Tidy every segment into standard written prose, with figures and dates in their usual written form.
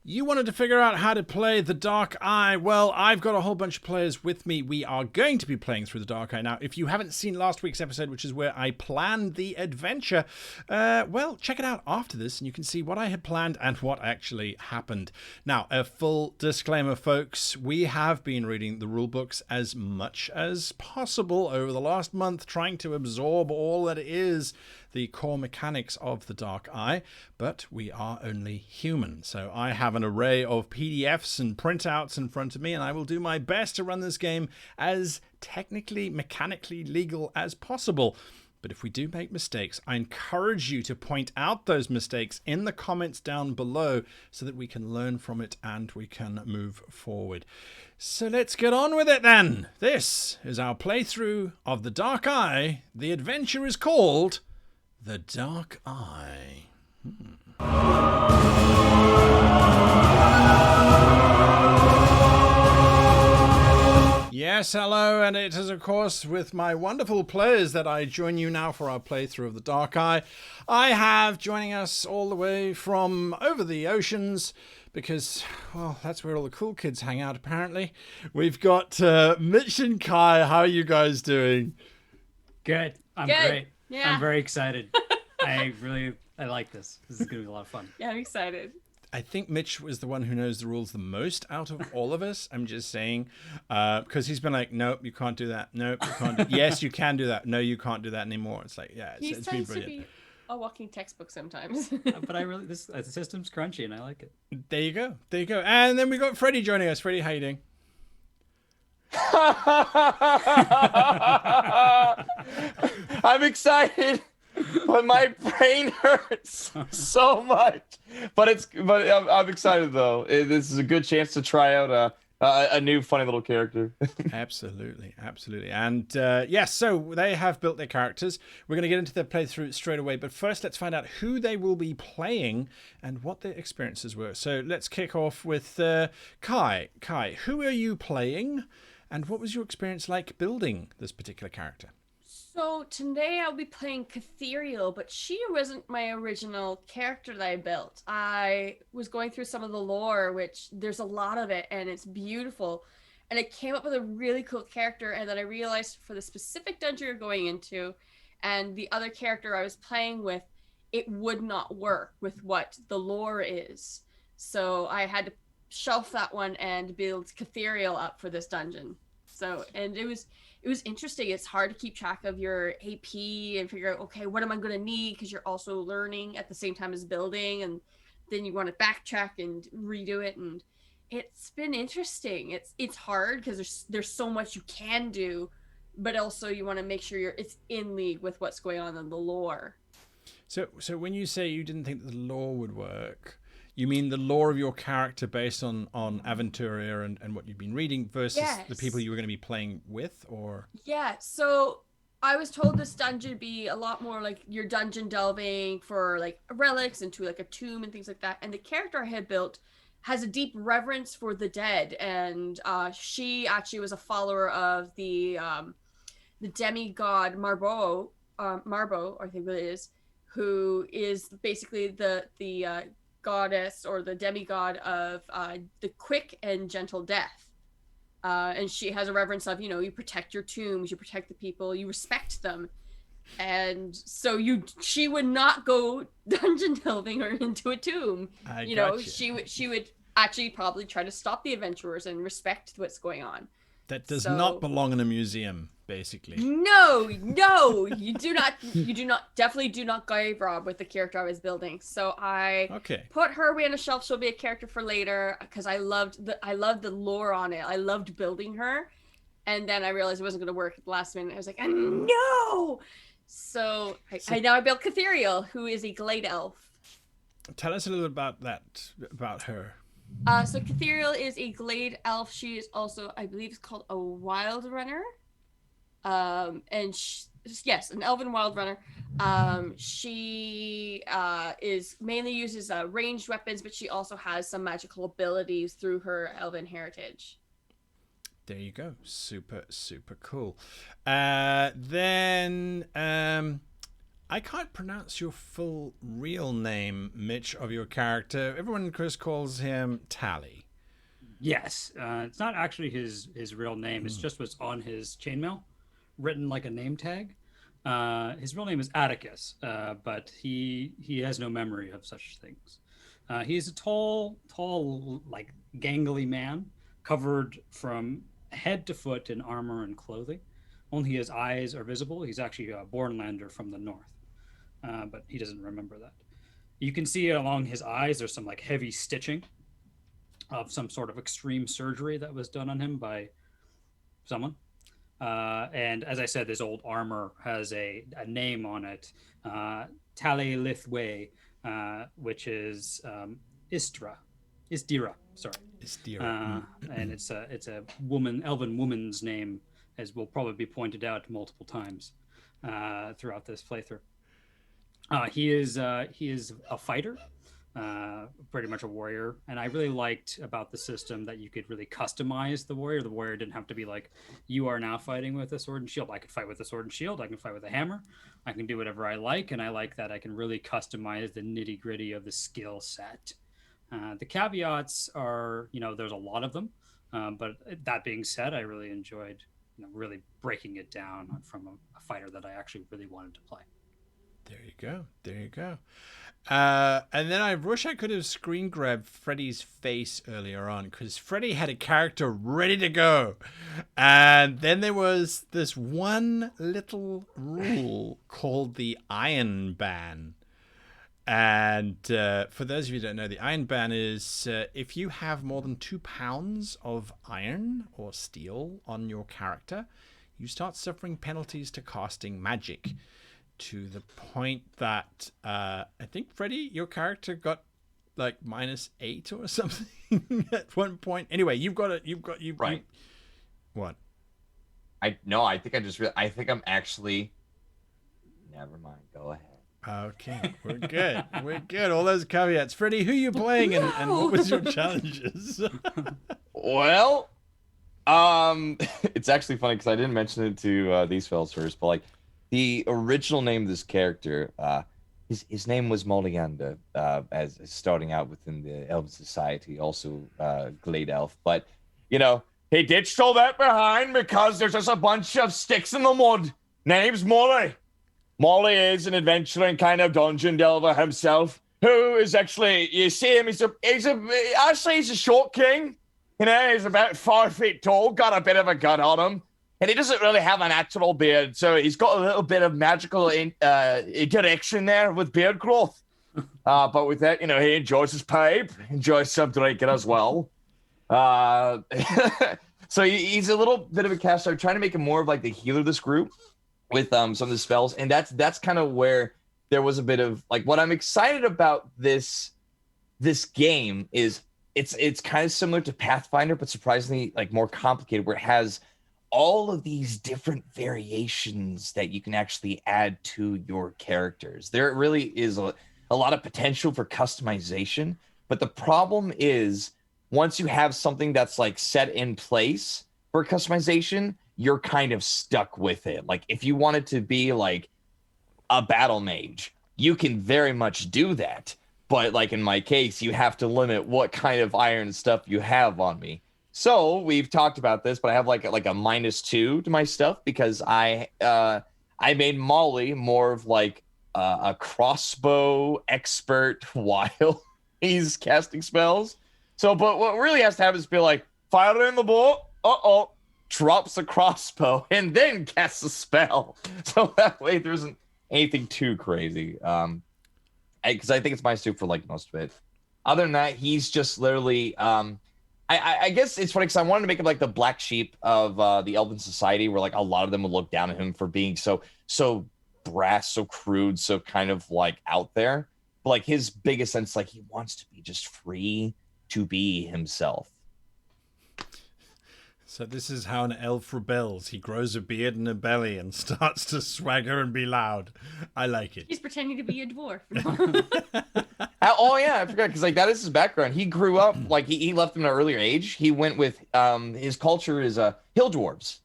You wanted to figure out how to play the Dark Eye. Well, I've got a whole bunch of players with me. We are going to be playing through the Dark Eye. Now, if you haven't seen last week's episode, which is where I planned the adventure, well, check it out after this and you can see what I had planned and what actually happened. Now, a full disclaimer, folks. We have been reading the rulebooks as much as possible over the last month, trying to absorb all that is the core mechanics of the Dark Eye, but we are only human. So I have an array of PDFs and printouts in front of me, and I will do my best to run this game as technically, mechanically legal as possible. But if we do make mistakes, I encourage you to point out those mistakes in the comments down below so that we can learn from it and we can move forward. So let's get on with it then. This is our playthrough of the Dark Eye. The adventure is called The Dark Eye. Yes, hello, and it is, of course, with my wonderful players that I join you now for our playthrough of the Dark Eye. I have joining us all the way from over the oceans, because, well, that's where all the cool kids hang out, apparently. We've got Mitch and Cai. How are you guys doing? Good. I'm Good. great. Yeah. I'm very excited. I like this. This is going to be a lot of fun. Yeah, I'm excited. I think Mitch was the one who knows the rules the most out of all of us. I'm just saying, because he's been like, nope, you can't do that. Nope, you can't. Yes, you can do that. No, you can't do that anymore. It's like, yeah, He it's been tends to brilliant. be a walking textbook sometimes. But the system's crunchy and I like it. There you go. There you go. And then we got Freddie joining us. Freddie, how you doing? I'm excited, but my brain hurts so much. But I'm excited though. This is a good chance to try out a new funny little character. Absolutely, absolutely. And yes, so they have built their characters. We're going to get into their playthrough straight away. But first, let's find out who they will be playing and what their experiences were. So let's kick off with Kai. Kai, who are you playing? And what was your experience like building this particular character? So today I'll be playing Catherial, but she wasn't my original character that I built. I was going through some of the lore, which there's a lot of it, and it's beautiful. And I came up with a really cool character, and then I realized for the specific dungeon you're going into, and the other character I was playing with, it would not work with what the lore is. So I had to shelf that one and build Catherial up for this dungeon. So, and it was interesting. It's hard to keep track of your AP and figure out, okay, what am I going to need? Because you're also learning at the same time as building, and then you want to backtrack and redo it. And it's been interesting. It's hard because there's so much you can do, but also you want to make sure it's in league with what's going on in the lore. So when you say you didn't think the lore would work, you mean the lore of your character based on Aventuria and what you've been reading versus the people you were going to be playing with, or? Yeah, so I was told this dungeon would be a lot more like your dungeon delving for like relics into like a tomb and things like that. And the character I had built has a deep reverence for the dead, and she actually was a follower of the demigod Marbo, I think it is, who is basically the goddess or the demigod of the quick and gentle death. And she has a reverence of, you protect your tombs, you protect the people, you respect them. And so she would not go dungeon delving or into a tomb. She would actually probably try to stop the adventurers and respect what's going on. That does not belong in a museum, basically. No, you definitely do not grave rob with the character I was building. So I put her away on a shelf. She'll be a character for later because I loved the lore on it. I loved building her, and then I realized it wasn't going to work at the last minute. I was like, no. So I built Catherial, who is a Glade Elf. Tell us a little about her. So Catherial is a Glade Elf. She is also, I believe it's called a Wild Runner. And yes, an Elven Wild Runner. She mainly uses ranged weapons, but she also has some magical abilities through her Elven heritage. There you go. Super, super cool. Then I can't pronounce your full real name, Mitch, of your character. Everyone, Chris, calls him Tally. Yes, it's not actually his real name. It's just what's on his chainmail, written like a name tag. His real name is Atticus, but he has no memory of such things. He's a tall, like gangly man, covered from head to foot in armor and clothing. Only his eyes are visible. He's actually a Bornlander from the north, but he doesn't remember that. You can see along his eyes there's some like heavy stitching of some sort of extreme surgery that was done on him by someone. And as I said, this old armor has a name on it, Tale Lithwe, which is Isdira, sorry. Isdira. And it's a elven woman's name, as will probably be pointed out multiple times throughout this playthrough. He is a fighter, pretty much a warrior, and I really liked about the system that you could really customize the warrior. The warrior didn't have to be like, you are now fighting with a sword and shield. I can fight with a sword and shield. I can fight with a hammer. I can do whatever I like, and I like that I can really customize the nitty gritty of the skill set. The caveats are, there's a lot of them, but that being said, I really enjoyed, really breaking it down from a fighter that I actually really wanted to play. There you go. And then I wish I could have screen grabbed Freddie's face earlier on, because Freddie had a character ready to go. And then there was this one little rule called the Iron Ban. And for those of you who don't know, the Iron Ban is if you have more than 2 pounds of iron or steel on your character, you start suffering penalties to casting magic. To the point that I think, Freddie, your character got like -8 or something at one point. Anyway, Right. What? I think I'm actually. Never mind. Go ahead. Okay, we're good. All those caveats. Freddie, who are you playing, and what was your challenges? Well, it's actually funny because I didn't mention it to these fellas first, but like. The original name of this character, his name was Molianda, as starting out within the Elven Society, also Glade Elf. But, he ditched all that behind because there's just a bunch of sticks in the mud. Name's Molly. Molly is an adventurer and kind of dungeon delver himself, who is actually, you see him, he's a short king. He's about 5 feet tall, got a bit of a gut on him. And he doesn't really have a natural beard, so he's got a little bit of magical direction there with beard growth. But with that, he enjoys his pipe, enjoys some drinking as well. So he's a little bit of a cast. I'm trying to make him more of like the healer of this group with some of the spells, and that's kind of where there was a bit of like what I'm excited about this game is it's kind of similar to Pathfinder, but surprisingly like more complicated, where it has all of these different variations that you can actually add to your characters. There really is a lot of potential for customization, but the problem is once you have something that's like set in place for customization, you're kind of stuck with it. Like if you wanted to be like a battle mage, you can very much do that. But like in my case, you have to limit what kind of iron stuff you have on me. So we've talked about this, but I have like a -2 to my stuff because I made Molly more of like a crossbow expert while he's casting spells. So, but what really has to happen is be like, fire in the bow, drops a crossbow, and then casts a spell. So that way there isn't anything too crazy. Because I think it's -2 for like most of it. Other than that, he's just literally I guess it's funny because I wanted to make him like the black sheep of the Elven Society, where like a lot of them would look down at him for being so brass, so crude, so kind of like out there. But like his biggest sense, like he wants to be just free to be himself. So this is how an elf rebels. He grows a beard and a belly and starts to swagger and be loud. I like it. He's pretending to be a dwarf. Oh yeah, I forgot because like that is his background. He grew up like he left him at an earlier age. He went with his culture is hill dwarves.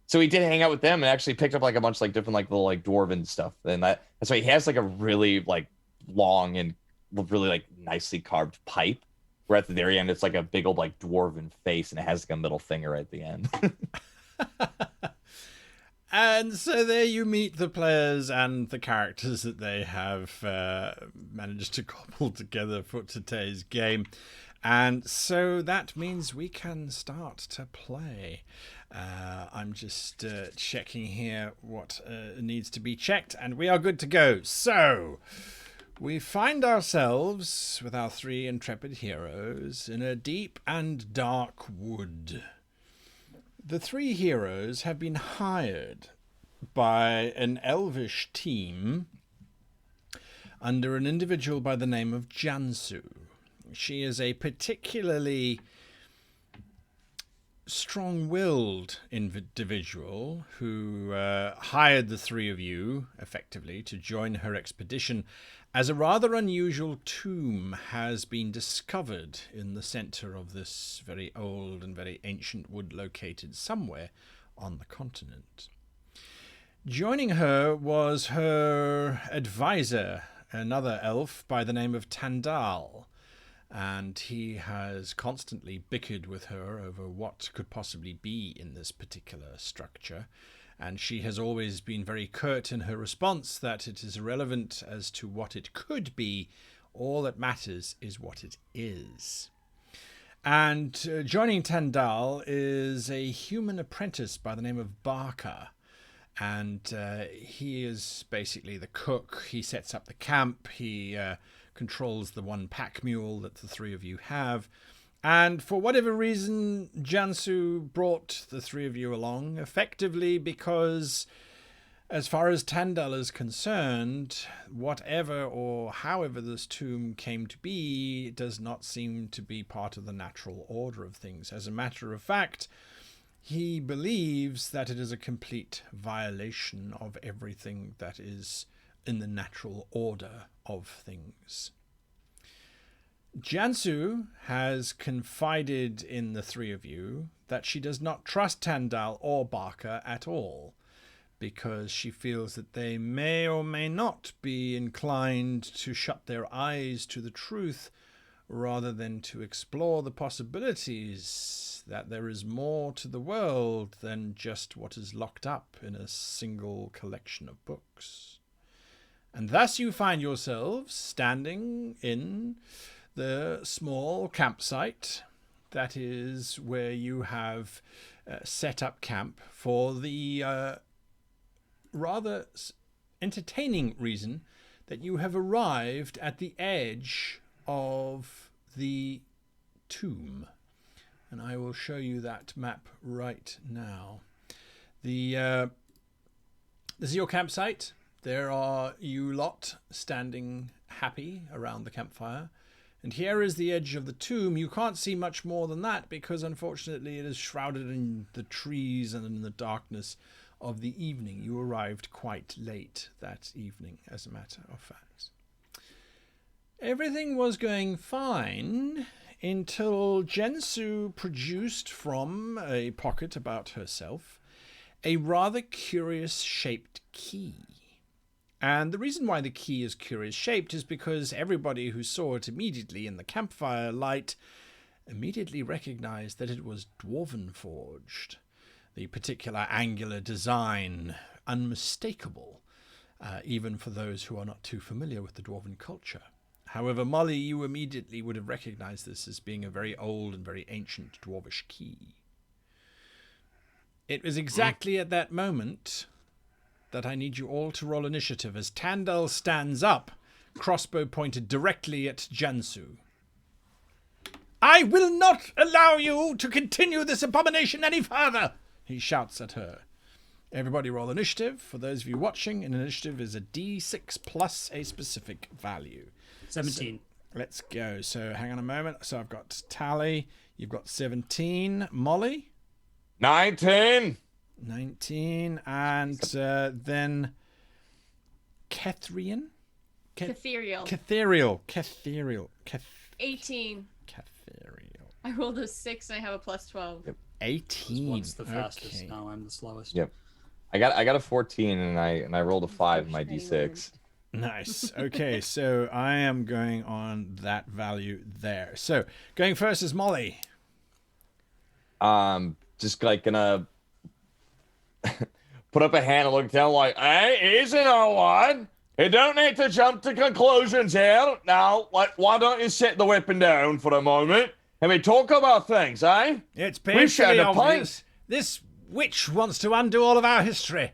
So he did hang out with them and actually picked up like a bunch of like different like little like dwarven stuff. And that's why he has like a really like long and really like nicely carved pipe. Where at the very end it's like a big old like dwarven face and it has like a middle finger at the end. And so there you meet the players and the characters that they have managed to cobble together for today's game. And so that means we can start to play. I'm just checking here what needs to be checked, and we are good to go. So we find ourselves with our 3 intrepid heroes in a deep and dark wood. The 3 heroes have been hired by an elvish team under an individual by the name of Jansu. She is a particularly strong-willed individual who hired the 3 of you, effectively, to join her expedition, as a rather unusual tomb has been discovered in the center of this very old and very ancient wood located somewhere on the continent. Joining her was her advisor, another elf by the name of Tandal, and he has constantly bickered with her over what could possibly be in this particular structure, and she has always been very curt in her response that it is irrelevant as to what it could be. All that matters is what it is. And joining Tandal is a human apprentice by the name of Barker, and he is basically the cook. He sets up the camp. He controls the 1 pack mule that the 3 of you have. And for whatever reason, Jansu brought the 3 of you along, effectively because, as far as Tandal is concerned, whatever or however this tomb came to be does not seem to be part of the natural order of things. As a matter of fact, he believes that it is a complete violation of everything that is in the natural order of things. Jansu has confided in the 3 of you that she does not trust Tandal or Barker at all, because she feels that they may or may not be inclined to shut their eyes to the truth rather than to explore the possibilities that there is more to the world than just what is locked up in a single collection of books. And thus you find yourselves standing in the small campsite that is where you have set up camp for the rather entertaining reason that you have arrived at the edge of the tomb. And I will show you that map right now. This is your campsite. There are you lot standing happy around the campfire. And here is the edge of the tomb. You can't see much more than that because, unfortunately, it is shrouded in the trees and in the darkness of the evening. You arrived quite late that evening, as a matter of fact. Everything was going fine until Jansu produced from a pocket about herself a rather curious-shaped key. And the reason why the key is curious-shaped is because everybody who saw it immediately in the campfire light immediately recognized that it was dwarven forged. The particular angular design, unmistakable, even for those who are not too familiar with the dwarven culture. However, Molly, you immediately would have recognized this as being a very old and very ancient dwarvish key. It was exactly at that moment that I need you all to roll initiative as Tandal stands up, crossbow pointed directly at Jansu. "I will not allow you to continue this abomination any further!" he shouts at her. Everybody roll initiative. For those of you watching, an initiative is a D6 plus a specific value. 17. So, let's go. So hang on a moment. So I've got Tally. You've got 17. Molly? 19. 19. And then Cathrian? Catherial. Catherial. 18. Catherial. I rolled a 6 and I have a plus 12. Yep. 18. What's the fastest? Okay. No, I'm the slowest. Yep. I got a 14 and I rolled a 5 in my d6. Nice. Okay, so I am going on that value there. So going first is Molly. Just like gonna put up a hand and look down like, hey, easy no one. You don't need to jump to conclusions here. Now, why don't you set the weapon down for a moment and we talk about things, eh? It's We shared painfully a obvious. This witch wants to undo all of our history.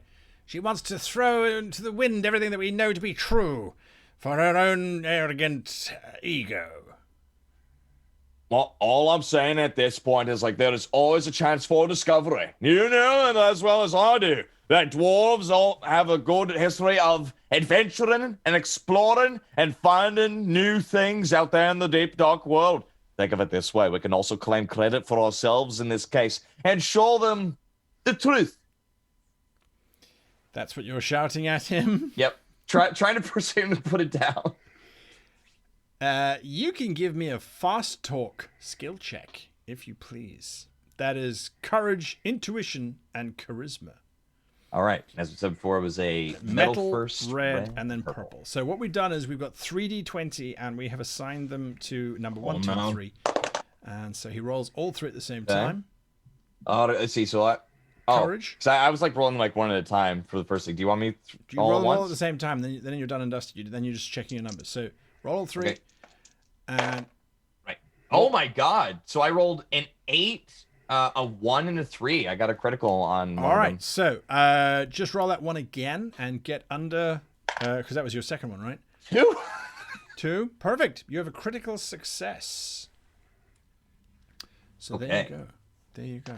She wants to throw into the wind everything that we know to be true for her own arrogant ego. Well, all I'm saying at this point is like there is always a chance for discovery. You know it as well as I do that dwarves all have a good history of adventuring and exploring and finding new things out there in the deep dark world. Think of it this way: we can also claim credit for ourselves in this case and show them the truth. That's what you're shouting at him? Yep. Trying to persuade him to put it down. You can give me a fast talk skill check, if you please. That is courage, intuition, and charisma. All right. As we said before, it was a metal first, red, and then purple. So what we've done is we've got 3d20, and we have assigned them to number 1, 2, 3. And so he rolls all 3 at the same time. Oh, let's see. So Courage. So I was like rolling like one at a time for the first thing. Do you want me Do you all roll at them all at once? the same time? Then you're done and dusted. Then you're just checking your numbers. So roll all 3. Okay. And Right. Oh my god. So I rolled an 8, a 1, and a 3. I got a critical on one all of right. them. So just roll that one again and get under, because that was your second one, right? 2. 2. Perfect. You have a critical success. So there Okay. you go. There you go.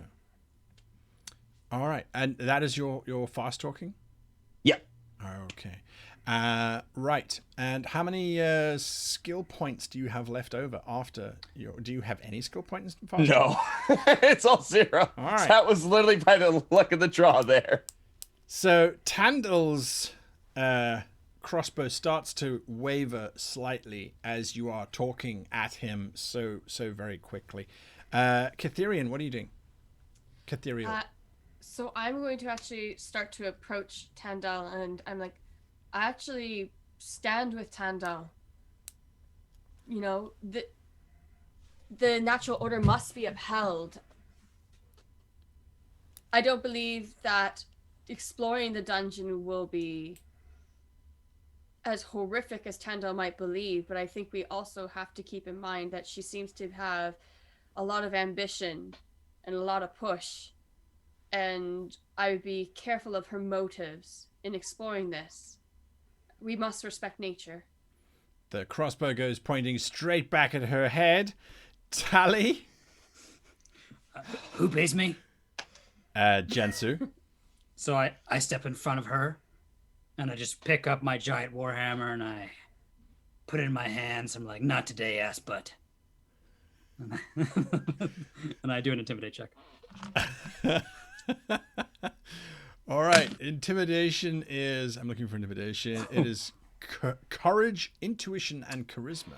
All right. And that is your fast talking? Yep. Okay. Right. And how many skill points do you have left over after your... Do you have any skill points in fast talking? No. It's all 0. All right. That was literally by the luck of the draw there. So Tandal's crossbow starts to waver slightly as you are talking at him so very quickly. Catherian, what are you doing? Catherial. So I'm going to actually start to approach Tandal, and I'm like, I actually stand with Tandal. You know, the natural order must be upheld. I don't believe that exploring the dungeon will be as horrific as Tandal might believe, but I think we also have to keep in mind that she seems to have a lot of ambition and a lot of push. And I would be careful of her motives in exploring this. We must respect nature. The crossbow goes pointing straight back at her head. Tally? Who pays me? Jensu. So I step in front of her, and I just pick up my giant warhammer and I put it in my hands. I'm like, not today, ass butt. And I do an intimidate check. All right. Intimidation is... I'm looking for intimidation. It is courage, intuition, and charisma.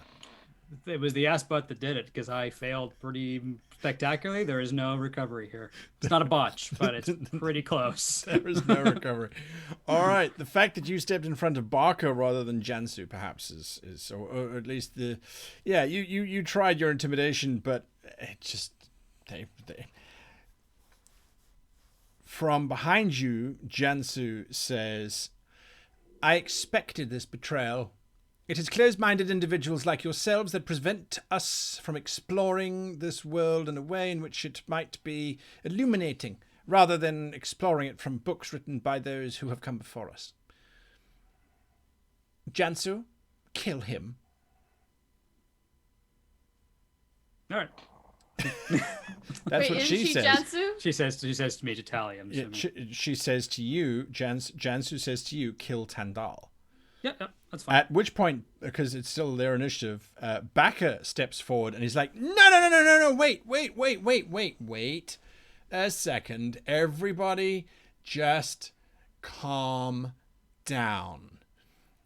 It was the ass butt that did it because I failed pretty spectacularly. There is no recovery here. It's not a botch, but it's pretty close. There is no recovery. All right. The fact that you stepped in front of Barker rather than Jansu perhaps is or at least the... Yeah, you tried your intimidation, but it just... They From behind you, Jansu says, I expected this betrayal. It is closed-minded individuals like yourselves that prevent us from exploring this world in a way in which it might be illuminating, rather than exploring it from books written by those who have come before us. Jansu, kill him. All right. That's Wait, what isn't she says. Jansu? She says to me to tally. I'm Yeah, assuming. she says to you, Jansu says to you, kill Tandal. Yep, that's fine. At which point, because it's still their initiative, Backer steps forward and he's like, no, wait a second. Everybody just calm down.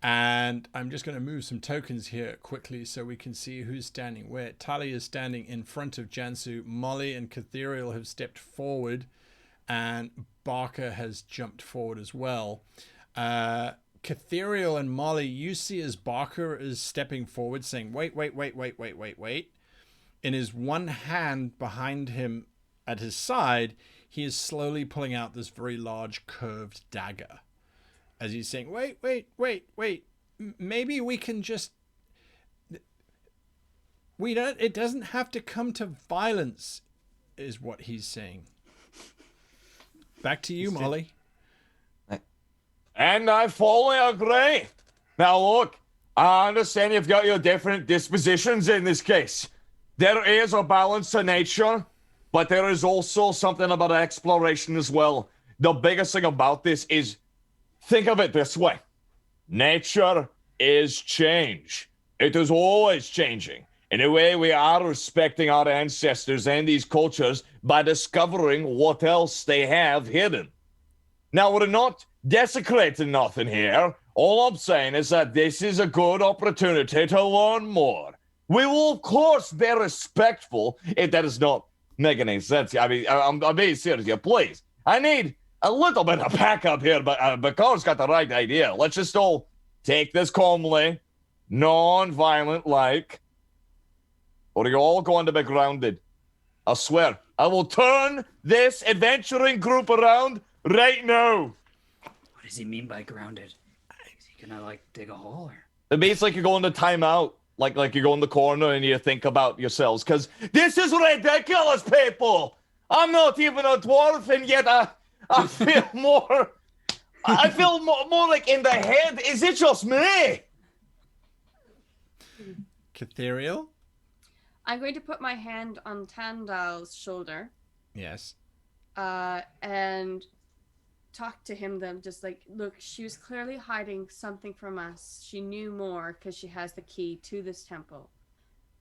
And I'm just going to move some tokens here quickly so we can see who's standing where. Tali is standing in front of Jansu. Molly and Catherial have stepped forward. And Barker has jumped forward as well. Catherial and Molly, you see as Barker is stepping forward saying, wait. In his one hand behind him at his side, he is slowly pulling out this very large curved dagger. As he's saying, wait. Maybe we can just... It doesn't have to come to violence, is what he's saying. Back to you, Molly. And I fully agree. Now look, I understand you've got your different dispositions in this case. There is a balance to nature, but there is also something about exploration as well. The biggest thing about this is, think of it this way. Nature is change. It is always changing. In a way, we are respecting our ancestors and these cultures by discovering what else they have hidden. Now, we're not desecrating nothing here. All I'm saying is that this is a good opportunity to learn more. We will, of course, be respectful if that is not making any sense. I mean, I'm being serious here. Please, I need a little bit of backup here, but Carl's got the right idea. Let's just all take this calmly, non-violent like. Or you're all going to be grounded. I swear, I will turn this adventuring group around right now. What does he mean by grounded? Is he gonna like dig a hole or? It means like you're going to time out. Like you go in the corner and you think about yourselves. Because this is ridiculous, people. I'm not even a dwarf and yet I feel more... I feel more like in the head. Is it just me? Catherial? I'm going to put my hand on Tandal's shoulder. Yes. And talk to him then, just like, look, she was clearly hiding something from us. She knew more because she has the key to this temple.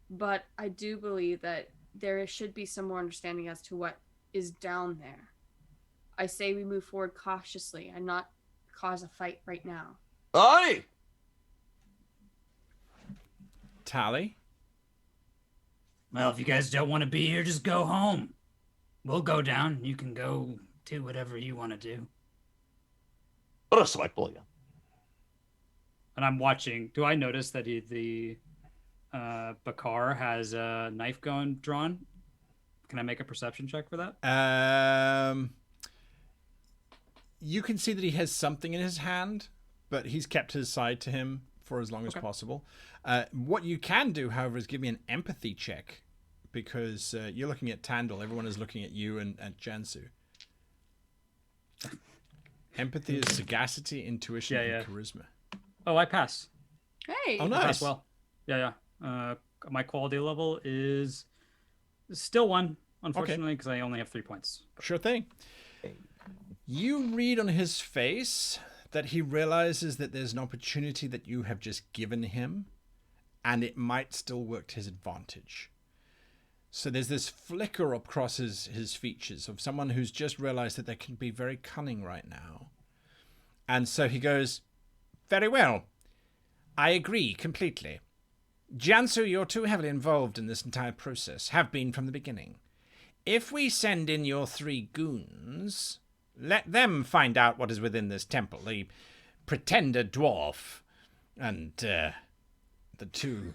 But I do believe that there should be some more understanding as to what is down there. I say we move forward cautiously and not cause a fight right now. Aye. Tali? Well, if you guys don't want to be here, just go home. We'll go down. You can go do whatever you want to do. Respectfully. And I'm watching. Do I notice that the Bakar has a knife drawn? Can I make a perception check for that? You can see that he has something in his hand, but he's kept his side to him for as long as possible. What you can do, however, is give me an empathy check, because you're looking at Tandal. Everyone is looking at you and at Jansu. Empathy is sagacity, intuition, and charisma. Oh, I pass. Hey. Oh, nice. I pass well. Yeah. My quality level is still 1, unfortunately, because I only have 3 points. Sure thing. You read on his face that he realizes that there's an opportunity that you have just given him, and it might still work to his advantage. So there's this flicker across his features of someone who's just realized that they can be very cunning right now. And so he goes, very well. I agree completely. Jansu, you're too heavily involved in this entire process, have been from the beginning. If we send in your 3 goons, let them find out what is within this temple, the pretender dwarf and the 2.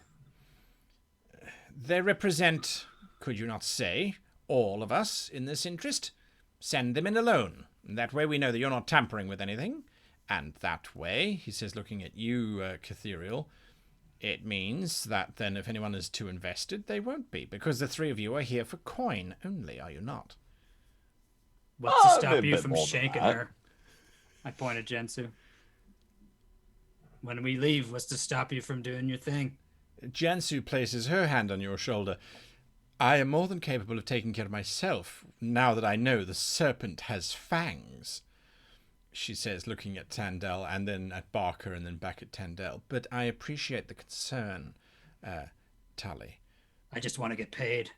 They represent, could you not say, all of us in this interest. Send them in alone. That way we know that you're not tampering with anything. And that way, he says, looking at you, Catherial, it means that then if anyone is too invested, they won't be, because the 3 of you are here for coin only, are you not? What's to stop you from shaking her? I point at Jansu. When we leave, what's to stop you from doing your thing? Jansu places her hand on your shoulder. I am more than capable of taking care of myself, now that I know the serpent has fangs, she says, looking at Tandal and then at Barker and then back at Tandal. But I appreciate the concern, Tali. I just want to get paid.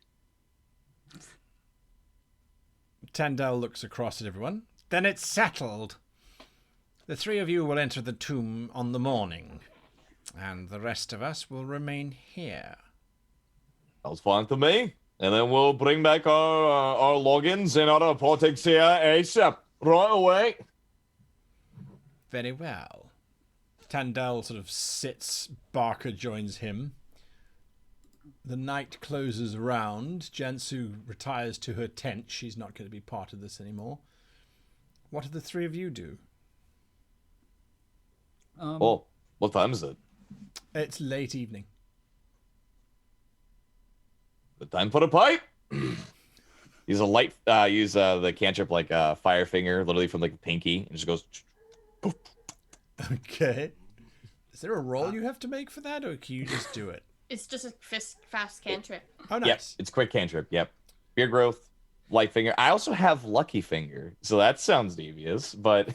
Tandal looks across at everyone. Then it's settled. The three of you will enter the tomb on the morning, and the rest of us will remain here. Sounds fine to me. And then we'll bring back our logins and our reportings here ASAP. Right away. Very well. Tandel sort of sits, Barker joins him. The night closes around. Jansu retires to her tent. She's not going to be part of this anymore. What do the three of you do? Oh, what time is it? It's late evening. The time for a pipe. Use the cantrip like fire finger, literally from like the pinky, and just goes. Okay. Is there a roll you have to make for that, or can you just do it? It's just a fast cantrip. Oh, nice. Yep, it's quick cantrip. Yep. Beard growth, light finger. I also have lucky finger, so that sounds devious, but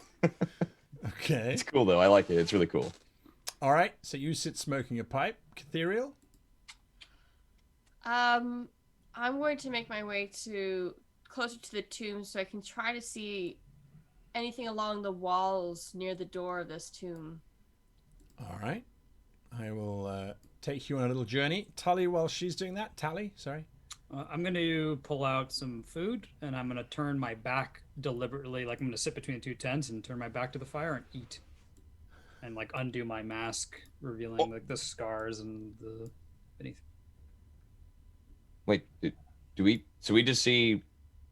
Okay. it's cool though. I like it. It's really cool. All right. So you sit smoking a pipe, Catherial. I'm going to make my way closer to the tomb so I can try to see anything along the walls near the door of this tomb. All right. I will take you on a little journey. Tully, while she's doing that. Tally, sorry. I'm going to pull out some food, and I'm going to turn my back deliberately, like I'm going to sit between the two tents and turn my back to the fire and eat. And like undo my mask, revealing like the scars and the beneath. Wait, do we? So we just see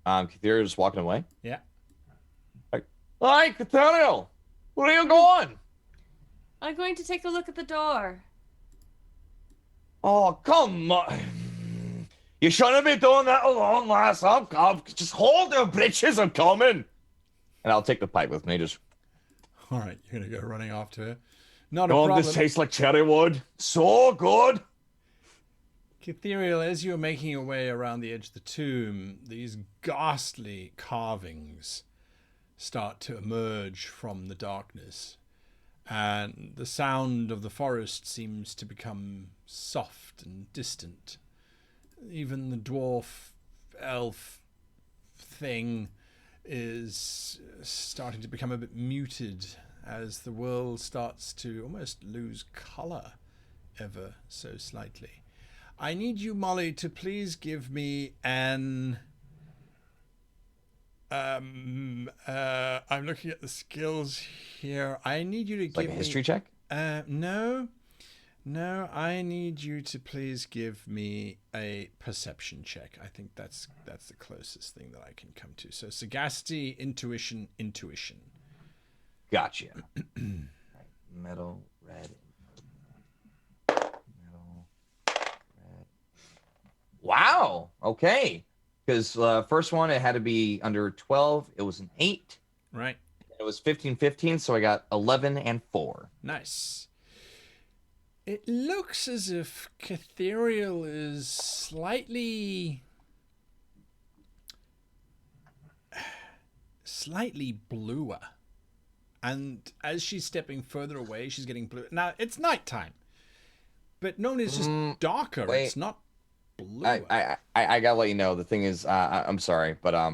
Kathira just walking away? Yeah. Like, hi, Kathira! Where are you going? I'm going to take a look at the door. Oh, come on. You shouldn't be doing that alone, lass. Just hold your britches, I'm coming. And I'll take the pipe with me, just... All right. You're going to go running after her. Not a Don't problem. this tastes like cherry wood? So good. Catherial, as you're making your way around the edge of the tomb, these ghastly carvings start to emerge from the darkness, and the sound of the forest seems to become soft and distant. Even the dwarf elf thing is starting to become a bit muted as the world starts to almost lose color ever so slightly. I need you, Molly, to please give me an... I'm looking at the skills here. I need you to give Like a history check? No. I need you to please give me a perception check. I think that's the closest thing that I can come to. So sagacity, intuition. Gotcha. Metal, red. Wow. Okay. Because first one, it had to be under 12. It was an 8. Right. It was 15, so I got 11 and 4. Nice. It looks as if Catherial is slightly bluer. And as she's stepping further away, she's getting blue. Now, it's nighttime. But normally it's just darker. Wait. It's not blue. I gotta let you know. The thing is, I'm sorry, but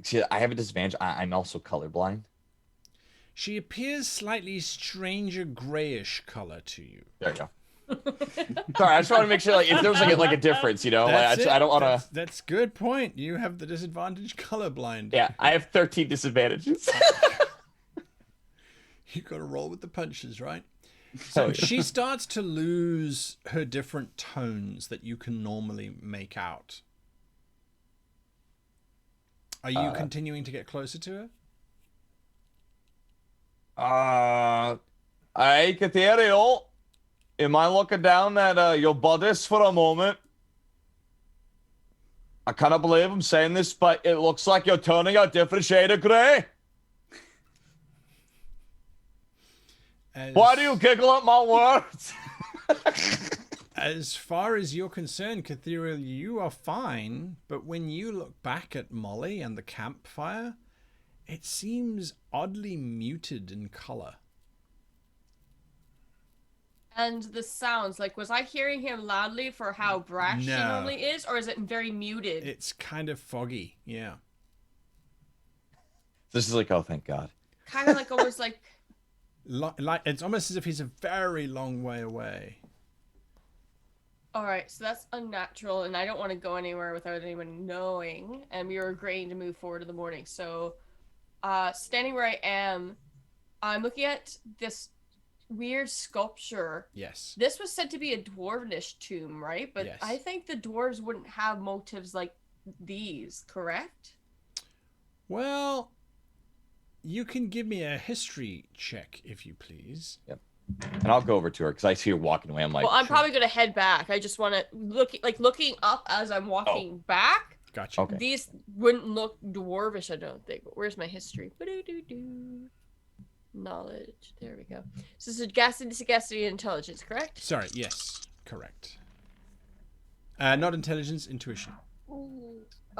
see, I have a disadvantage. I'm also colorblind. She appears slightly stranger grayish color to you. There you go. Sorry, I just want to make sure, like, if there was like a difference, you know, like, I don't want to. That's good point. You have the disadvantage colorblind. Yeah, I have 13 disadvantages. You got to roll with the punches, right? So she starts to lose her different tones that you can normally make out. Are you continuing to get closer to her? Hey, Catherial, am I looking down at your bodice for a moment? I cannot believe I'm saying this, but it looks like you're turning a different shade of grey. Why do you giggle at my words? As far as you're concerned, Catherial, you are fine, but when you look back at Molly and the campfire, it seems oddly muted in color. And the sounds, like, was I hearing him loudly for how brash he normally is, or is it very muted? It's kind of foggy, yeah. This is like, oh, thank God. Kind of like almost like Like it's almost as if he's a very long way away. All right, so that's unnatural, and I don't want to go anywhere without anyone knowing. And we were agreeing to move forward in the morning. So, standing where I am, I'm looking at this weird sculpture. Yes. This was said to be a dwarvish tomb, right? But Yes. I think the dwarves wouldn't have motives like these, correct? Well, you can give me a history check if you please. Yep. And I'll go over to her because I see her walking away. I'm like, Well, I'm probably gonna head back. I just want to looking up as I'm walking back. Gotcha. Okay. These wouldn't look dwarvish, I don't think. But where's my history? Knowledge. There we go. So sagacity, and intelligence, correct? Sorry. Yes. Correct. Not intelligence, intuition.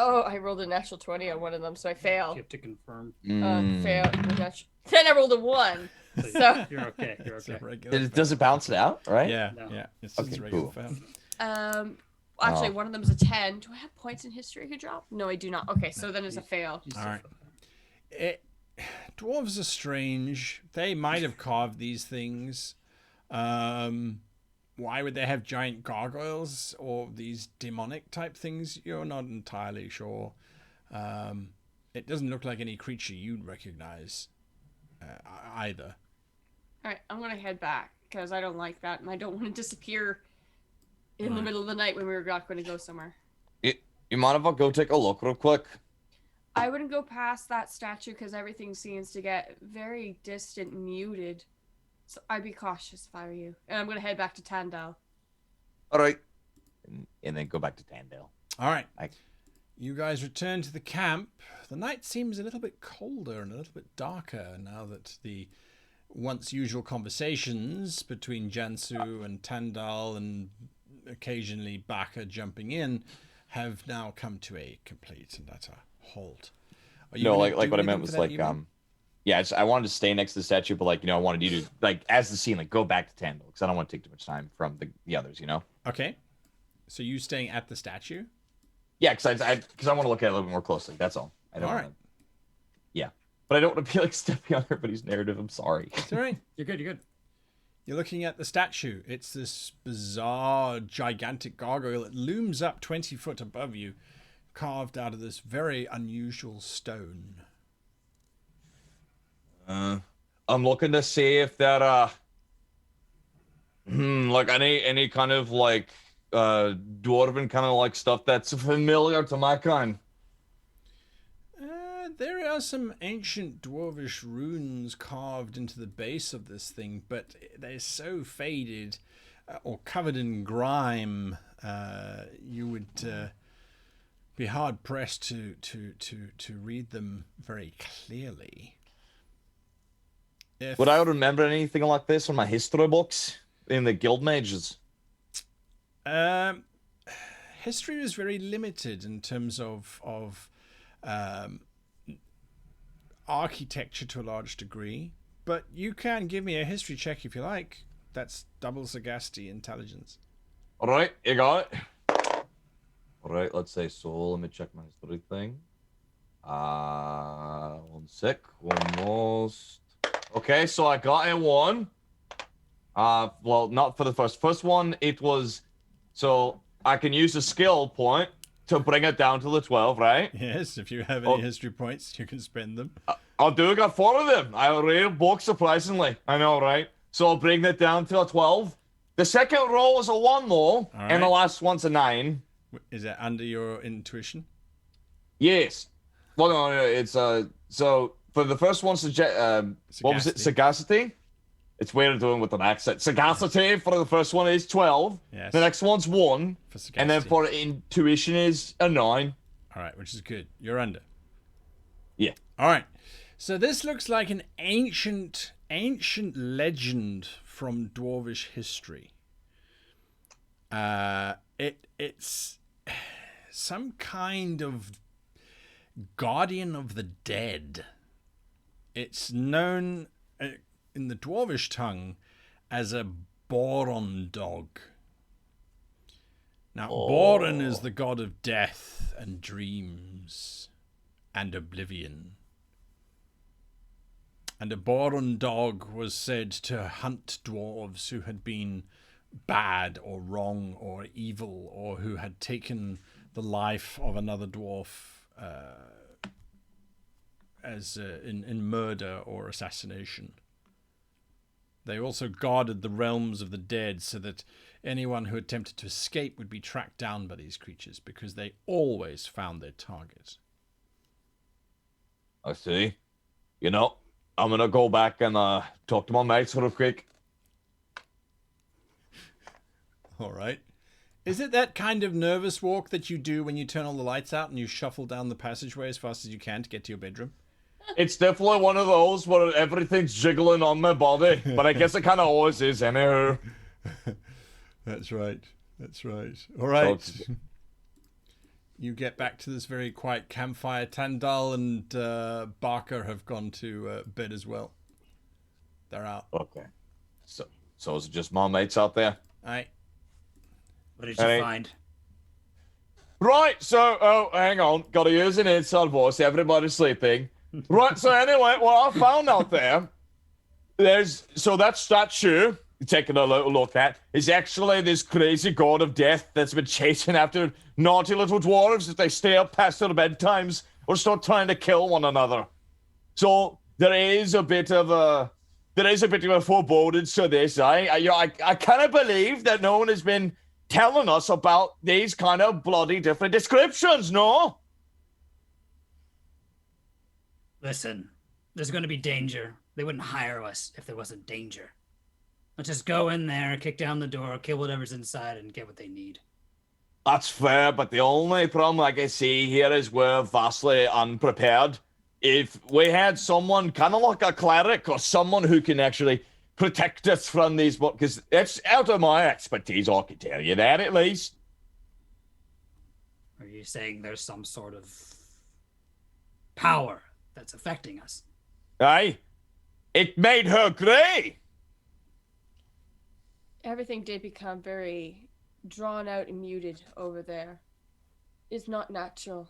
Oh, I rolled a natural 20 on one of them, so I You failed. have to confirm. Failed. Then I rolled a 1. So You're okay. You're It's a okay. regular does it balance it out, right? Yeah. No. Yeah. It's Okay, just a regular cool. fail. actually one of them is a 10. Do I have points in history I could drop? No, I do not. Okay, so then it's a fail. You All still right. fail. Dwarves are strange. They might have carved these things. Why would they have giant gargoyles or these demonic type things? You're not entirely sure. It doesn't look like any creature you'd recognize either. All right, I'm gonna head back because I don't like that, and I don't want to disappear in the middle of the night when we were not going to go somewhere. You mind if I go take a look real quick? I wouldn't go past that statue because everything seems to get very distant and muted. So I'd be cautious if I were you. And I'm gonna head back to Tandal. All right. And then go back to Tandale. All right. You guys return to the camp. The night seems a little bit colder and a little bit darker now that the once usual conversations between Jansu and Tandal and occasionally Baka jumping in have now come to a complete and utter halt. Are you No, gonna like do what I anything meant for was that like, evening? yeah, I wanted to stay next to the statue, but like, I wanted you to, like, as the scene, like, go back to Tandale because I don't want to take too much time from the others, Okay. So you staying at the statue? Yeah, because I want to look at it a little bit more closely. That's all. I don't All wanna- right. Yeah. But I don't want to be like stepping on everybody's narrative. I'm sorry. It's all right. You're good. You're good. You're looking at the statue. It's this bizarre, gigantic gargoyle that looms up 20 foot above you, carved out of this very unusual stone. I'm looking to see if that like any kind of like dwarven kind of like stuff that's familiar to my kind. There are some ancient dwarvish runes carved into the base of this thing, but they're so faded or covered in grime, you would be hard pressed to read them very clearly. Would I remember anything like this from my history books in the guild mages? History is very limited in terms of architecture to a large degree, but you can give me a history check if you like. That's double sagacity intelligence. All right, you got it. All right, let's say so. Let me check my history thing. 1 sec, almost. Okay, so I got a 1. Well, not for the first one. It was so I can use a skill point to bring it down to the 12, right? Yes, if you have any history points, you can spend them. I do got 4 of them. I read a book, surprisingly. I know, right? So I'll bring that down to a 12. The second roll is a 1, though, and the right. last one's a 9. Is that under your intuition? Yes. Well, no, it's so for the first one, what was it? Sagacity. It's weird doing with an accent. Sagacity for the first one is 12. Yes. The next one's 1, For sagacity. and then for intuition is a 9. All right, which is good. You're under. Yeah. All right. So this looks like an ancient legend from dwarvish history. It's some kind of guardian of the dead. It's known in the dwarvish tongue as a Boron dog. Now, Boron is the god of death and dreams and oblivion. And a Boron dog was said to hunt dwarves who had been bad or wrong or evil, or who had taken the life of another dwarf as in murder or assassination. They also guarded the realms of the dead so that anyone who attempted to escape would be tracked down by these creatures, because they always found their target. I see. You know, I'm going to go back and talk to my mates real quick. All right. Is it that kind of nervous walk that you do when you turn all the lights out and you shuffle down the passageway as fast as you can to get to your bedroom? It's definitely one of those where everything's jiggling on my body, but I guess it kind of always is anyhow. That's right. That's right. All right. So You get back to this very quiet campfire. Tandal and Barker have gone to bed as well. They're out. okay. So is it just my mates out there? All right. What did you find? Right, so, hang on. Got to use an inside voice. Everybody's sleeping. Right, so anyway, what I found out there, that statue, taking a little look at, is actually this crazy god of death that's been chasing after naughty little dwarves as they stay up past their bedtimes or start trying to kill one another. So there is a bit of a foreboding to this. I kind of believe that no one has been telling us about these kind of bloody different descriptions, no? Listen, there's going to be danger. They wouldn't hire us if there wasn't danger. Let's just go in there, kick down the door, kill whatever's inside, and get what they need. That's fair, but the only problem like I see here is we're vastly unprepared. If we had someone kind of like a cleric or someone who can actually protect us from these, because it's out of my expertise, I can tell you that at least. Are you saying there's some sort of power that's affecting us? Aye, it made her grey. Everything did become very drawn out and muted over there. It's not natural.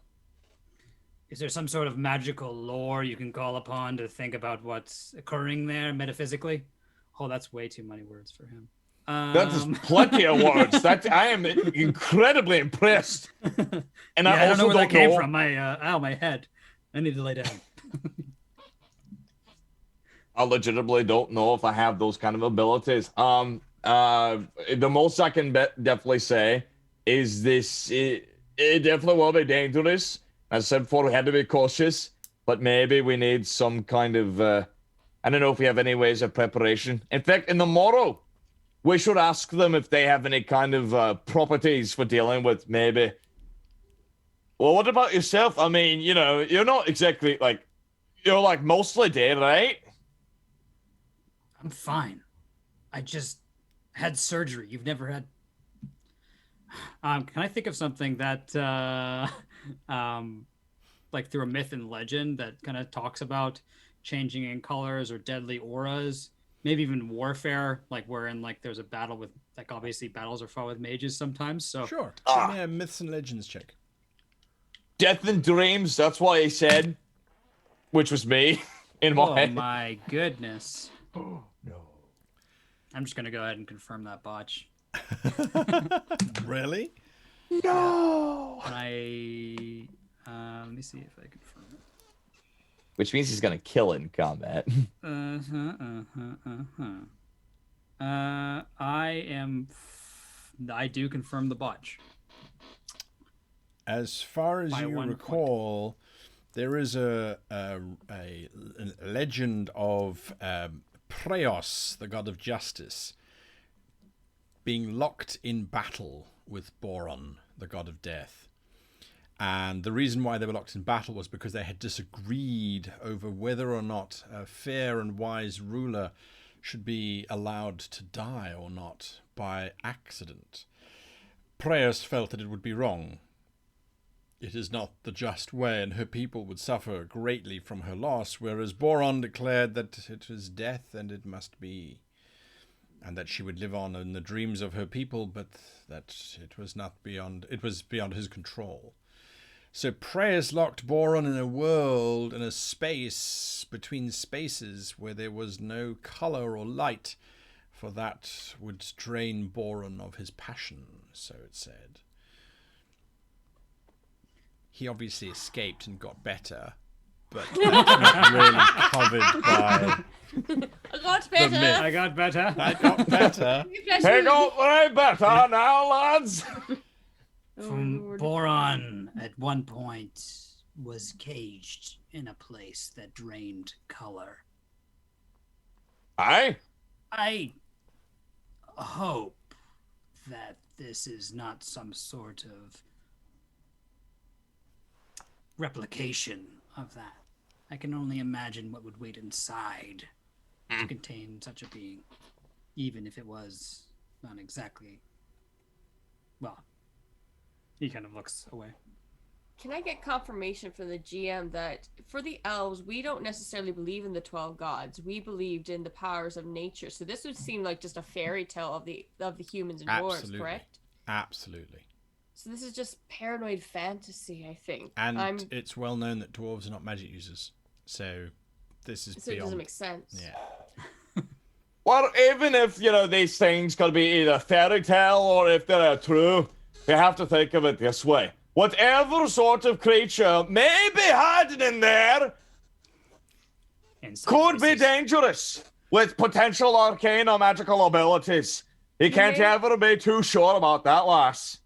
Is there some sort of magical lore you can call upon to think about what's occurring there metaphysically? Oh, that's way too many words for him. That is plenty of words. I am incredibly impressed. And yeah, I don't know where that came know. from. My head. I need to lay down. I legitimately don't know if I have those kind of abilities. The most I can definitely say is this: it definitely will be dangerous. As I said before, we had to be cautious, but maybe we need some kind of. I don't know if we have any ways of preparation. In fact, in the morrow, we should ask them if they have any kind of properties for dealing with. Maybe. Well, what about yourself? I mean, you know, you're not exactly you're like mostly dead, right? I'm fine. I just had surgery. You've never had. Can I think of something that, like through a myth and legend that kind of talks about changing in colors or deadly auras, maybe even warfare, like wherein like there's a battle with, like obviously battles are fought with mages sometimes. So Sure. Give me a myths and legends check. Death and dreams. That's why he said, which was me in my head. Oh my goodness. Oh no. I'm just gonna go ahead and confirm that botch. Really? No. Let me see if I confirm it. Which means he's gonna kill it in combat. I do confirm the botch. As far as By you 1 recall, there is a legend of Preos, the god of justice, being locked in battle with Boron, the god of death. And the reason why they were locked in battle was because they had disagreed over whether or not a fair and wise ruler should be allowed to die or not by accident. Preos felt that it would be wrong. It is not the just way, and her people would suffer greatly from her loss, whereas Boron declared that it was death and it must be, and that she would live on in the dreams of her people, but that it was beyond his control. So prayers locked Boron in a world, in a space between spaces where there was no colour or light, for that would drain Boron of his passion, so it said. He obviously escaped and got better, but that's not really covered by I got the better. myth. I got better. I got better. Hey, got way better now, lads. Boron at one point was caged in a place that drained color. Aye. I hope that this is not some sort of replication of that. I can only imagine what would wait inside to contain such a being, even if it was not exactly. Well, he kind of looks away. Can I get confirmation from the GM that for the elves, we don't necessarily believe in the 12 gods. We believed in the powers of nature. So this would seem like just a fairy tale of the humans and dwarves, Absolutely. correct? Absolutely. So this is just paranoid fantasy, I think. And it's well known that dwarves are not magic users. So this is So it beyond. doesn't make sense. Yeah. Well, even if, these things could be either fairy tale or if they're true, you have to think of it this way. Whatever sort of creature may be hiding in there could be dangerous with potential arcane or magical abilities. You can't ever be too sure about that, lass.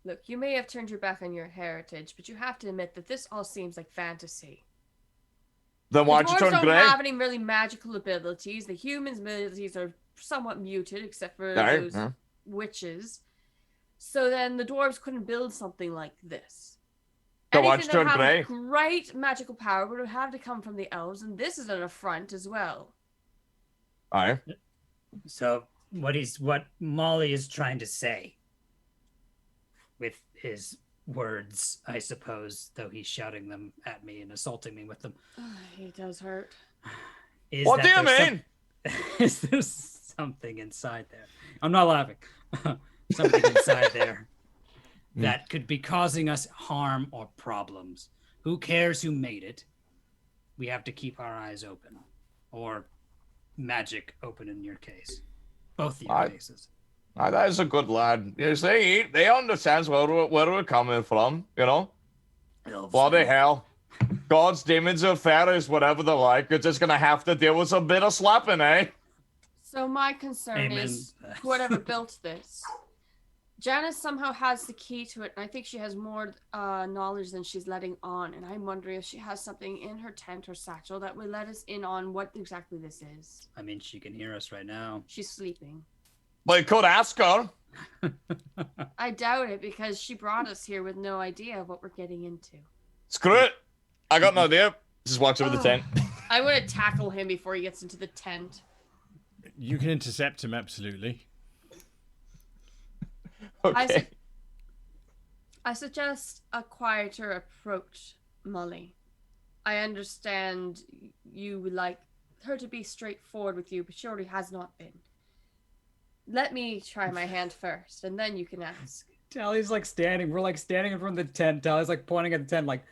Look, you may have turned your back on your heritage, but you have to admit that this all seems like fantasy. Then why'd you The turn dwarves grey? don't have any really magical abilities. The humans' abilities are somewhat muted, except for those witches. So then the dwarves couldn't build something like this. So why'd Anything you that turn had grey? great magical power would have had to come from the elves, and this is an affront as well. Aye. So what Molly is trying to say with his words, I suppose, though he's shouting them at me and assaulting me with them. It does hurt. Is What that do you there's mean? Is there something inside there? I'm not laughing. Something inside there that could be causing us harm or problems. Who cares who made it? We have to keep our eyes open. Or magic open in your case. Both of your cases. That is a good lad. You see, he understands where we're coming from, Bloody hell. Gods, demons, or fairies, whatever they're like, you're just gonna have to deal with a bit of slapping, eh? So my concern is whoever built this. Janice somehow has the key to it, and I think she has more knowledge than she's letting on. And I'm wondering if she has something in her tent or satchel that would let us in on what exactly this is. I mean, she can hear us right now. She's sleeping. Well, you could ask her. I doubt it because she brought us here with no idea of what we're getting into. Screw it. I got no idea. Just watch over the tent. I want to tackle him before he gets into the tent. You can intercept him, absolutely. Okay. I suggest a quieter approach, Molly. I understand you would like her to be straightforward with you, but she already has not been. Let me try my hand first, and then you can ask. Tally's like standing. We're like standing in front of the tent. Tally's like pointing at the tent, like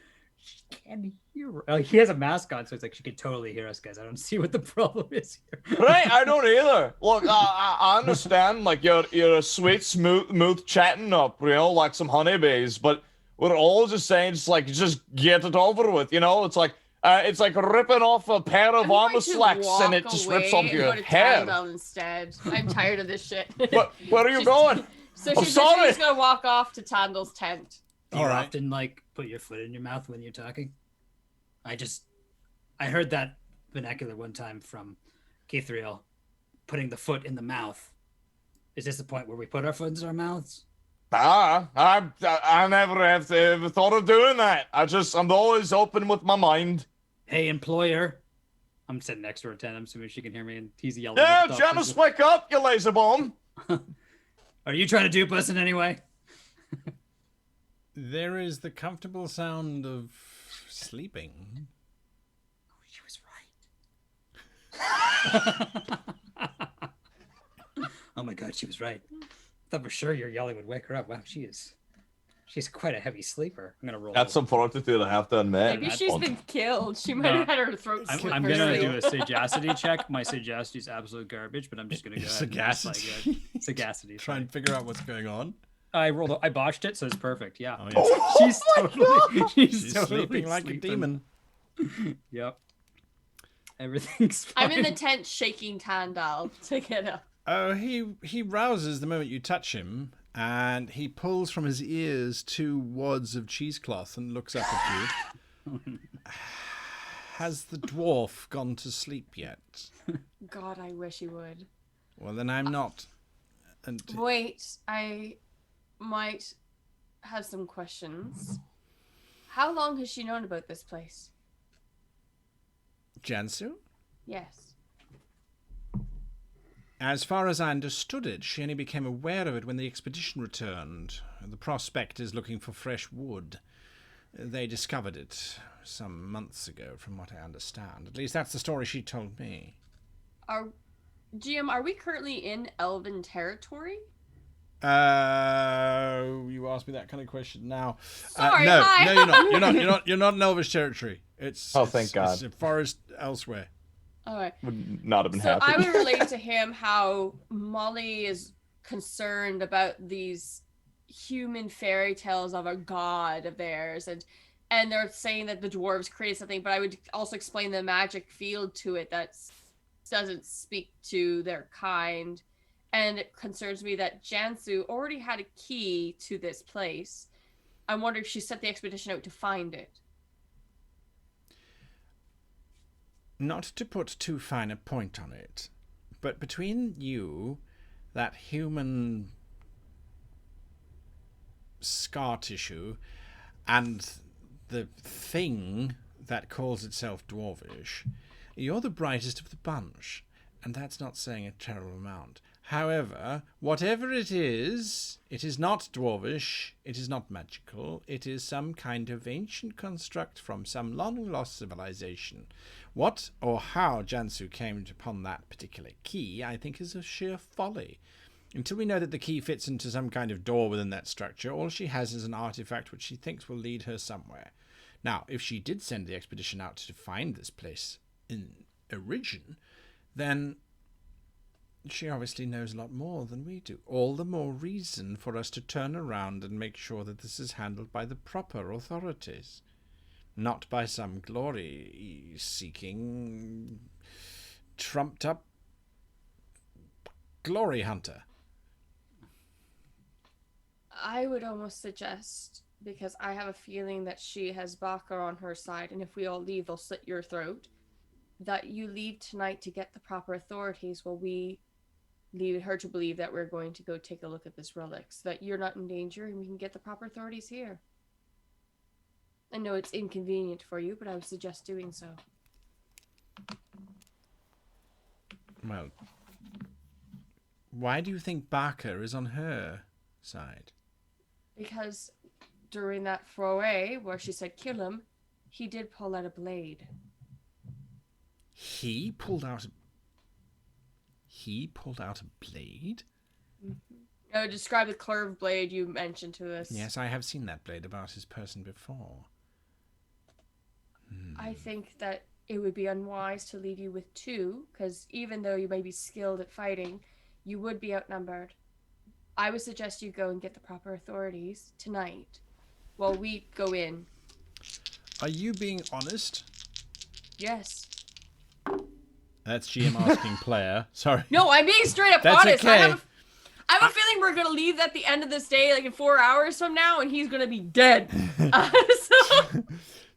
she can't hear. He has a mask on, so it's like she could totally hear us, guys. I don't see what the problem is here. Right, I don't either. Look, I understand, like you're a sweet, smooth chatting up, like some honeybees, but we're all just saying, just get it over with, It's like ripping off a pair of armor slacks and it just rips off your hair. Instead. I'm tired of this shit. Where are you going? So I'm she's sorry. just gonna walk off to Tandal's tent. Do you often put your foot in your mouth when you're talking? I heard that vernacular one time from Kithriel, putting the foot in the mouth. Is this the point where we put our foot in our mouths? I never have ever thought of doing that. I'm always open with my mind. Hey, employer. I'm sitting next to her tent. I'm assuming she can hear me, and he's yelling. Yeah, Janice, wake up, you lazy bum. Are you trying to dupe us in any way? There is the comfortable sound of sleeping. She was right. Oh my god, she was right. I thought for sure your yelling would wake her up. Wow, she is She's quite a heavy sleeper. I'm gonna roll. That's some product that I have done, man. Maybe she's been killed. She might have had her throat slit. I'm for gonna sleep. do a sagacity check. My sagacity is absolute garbage, but I'm just gonna go ahead. Sagacity? And sagacity. Try Sorry. and figure out what's going on. I botched it, so it's perfect. Yeah. Oh, yes. She's totally. She's sleeping like a demon. Yep. Everything's fine. I'm in the tent shaking Tandal to get up. Oh, he rouses the moment you touch him, and he pulls from his ears 2 wads of cheesecloth and looks up at you. Has the dwarf gone to sleep yet? God, I wish he would. Well, then I'm not. And Wait, I might have some questions. How long has she known about this place? Jansu? Yes. As far as I understood it, she only became aware of it when the expedition returned. The prospect is looking for fresh wood. They discovered it some months ago, from what I understand. At least that's the story she told me. GM, are we currently in Elven territory? You asked me that kind of question now. Sorry, no, hi. no, you're not. You're not in Elvish territory. Thank God. It's a forest elsewhere. All right. Would not have been So happy. I would relate to him how Molly is concerned about these human fairy tales of a god of theirs, and they're saying that the dwarves created something, but I would also explain the magic field to it that doesn't speak to their kind. And it concerns me that Jansu already had a key to this place. I wonder if she set the expedition out to find it. Not to put too fine a point on it, but between you, that human scar tissue, and the thing that calls itself dwarvish, you're the brightest of the bunch, and that's not saying a terrible amount. However, whatever it is not dwarvish, it is not magical, it is some kind of ancient construct from some long-lost civilization. What or how Jansu came upon that particular key, I think, is a sheer folly. Until we know that the key fits into some kind of door within that structure, all she has is an artifact which she thinks will lead her somewhere. Now, if she did send the expedition out to find this place in origin, then she obviously knows a lot more than we do. All the more reason for us to turn around and make sure that this is handled by the proper authorities, not by some glory-seeking, trumped-up glory hunter. I would almost suggest, because I have a feeling that she has Baka on her side, and if we all leave, they'll slit your throat, that you leave tonight to get the proper authorities while we lead her to believe that we're going to go take a look at this relic, so that you're not in danger and we can get the proper authorities here. I know it's inconvenient for you, but I would suggest doing so. Well, why do you think Barker is on her side? Because during that foray where she said kill him, he did pull out a blade. He pulled out a blade? Mm-hmm. Describe the curved blade you mentioned to us. Yes, I have seen that blade about his person before. I think that it would be unwise to leave you with 2, because even though you may be skilled at fighting, you would be outnumbered. I would suggest you go and get the proper authorities tonight while we go in. Are you being honest? Yes. That's GM asking player. Sorry. No, I'm being straight up That's honest. okay. I have a feeling we're going to leave at the end of this day, like in 4 hours from now, and he's going to be dead.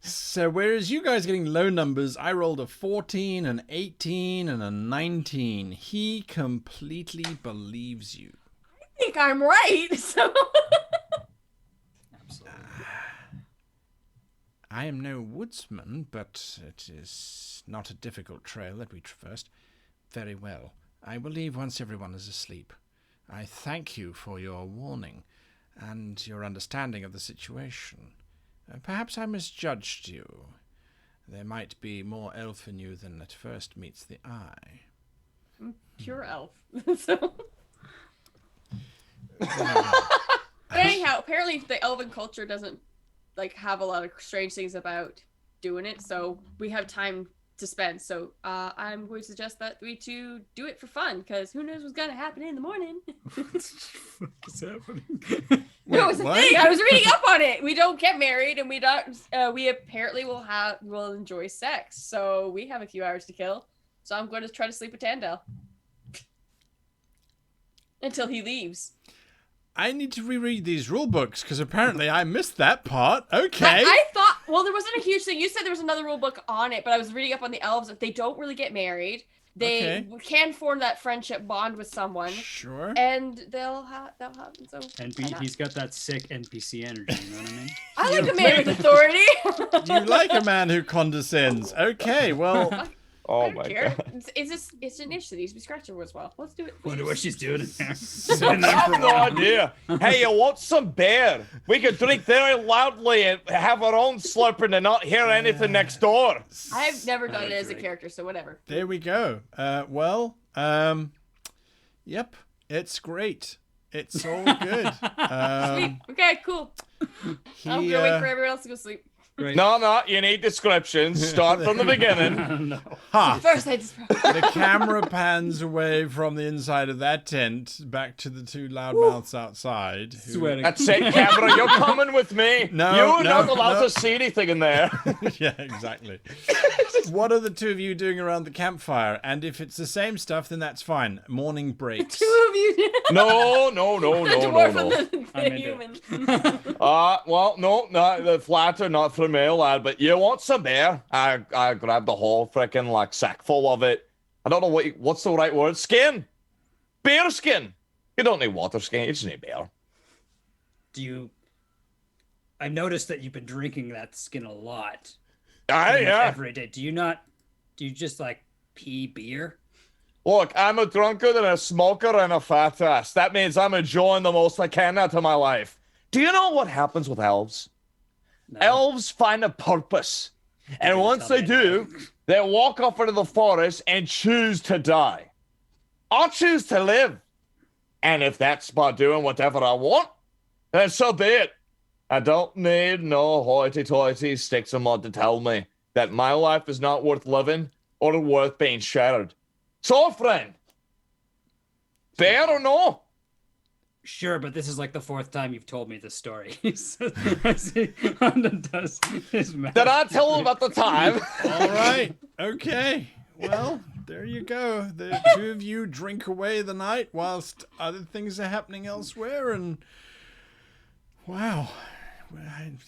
So whereas you guys are getting low numbers, I rolled a 14, an 18, and a 19. He completely believes you. I think I'm right. So Absolutely. I am no woodsman, but it is not a difficult trail that we traversed. Very well. I will leave once everyone is asleep. I thank you for your warning and your understanding of the situation. Perhaps I misjudged you. There might be more elf in you than at first meets the eye. I'm pure elf. So But anyhow, apparently the elven culture doesn't like have a lot of strange things about doing it, so we have time to spend. So I'm going to suggest that we two do it for fun, because who knows what's gonna happen in the morning. What's happening? No, it's a what? thing. I was reading up on it. We don't get married, and we don't. We apparently will enjoy sex. So we have a few hours to kill. So I'm going to try to sleep with Tandel until he leaves. I need to reread these rule books because apparently I missed that part. Okay. I thought, well, there wasn't a huge thing. You said there was another rule book on it, but I was reading up on the elves that they don't really get married. They can form that friendship bond with someone. Sure. And they'll have so. He's got that sick NPC energy. You know what I mean? I like a man with authority. You like a man who condescends. Okay, well. Oh I don't my care. god. It's an issue. Needs to be scratched over as well. Let's do it. Wonder what she's doing in there. I have no idea. Hey, you want some beer? We could drink very loudly and have our own slurping and not hear anything next door. I've never done it as a character, so whatever. There we go. Yep, it's great. It's all good. Sweet. Okay, cool. I'm gonna wait for everyone else to go sleep. Great. No, you need descriptions. Start from the beginning. No. First, I just. The camera pans away from the inside of that tent back to the two loudmouths outside. who- Sweating. That's it, camera. You're coming with me. No, You're no, not allowed no. to see anything in there. Yeah, exactly. What are the two of you doing around the campfire? And if it's the same stuff, then that's fine. Morning breaks. Two of you. No. The dwarf and I'm the into human. Well, no, the flatter, not for me, lad. But you want some beer? I grabbed the whole freaking like sack full of it. I don't know what's the right word. Skin, beer skin. You don't need water skin. You just need beer. I noticed that you've been drinking that skin a lot. Aye, yeah. Every day. Do you just like pee beer? Look, I'm a drunkard and a smoker and a fat ass. That means I'm enjoying the most I can out of my life. Do you know what happens with elves? No. Elves find a purpose. And once they do, they walk off into the forest and choose to die. I'll choose to live. And if that's by doing whatever I want, then so be it. I don't need no hoity-toity sticks and mud to tell me that my life is not worth living or worth being shattered. So, friend, bear or no? Sure, but this is like the fourth time you've told me this story. As he does his math. Did I tell him at the time? All right. Okay. Well, there you go. The two of you drink away the night whilst other things are happening elsewhere. And wow. I'm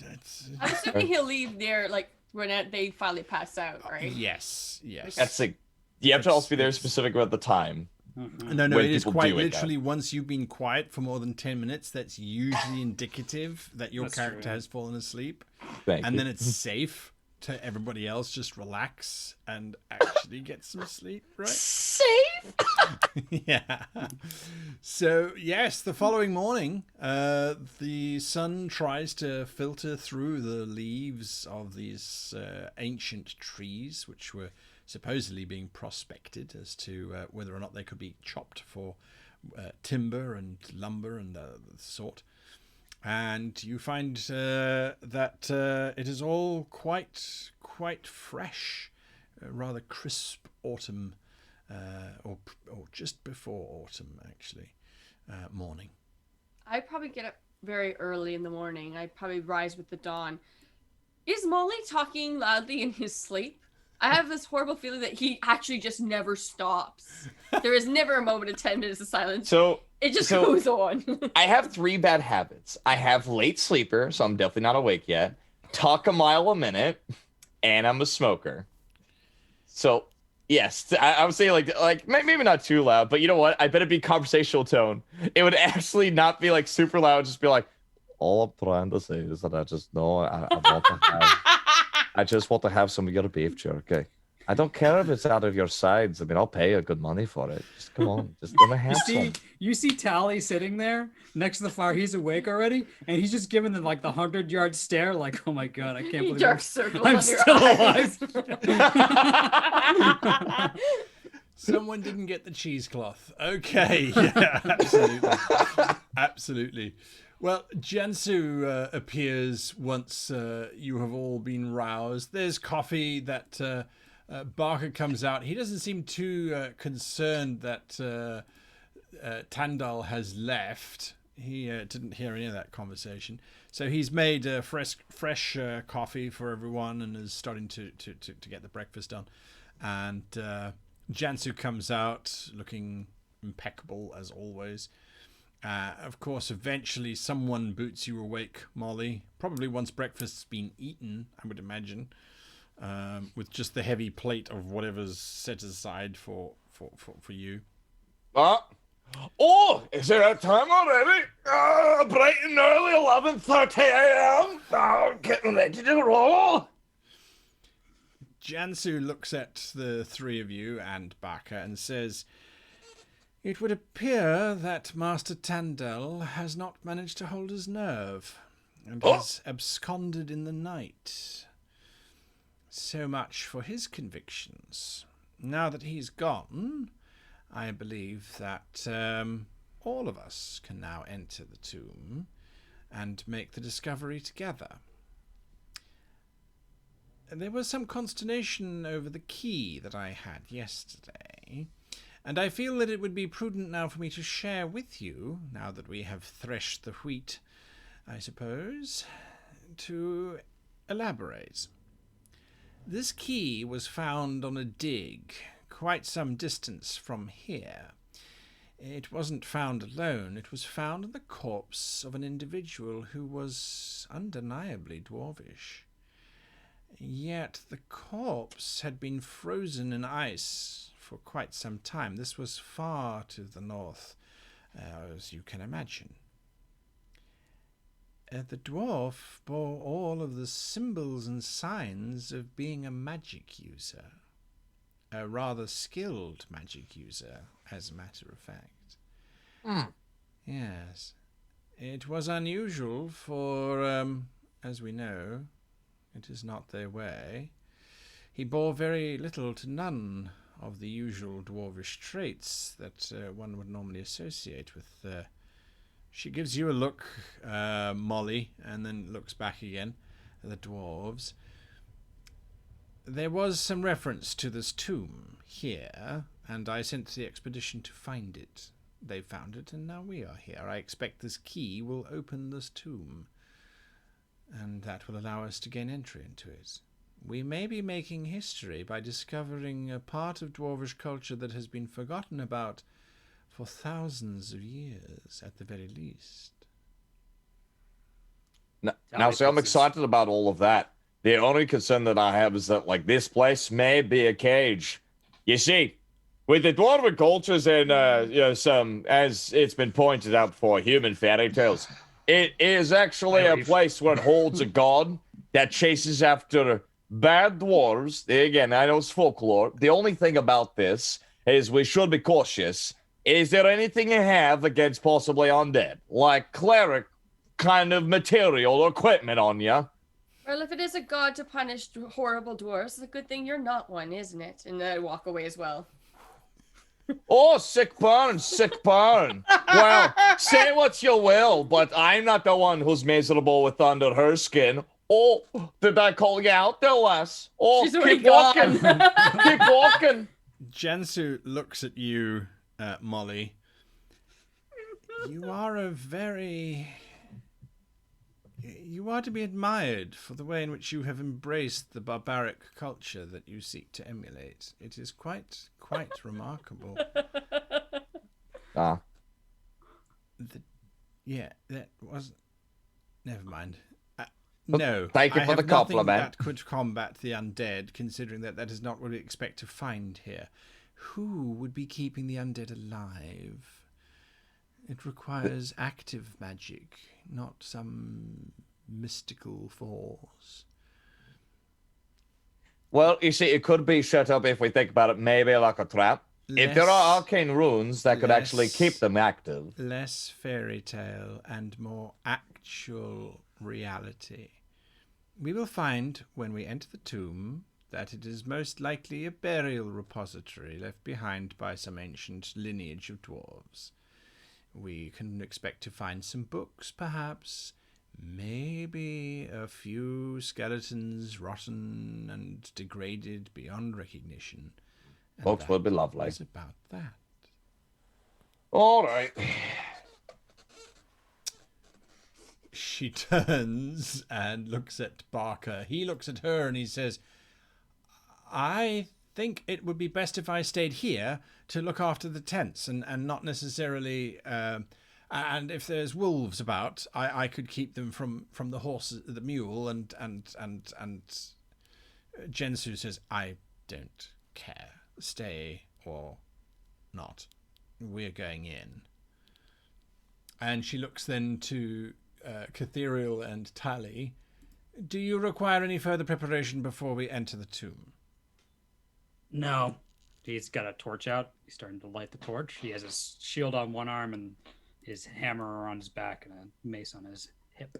assuming he'll leave there like when they finally pass out, right? Yes. That's like, you have to also be very specific about the time. No, when it is people quite do wake up. literally once you've been quiet for more than 10 minutes, that's usually indicative that your That's character true. has fallen asleep. Thank And you. then it's safe to everybody else just relax and actually get some sleep, right? Safe. Yeah. So, yes, the following morning, the sun tries to filter through the leaves of these ancient trees, which were supposedly being prospected as to whether or not they could be chopped for timber and lumber and the sort. And you find that it is all quite fresh, rather crisp autumn, or just before autumn, actually, morning. I'd probably get up very early in the morning. I'd probably rise with the dawn. Is Molly talking loudly in his sleep? I have this horrible feeling that he actually just never stops. There is never a moment of 10 minutes of silence. So It just goes on. I have 3 bad habits. I have late sleeper, so I'm definitely not awake yet. Talk a mile a minute, and I'm a smoker. So yes, I would say like maybe not too loud, but you know what? I bet it'd be conversational tone. It would actually not be like super loud. Just be like, all I'm trying to say is that I just know I want to have. I just want to have some of your beef jerky. I don't care if it's out of your sides. I mean, I'll pay you good money for it. Just come on, just let me have some. You see Tally sitting there next to the fire. He's awake already, and he's just giving them like the 100-yard stare, like, "Oh my god, I can't believe Dark circle I'm on your still eyes. alive." Someone didn't get the cheesecloth. Okay, yeah, absolutely. Absolutely. Well, Jansu appears once you have all been roused. There's coffee that Barker comes out. He doesn't seem too concerned that Tandal has left. He didn't hear any of that conversation. So he's made fresh coffee for everyone and is starting to get the breakfast done. And Jansu comes out looking impeccable as always. Of course, eventually someone boots you awake, Molly. Probably once breakfast's been eaten, I would imagine, with just the heavy plate of whatever's set aside for you. Oh, is it that time already? Bright and early, 11:30 a.m. Oh, getting ready to roll. Jansu looks at the three of you and Barker and says, "It would appear that Master Tandel has not managed to hold his nerve and has absconded in the night. So much for his convictions. Now that he's gone, I believe that all of us can now enter the tomb and make the discovery together. There was some consternation over the key that I had yesterday, and I feel that it would be prudent now for me to share with you, now that we have threshed the wheat, I suppose, to elaborate. This key was found on a dig quite some distance from here. It wasn't found alone. It was found in the corpse of an individual who was undeniably dwarvish. Yet the corpse had been frozen in ice for quite some time. This was far to the north, as you can imagine. The dwarf bore all of the symbols and signs of being a magic user. A rather skilled magic user, as a matter of fact. Yes. It was unusual for, as we know, it is not their way. He bore very little to none of the usual dwarvish traits that one would normally associate with. She gives you a look, Molly, and then looks back again at the dwarves. There was some reference to this tomb here, and I sent the expedition to find it. They found it, and now we are here. I expect this key will open this tomb, and that will allow us to gain entry into it. We may be making history by discovering a part of dwarvish culture that has been forgotten about for thousands of years, at the very least. Now, see, I'm excited about all of that. The only concern that I have is that, like, this place may be a cage. You see, with the dwarven cultures and, some, as it's been pointed out before, human fairy tales, it is actually a place where it holds a god that chases after bad dwarves. Again, I know it's folklore. The only thing about this is we should be cautious. Is there anything you have against possibly undead? Like cleric kind of material or equipment on you? Well, if it is a god to punish horrible dwarves, it's a good thing you're not one, isn't it? And then I walk away as well. Oh, sick burn, sick burn. Well, say what you will, but I'm not the one who's miserable with under her skin. Oh, did I call you out there, Les? Oh, She's already keep walking. Keep walking. Jansu looks at you, Molly. You are you are to be admired for the way in which you have embraced the barbaric culture that you seek to emulate. It is quite remarkable. Ah. That was... Never mind. No, thank you for the compliment. That could combat the undead, considering that is not what we expect to find here. Who would be keeping the undead alive? It requires active magic, not some mystical force. Well, you see, it could be set up, if we think about it, maybe like a trap. If there are arcane runes that could actually keep them active. Less fairy tale and more actual reality. We will find, when we enter the tomb, that it is most likely a burial repository left behind by some ancient lineage of dwarves. We can expect to find some books, perhaps. Maybe a few skeletons rotten and degraded beyond recognition. And Books would be that lovely. is about that. All right. She turns and looks at Barker. He looks at her and he says, I think it would be best if I stayed here to look after the tents and not necessarily... and if there's wolves about, I could keep them from the horse, the mule, and Jensu says, I don't care. Stay or not. We're going in. And she looks then to Catherial and Tally. Do you require any further preparation before we enter the tomb? No. He's got a torch out. He's starting to light the torch. He has his shield on one arm and his hammer on his back and a mace on his hip.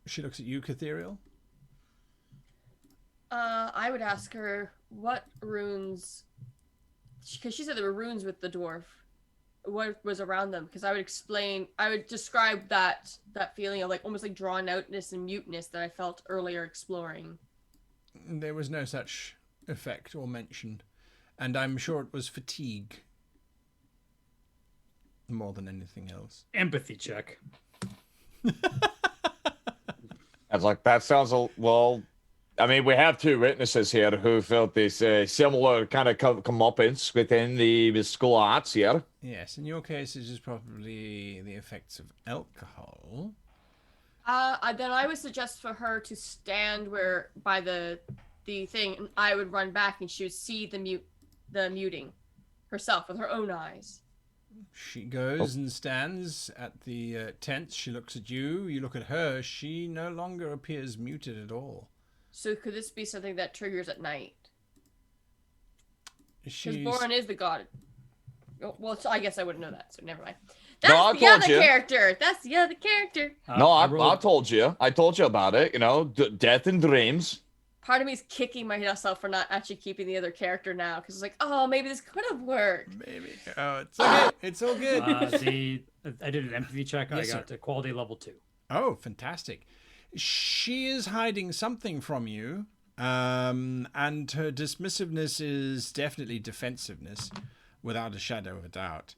She looks at you, Catherial. I would ask her what runes, because she said there were runes with the dwarf. What was around them? Because I would describe that feeling of like almost like drawn outness and muteness that I felt earlier exploring. There was no such effect or mention, and I'm sure it was fatigue more than anything else. Empathy check. I was like, that sounds well. I mean, we have two witnesses here who felt this similar kind of comeuppance within the mystical arts here. Yes, in your case, it is probably the effects of alcohol. Then I would suggest for her to stand by the thing, and I would run back, and she would see the muting herself with her own eyes. She goes and stands at the tents. She looks at you. You look at her. She no longer appears muted at all. So could this be something that triggers at night? Because She's... Boron is the god. Oh, well, so I guess I wouldn't know that, so never mind. No, That's the other character. That's the other character. No, I told you. I told you about it. You know, death and dreams. Part of me is kicking myself for not actually keeping the other character now, because it's like, oh, maybe this could have worked. Maybe. Oh, it's okay. It's all good. I did an empathy check. Yes, I got to quality level 2. Oh, fantastic. She is hiding something from you, and her dismissiveness is definitely defensiveness, without a shadow of a doubt.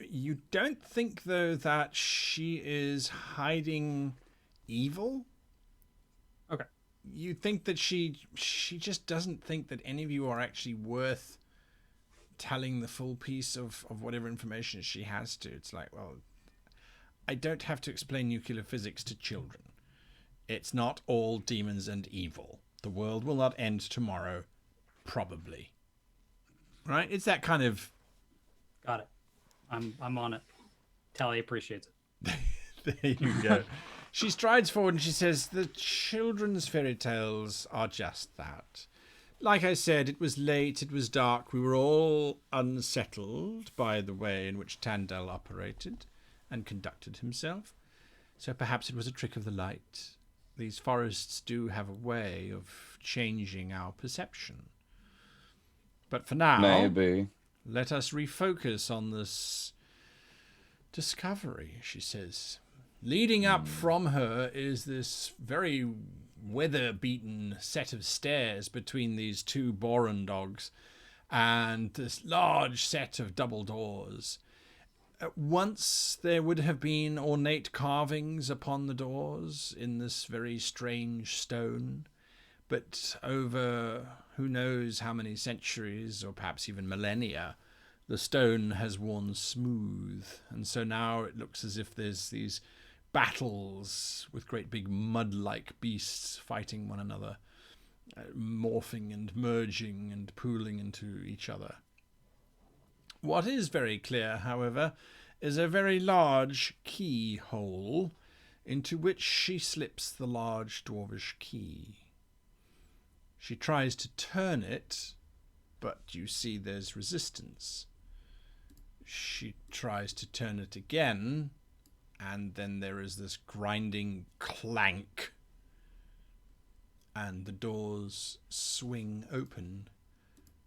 You don't think, though, that she is hiding evil? Okay. You think that she just doesn't think that any of you are actually worth telling the full piece of whatever information she has to. It's like, well, I don't have to explain nuclear physics to children. It's not all demons and evil. The world will not end tomorrow, probably. Right? It's that kind of... Got it. I'm on it. Tally appreciates it. There you go. She strides forward and she says, the children's fairy tales are just that. Like I said, it was late, it was dark, we were all unsettled by the way in which Tandel operated and conducted himself. So perhaps it was a trick of the light. These forests do have a way of changing our perception. But for now, Maybe. let us refocus on this discovery, she says. Leading up from her is this very weather-beaten set of stairs between these two Boron dogs and this large set of double doors. Once there would have been ornate carvings upon the doors in this very strange stone, but over who knows how many centuries or perhaps even millennia, the stone has worn smooth, and so now it looks as if there's these battles with great big mud-like beasts fighting one another, morphing and merging and pooling into each other. What is very clear, however, is a very large keyhole into which she slips the large dwarvish key. She tries to turn it, but you see there's resistance. She tries to turn it again, and then there is this grinding clank, and the doors swing open,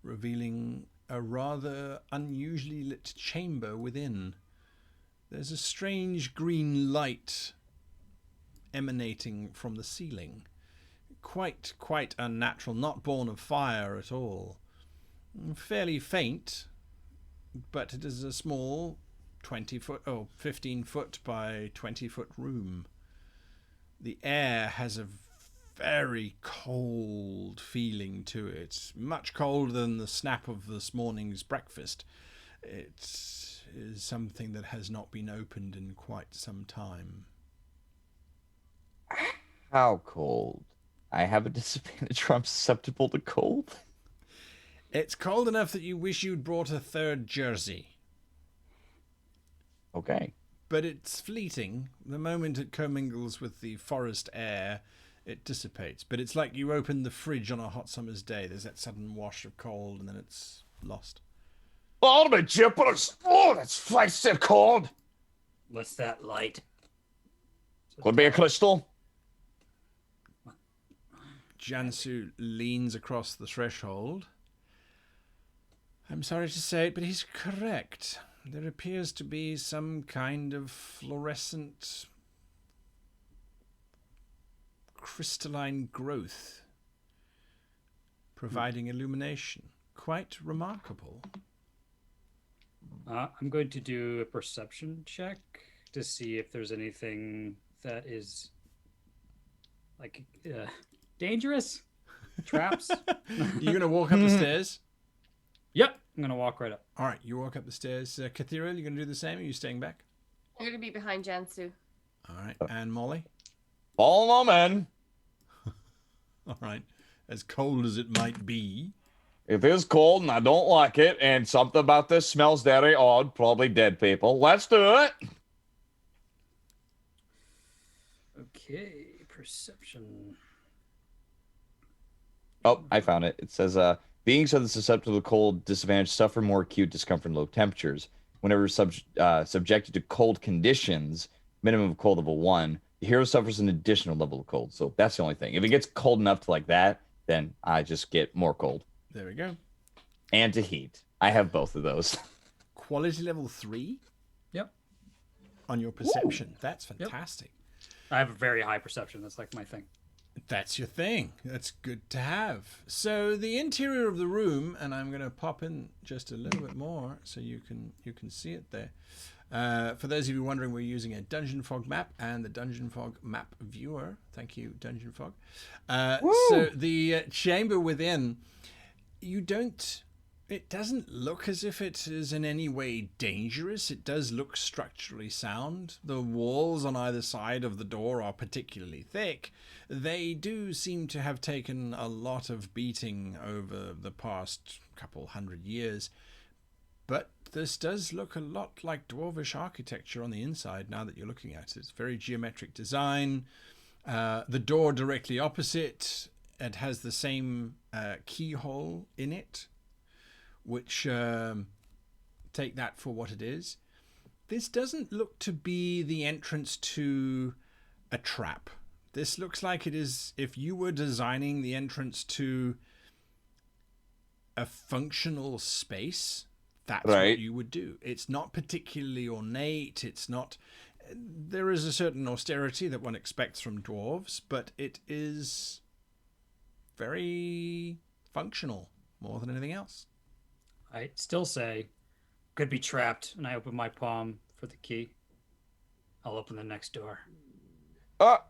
revealing a rather unusually lit chamber within. There's a strange green light emanating from the ceiling. Quite unnatural, not born of fire at all. Fairly faint, but it is a small 15 foot by 20 foot room. The air has a very cold feeling to it, much colder than the snap of this morning's breakfast. It is something that has not been opened in quite some time. How cold? I have a disadvantage where I'm susceptible to cold. It's cold enough that you wish you'd brought a third jersey. Okay. But it's fleeting. The moment it commingles with the forest air, it dissipates. But it's like you open the fridge on a hot summer's day. There's that sudden wash of cold, and then it's lost. Oh, my jippers! Oh, that's so cold. What's that light? Could be a crystal. Jansu leans across the threshold. I'm sorry to say it, but he's correct. There appears to be some kind of fluorescent crystalline growth providing illumination. Quite remarkable. I'm going to do a perception check to see if there's anything that is like dangerous. Traps. You're going to walk up the stairs? Yep, I'm gonna walk right up. All right, you walk up the stairs. Kathira, you going to do the same? Or are you staying back? I'm gonna be behind Jansu. All right, and Molly? Follow on, man. All right, as cold as it might be. It is cold and I don't like it, and something about this smells very odd. Probably dead people. Let's do it. Okay, perception. Oh, I found it. It says, beings that are susceptible to cold disadvantage suffer more acute discomfort in low temperatures. Whenever subjected to cold conditions, minimum of cold level 1, the hero suffers an additional level of cold. So that's the only thing. If it gets cold enough to like that, then I just get more cold. There we go. And to heat. I have both of those. Quality level 3? Yep. On your perception. Ooh. That's fantastic. I have a very high perception. That's like my thing. That's your thing. That's good to have. So the interior of the room, and I'm going to pop in just a little bit more so you can see it there. For those of you wondering, we're using a Dungeon Fog map and the Dungeon Fog map viewer. Thank you, Dungeon Fog. So the chamber within, it doesn't look as if it is in any way dangerous. It does look structurally sound. The walls on either side of the door are particularly thick. They do seem to have taken a lot of beating over the past couple hundred years. But this does look a lot like dwarvish architecture on the inside now that you're looking at it. It's very geometric design. The door directly opposite, it has the same keyhole in it, which take that for what it is. This doesn't look to be the entrance to a trap. This looks like it is if you were designing the entrance to a functional space, that's right. What you would do. It's not particularly ornate. It's not. There is a certain austerity that one expects from dwarves, but it is very functional more than anything else. I still say, could be trapped, and I open my palm for the key. I'll open the next door.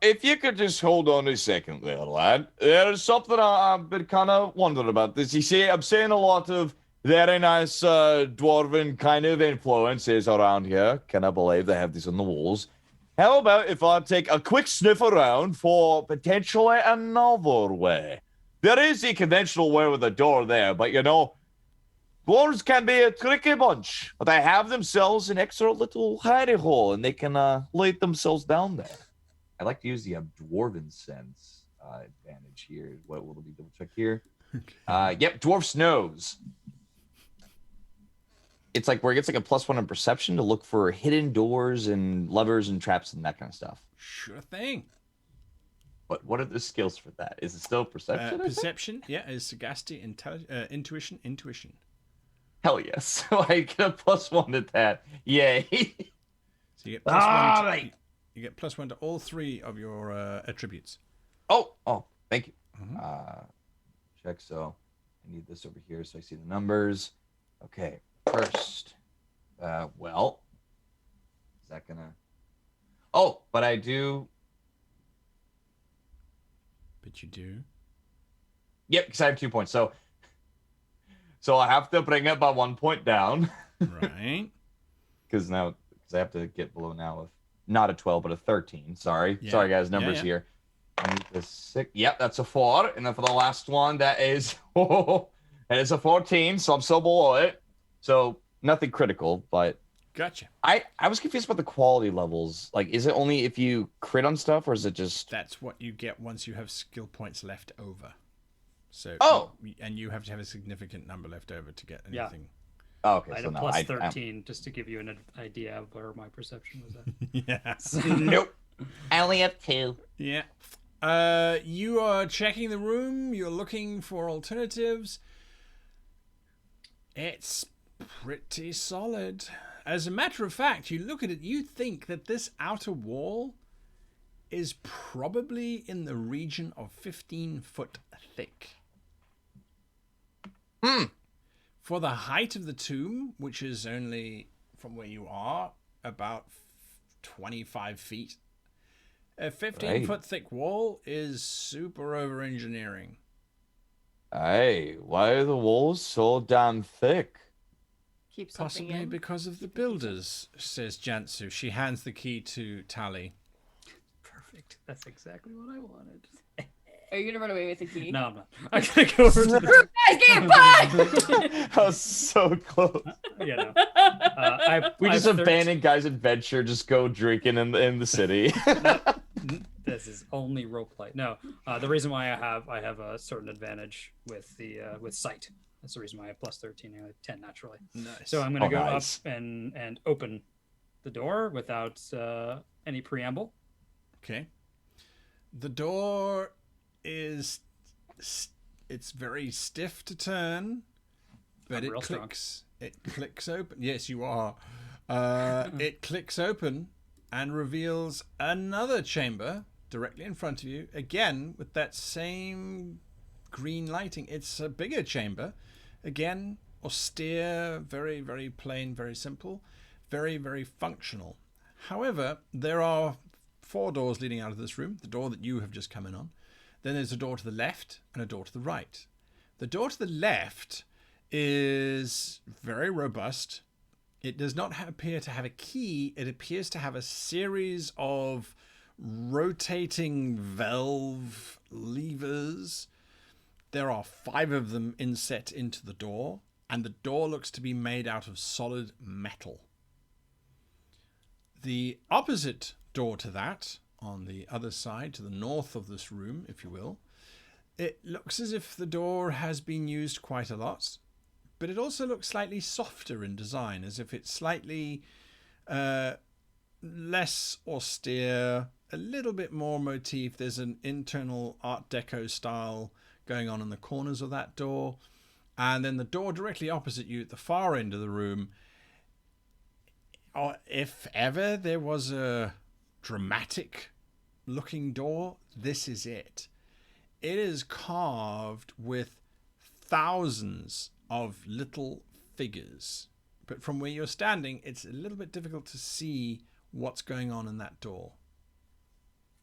If you could just hold on a second there, lad. There's something I've been kind of wondering about this. You see, I'm seeing a lot of very nice dwarven kind of influences around here. Can I believe they have these on the walls? How about if I take a quick sniff around for potentially another way? There is the conventional way with a door there, but you know, dwarves can be a tricky bunch. But they have themselves an extra little hidey hole, and they can lay themselves down there. I like to use the dwarven sense advantage here. What will we double check here? Yep, dwarf's nose. It's like where it gets like a +1 in perception to look for hidden doors and levers and traps and that kind of stuff. Sure thing. What are the skills for that? Is it still perception? Perception, yeah, is sagacity, intuition. Hell yes. So I get a +1 to that. Yay. So you get +1. You get +1 to all 3 of your attributes. Oh, thank you. Mhm. Check. So I need this over here so I see the numbers. Okay. First, well, is that gonna? Oh, but I do. But you do. Yep, because I have 2 points. So I have to bring it by 1 point down. Right. Because I have to get below now with not a 12 but a 13. Sorry, Yeah. sorry guys, numbers here. I need the 6. Yep, that's a 4. And then for the last one, that is and it's a 14. So I'm so below it. So nothing critical, but Gotcha. I was confused about the quality levels. Like, is it only if you crit on stuff, or is it just? That's what you get once you have skill points left over. So. Oh. And you have to have a significant number left over to get Yeah. anything. Oh, okay, I had so a no, plus 13, just to give you an idea of where my perception was at. Yeah. Nope. I only have 2. Yeah. You are checking the room. You're looking for alternatives. It's pretty solid. As a matter of fact, you look at it, you think that this outer wall is probably in the region of 15 foot thick. For the height of the tomb, which is only from where you are about 25 feet, a 15-foot thick wall is super over engineering. Hey, why are the walls so damn thick? Keep something Possibly in. because of the builders, says Jansu. She hands the key to Tally. Perfect. That's exactly what I wanted. Are you gonna run away with the key? No, I'm not. I'm gonna go over to the. Guys, get back! I was so close. You know, We just I've abandoned guys' adventure, just go drinking in the city. This is only roleplay. No, the reason why I have a certain advantage with sight. That's the reason why I have plus 13 and I have 10 naturally. Nice. So I'm gonna go nice. up and open the door without any preamble. Okay. The door is... It's very stiff to turn, but I'm it real strong. clicks. It clicks open. Yes, you are. It clicks open and reveals another chamber directly in front of you. Again, with that same green lighting. It's a bigger chamber. Again, austere, very, very plain, very simple, very, very functional. However, there are 4 doors leading out of this room. The door that you have just come in on. Then there's a door to the left and a door to the right. The door to the left is very robust. It does not appear to have a key. It appears to have a series of rotating valve levers. There are 5 of them inset into the door, and the door looks to be made out of solid metal. The opposite door to that, on the other side, to the north of this room, if you will, it looks as if the door has been used quite a lot, but it also looks slightly softer in design, as if it's slightly less austere, a little bit more motif. There's an internal Art Deco style going on in the corners of that door. And then the door directly opposite you at the far end of the room, if ever there was a dramatic looking door, this is it. It is carved with thousands of little figures. But from where you're standing, it's a little bit difficult to see what's going on in that door.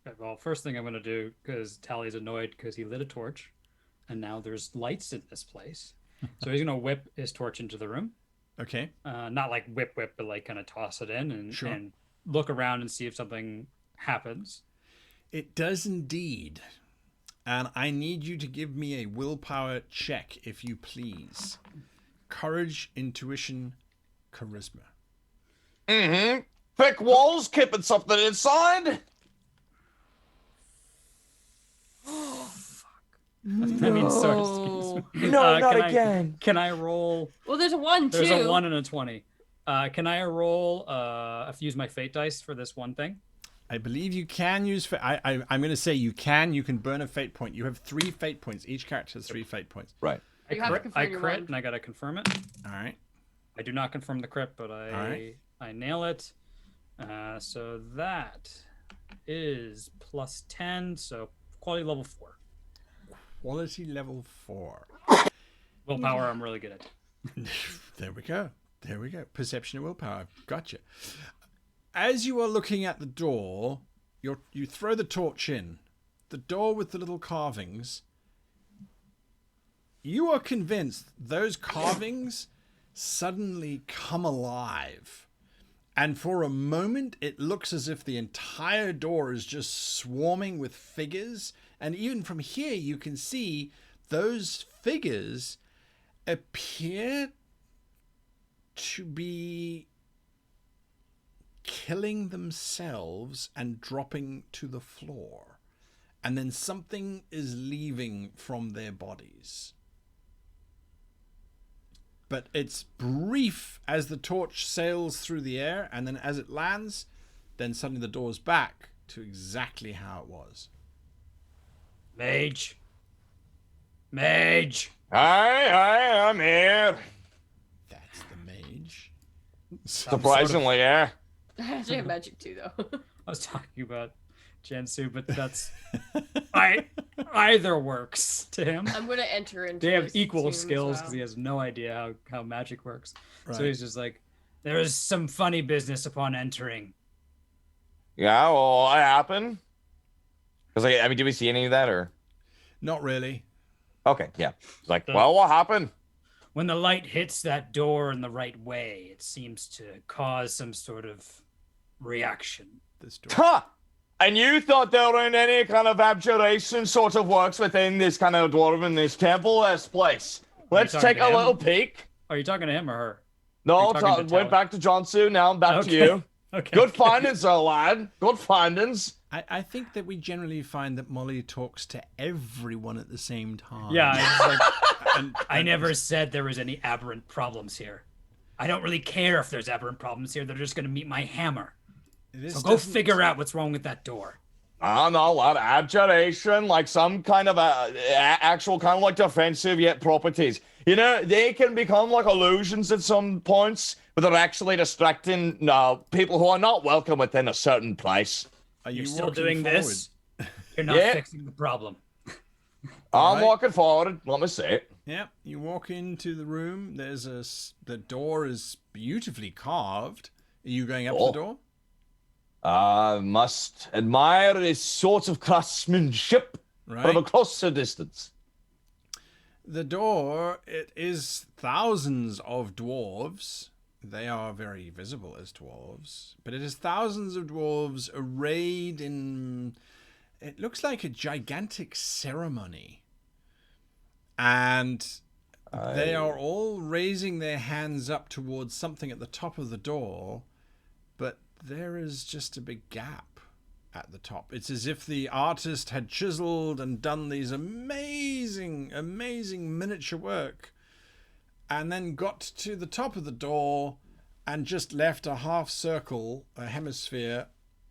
Okay, well, first thing I'm going to do, because Tally's annoyed because he lit a torch, and now there's lights in this place. So he's going to whip his torch into the room. Okay. Not like whip, but like kind of toss it in and look around and see if something happens. It does indeed. And I need you to give me a willpower check, if you please. Courage, intuition, charisma. Mm-hmm. Thick walls, keeping something inside. I mean, sorry, excuse me. No, not again. Can I roll? Well, there's a 1 too. There's a 1 and a 20. Can I roll? Use my fate dice for this one thing. I believe you can use... I'm going to say you can. You can burn a fate point. You have 3 fate points. Each character has 3 fate points. Right. You have to confirm I your crit, one. and I got to confirm it. All right. I do not confirm the crit, but I nail it. So that is plus 10, so quality level 4. Quality level 4. Willpower, I'm really good at. There we go. There we go. Perception and willpower. Gotcha. As you are looking at the door, you throw the torch in. The door with the little carvings. You are convinced those carvings suddenly come alive. And for a moment, it looks as if the entire door is just swarming with figures. And even from here, you can see those figures appear to be killing themselves and dropping to the floor. And then something is leaving from their bodies. But it's brief as the torch sails through the air, and then as it lands, then suddenly the door's back to exactly how it was. Mage. Hi, I'm here. That's the mage. Surprisingly, yeah. I actually have magic too, though. I was talking about Jansu, but that's either works to him. I'm gonna enter into. They have this equal tomb as skills well. because he has no idea how magic works. Right. So he's just like, there is some funny business upon entering. Yeah, well, what happened? Because I mean, did we see any of that or? Not really. Okay, yeah. It's like, well, what happened? When the light hits that door in the right way, it seems to cause some sort of reaction. This door. Huh! And you thought there weren't any kind of abjuration sort of works within this kind of dwarven, this temple-esque place. Let's talking take to a him? little peek. Are you talking to him or her? No, You're talking to went back to Johnsu, now I'm back to you. Okay. Good findings, though, lad. Good findings. I think that we generally find that Molly talks to everyone at the same time. Yeah, it's like, And I never said there was any aberrant problems here. I don't really care if there's aberrant problems here. They're just going to meet my hammer. this So go doesn't- figure out what's wrong with that door. I don't know, lad. Abjuration, like some kind of actual kind of like defensive yet properties. You know, they can become like illusions at some points, but they're actually distracting people who are not welcome within a certain place. Are you You're still walking doing forward? this? You're not Yeah. fixing the problem. I'm Right. walking forward. Let me see it. Yeah, you walk into the room. The door is beautifully carved. Are you going up to Oh. the door? Must admire this sort of craftsmanship from a Right. closer distance. The door, it is thousands of dwarves. They are very visible as dwarves. But it is thousands of dwarves arrayed in... It looks like a gigantic ceremony. And they are all raising their hands up towards something at the top of the door. But there is just a big gap at the top. It's as if the artist had chiseled and done these amazing miniature work and then got to the top of the door and just left a half circle, a hemisphere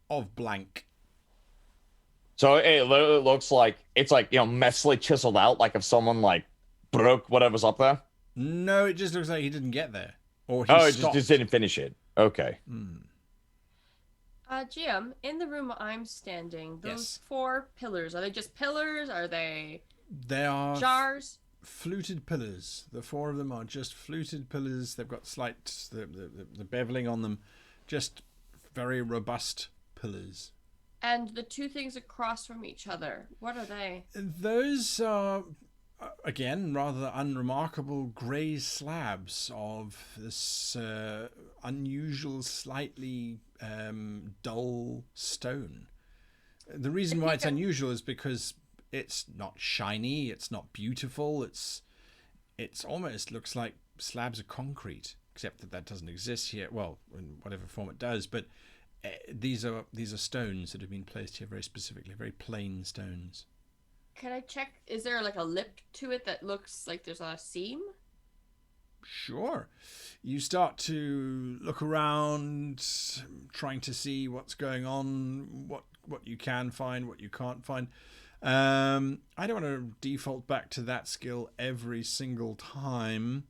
of blank. So it looks like it's like, you know, messily chiseled out, like if someone like broke whatever's up there. No, it just looks like he didn't get there. Or he Oh, it stopped. just didn't finish it. Okay. GM, in the room I'm standing, those Yes. 4 pillars, are they just pillars? Are they They are jars? fluted pillars. The 4 of them are just fluted pillars. They've got slight the beveling on them. Just very robust pillars. And the 2 things across from each other, what are they? Those are, again, rather unremarkable grey slabs of this unusual, slightly dull stone. The reason why it's unusual is because it's not shiny, it's not beautiful, it's almost looks like slabs of concrete, except that doesn't exist here. Well, in whatever form it does, but these are stones that have been placed here very specifically, very plain stones. Can I check, is there like a lip to it that looks like there's a seam? Sure. You start to look around, trying to see what's going on, what you can find, what you can't find. I don't want to default back to that skill every single time.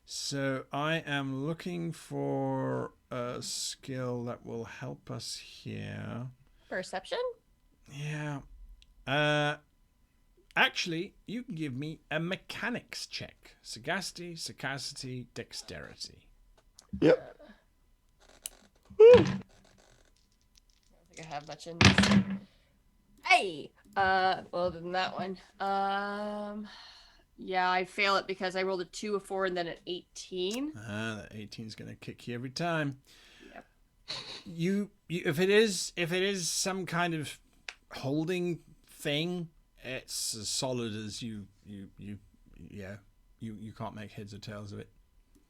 So I am looking for a skill that will help us here. Perception? Yeah. Actually, you can give me a mechanics check. Sagacity, dexterity. Yep. I don't think I have much in this. Hey! Well, than that one. Yeah, I fail it because I rolled a 2, a 4, and then an 18. That 18 is going to kick you every time. Yep. You if it is some kind of holding thing, it's as solid as you can't make heads or tails of it.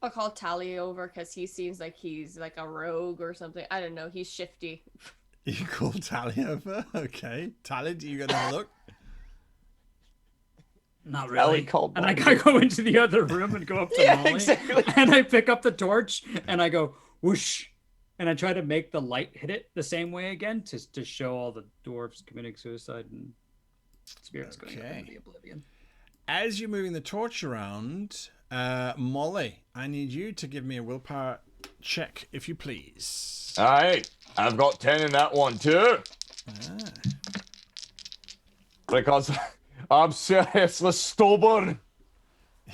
I'll call Tally over because he seems like he's like a rogue or something. I don't know. He's shifty. You call Tally over? Okay. Tally, do you go to have a look? Not Ellie really. called And I Molly. go into the other room and go up to Yeah, Molly. exactly. And I pick up the torch and I go whoosh. And I try to make the light hit it the same way again to show all the dwarves committing suicide and spirits going up into the oblivion. As you're moving the torch around, Molly, I need you to give me a willpower check, if you please. All right. I've got 10 in that one, too. Because I'm seriously stubborn.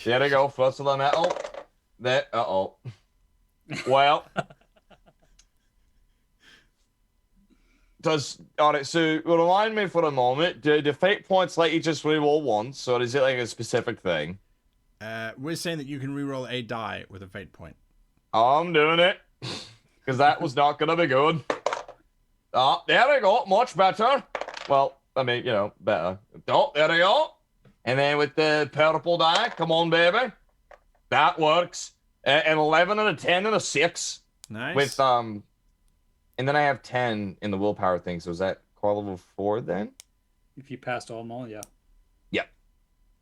There we go. First of the metal. There. Uh-oh. Well. Alright, so remind me for a moment, do fate points let you just reroll once, or is it like a specific thing? We're saying that you can reroll a die with a fate point. I'm doing it. Because that was not going to be good. There we go. Much better. Well, I mean, better. Oh, there we go. And then with the purple die, come on, baby. That works. An 11 and a 10 and a 6. Nice. With, and then I have 10 in the willpower thing, so is that core level 4 then? If you passed all them all, yeah. Yeah.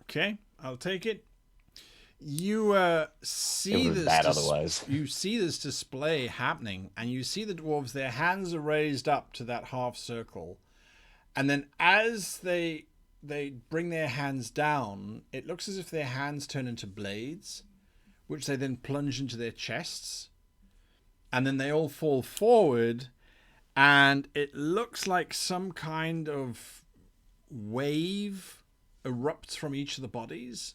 Okay, I'll take it. You see It was this. bad otherwise. You see this display happening, and you see the dwarves. Their hands are raised up to that half circle, and then as they bring their hands down, it looks as if their hands turn into blades, which they then plunge into their chests, and then they all fall forward, and it looks like some kind of wave erupts from each of the bodies.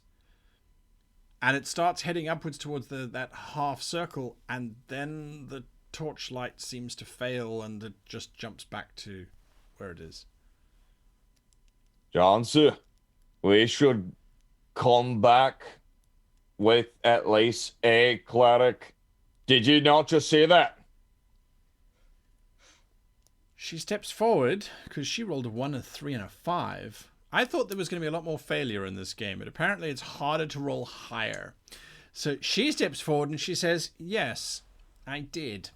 And it starts heading upwards towards that half circle, and then the torchlight seems to fail, and it just jumps back to where it is. Johnson, we should come back with at least a cleric. Did you not just say that? She steps forward, because she rolled a 1, a 3, and a 5. I thought there was going to be a lot more failure in this game, but apparently it's harder to roll higher. So she steps forward and she says, yes, I did.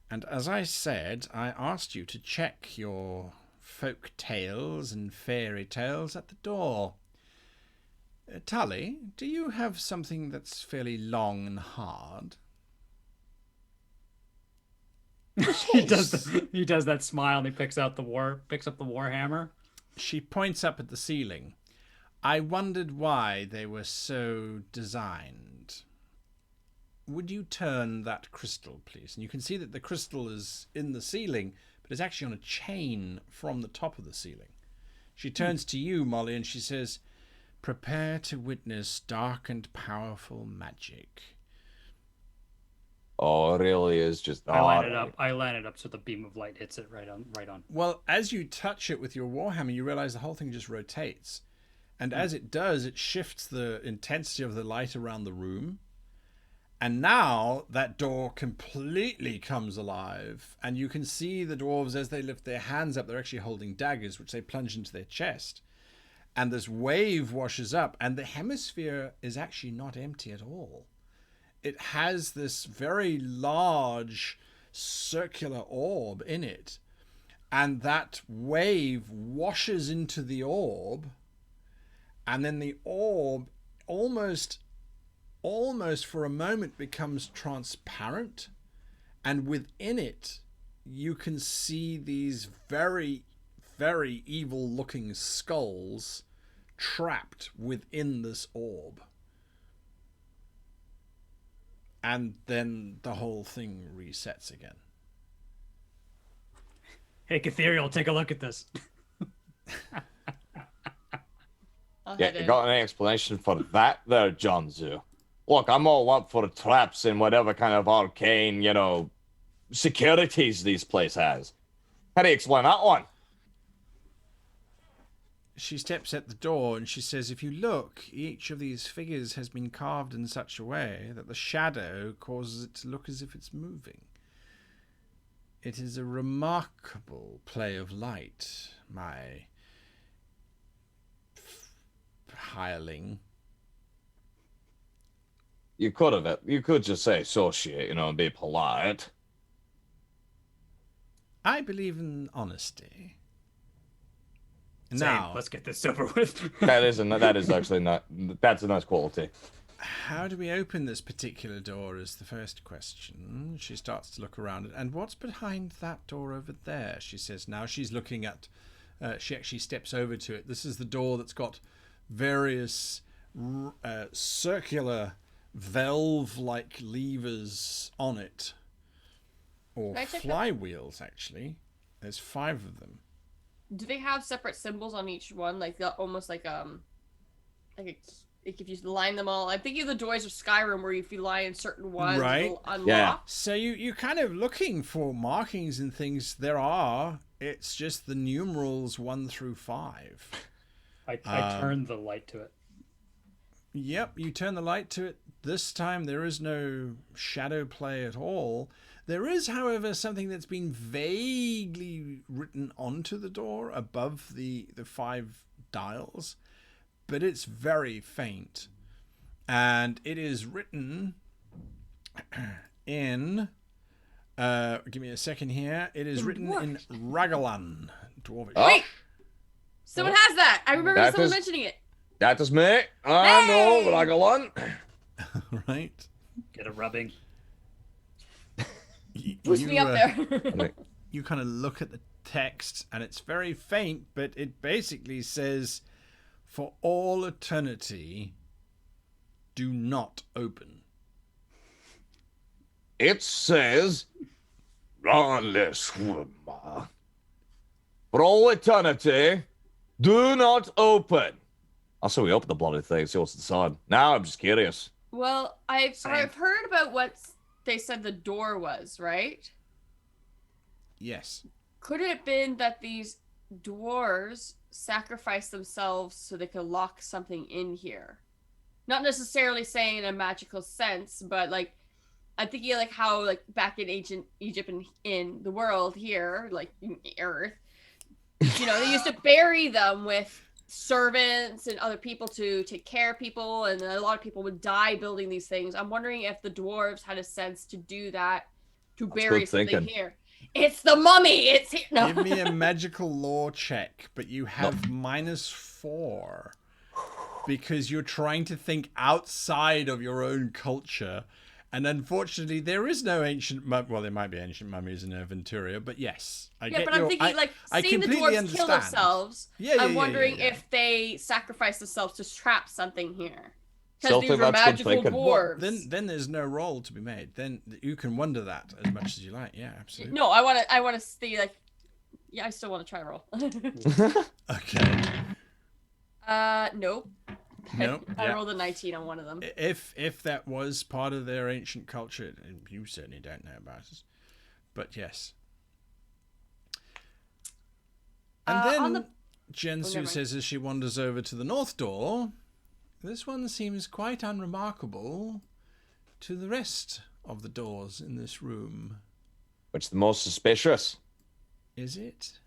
And as I said, I asked you to check your folk tales and fairy tales at the door. Tully, do you have something that's fairly long and hard? He does that smile and he picks up the war hammer. She points up at the ceiling. I wondered why they were so designed. Would you turn that crystal, please? And you can see that the crystal is in the ceiling, but it's actually on a chain from the top of the ceiling. She turns to you, Molly, and she says, prepare to witness dark and powerful magic. Oh, it really is just... I line it up so the beam of light hits it right on. Well, as you touch it with your warhammer, you realize the whole thing just rotates. And as it does, it shifts the intensity of the light around the room. And now that door completely comes alive. And you can see the dwarves, as they lift their hands up, they're actually holding daggers, which they plunge into their chest. And this wave washes up. And the hemisphere is actually not empty at all. It has this very large circular orb in it. And that wave washes into the orb. And then the orb almost for a moment becomes transparent. And within it, you can see these very, very evil looking skulls trapped within this orb. and then the whole thing resets again. Hey, Catherial, take a look at this. Yeah, you got any explanation for that there, Jonzu? Look, I'm all up for traps and whatever kind of arcane, securities this place has. How do you explain that one? She steps at the door and she says, if you look, each of these figures has been carved in such a way that the shadow causes it to look as if it's moving. It is a remarkable play of light, my hireling. You could just say associate, and be polite. I believe in honesty. Same. Now, Let's get this over with. That is actually not. That's a nice quality. how do we open this particular door is the first question. She starts to look around. And what's behind that door over there? She says. Now she's looking at... she actually steps over to it. This is the door that's got various circular valve-like levers on it. Or flywheels, actually. There's 5 of them. Do they have separate symbols on each one, like almost like if you line them all? I'm thinking of the doors of Skyrim, where if you line certain ones, Right. it'll unlock. Yeah. So you're kind of looking for markings and things. There are. It's just the numerals 1 through 5. I turned the light to it. Yep, you turn the light to it. This time there is no shadow play at all. There is, however, something that's been vaguely written onto the door above the 5 dials, but it's very faint. And it is written in... give me a second here. It is written in Ragalan. Dwarvish. Oh. Wait! Someone has that! I remember someone mentioning it. That is me. I know, Ragalan. Right? Get a rubbing. Push me up there. You kind of look at the text, and it's very faint, but it basically says, for all eternity, do not open. It says, for all eternity, do not open. Also, we open the bloody thing, see what's inside. Now I'm just curious. Well, I've heard about what they said the door was, right? Yes. Could it have been that these dwarves sacrificed themselves so they could lock something in here? Not necessarily saying in a magical sense, but like I'm thinking like how like back in ancient Egypt and in the world here, like in Earth, they used to bury them with servants and other people to take care of people, and a lot of people would die building these things. I'm wondering if the dwarves had a sense to do that, to bury something here. It's the mummy. It's here. No. Give me a magical lore check, but you have -4 because you're trying to think outside of your own culture. And unfortunately, there is no ancient well, there might be ancient mummies in Aventuria, but yes. I'm thinking, seeing the dwarves kill themselves, I'm wondering if they sacrificed themselves to trap something here. Because these were magical dwarves. Well, then there's no roll to be made. Then you can wonder that as much as you like. Yeah, absolutely. No, I want to see, like... Yeah, I still want to try to roll. Okay. Nope. Nope. I rolled a 19 on one of them. If that was part of their ancient culture, you certainly don't know about it. But yes. And then Jensu says as she wanders over to the north door, this one seems quite unremarkable to the rest of the doors in this room. Which the most suspicious? Is it?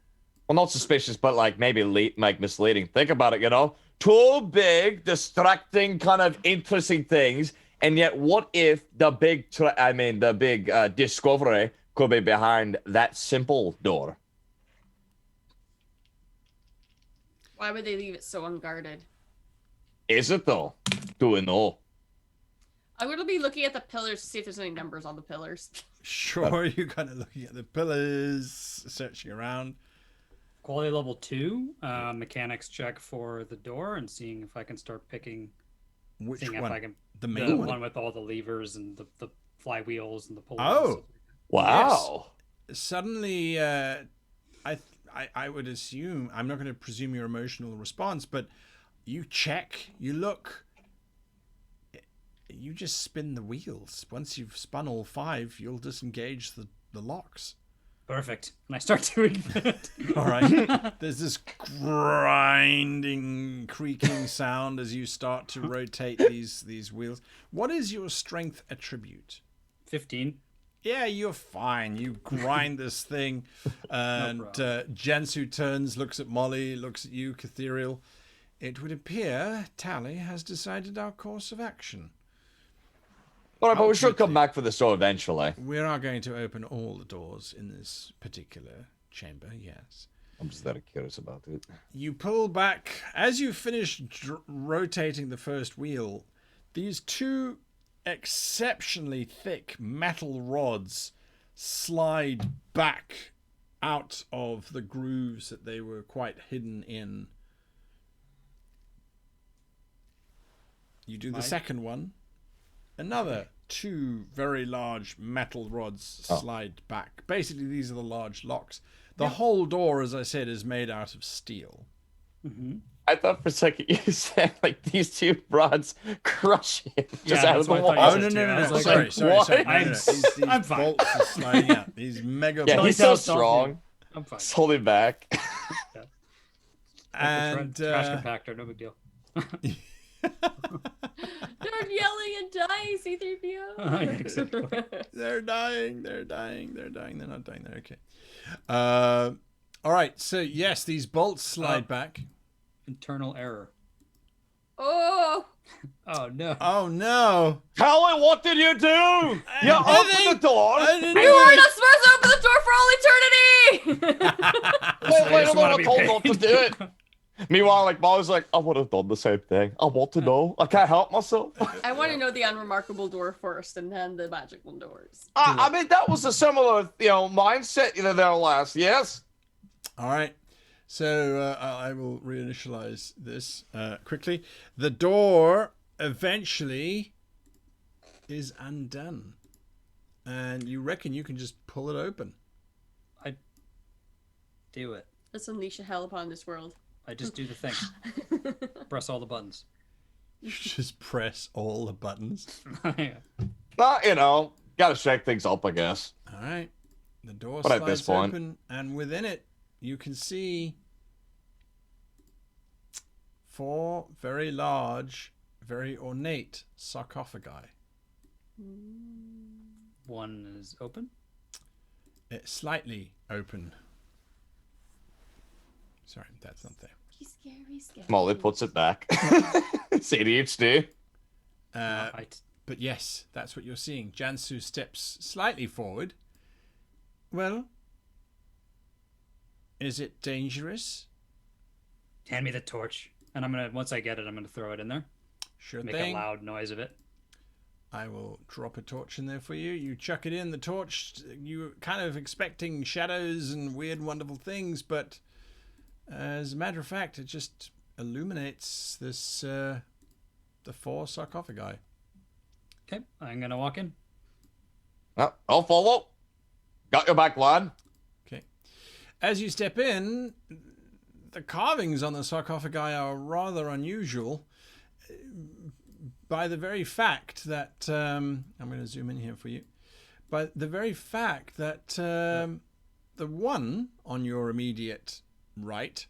Well, not suspicious, but like maybe misleading. Think about it, Two big, distracting, kind of interesting things, and yet what if the big discovery could be behind that simple door? Why would they leave it so unguarded? Is it though? Do we know? I'm going to be looking at the pillars to see if there's any numbers on the pillars. Sure, you're kind of looking at the pillars, searching around. Quality level 2, mechanics check for the door and seeing if I can start picking. Which one? If I can, the main one with all the levers and the flywheels and the pulleys. Oh. Wow. Suddenly, I would assume, I'm not going to presume your emotional response, but you check, you look, you just spin the wheels. Once you've spun all 5, you'll disengage the locks. Perfect. And I start doing that. All right. There's this grinding, creaking sound as you start to rotate these wheels. What is your strength attribute? 15. Yeah, you're fine. You grind this thing, and Jansu turns, looks at Molly, looks at you, Catherial. It would appear Tally has decided our course of action. All right, but we should come back for the store eventually. We are going to open all the doors in this particular chamber, yes. I'm just very curious about it. You pull back. As you finish rotating the first wheel, these 2 exceptionally thick metal rods slide back out of the grooves that they were quite hidden in. You do the second one. Another 2 very large metal rods slide back. Basically, these are the large locks. The whole door, as I said, is made out of steel. Mm-hmm. I thought for a second you said like these 2 rods crush him just Yeah, out of the that's wall. what I thought Oh, you no, said no, too. no, I no. was like, Sorry. what? No, no. These I'm fine. bolts are sliding out. These mega Yeah, bolts. he's Tell so yourself strong. I'm fine. Just hold him back. And trash compactor, no big deal. They're yelling and dying, C-3PO. Exactly. they're dying. They're not dying. They're okay. All right. So, yes, these bolts slide back. Internal error. Oh, Oh no. Oh, no. Kelly, what did you do? You I opened think- the door. I didn't you do were it. not supposed to open the door for all eternity. Wait, just no, wanna I be told not to paid. do it. Meanwhile, like Molly's like, I would have done the same thing. I want to know. I can't help myself. I want to know the unremarkable door first, and then the magical doors. I mean, that was a similar, mindset there last. Yes. All right. So I will reinitialize this quickly. The door eventually is undone. And you reckon you can just pull it open. Do it. Let's unleash a hell upon this world. I just do the thing. Press all the buttons. You just press all the buttons. Gotta shake things up, I guess. All right. The door But at slides this point- open, and within it, you can see 4 very large, very ornate sarcophagi. One is open. It's slightly open. Sorry, that's not there. Scary. Molly puts it back. It's ADHD. But yes, that's what you're seeing. Jansu steps slightly forward. Well, is it dangerous? Hand me the torch, and once I get it, I'm gonna throw it in there. Sure Make thing. a loud noise of it. I will drop a torch in there for you. You chuck it in. The torch, you're kind of expecting shadows and weird, wonderful things, but as a matter of fact, it just illuminates this the 4 sarcophagi. Okay, I'm gonna walk in. I'll follow. Got your back, lad. Okay. As you step in, the carvings on the sarcophagi are rather unusual by the very fact that I'm going to zoom in here for you. By the very fact that the one on your immediate right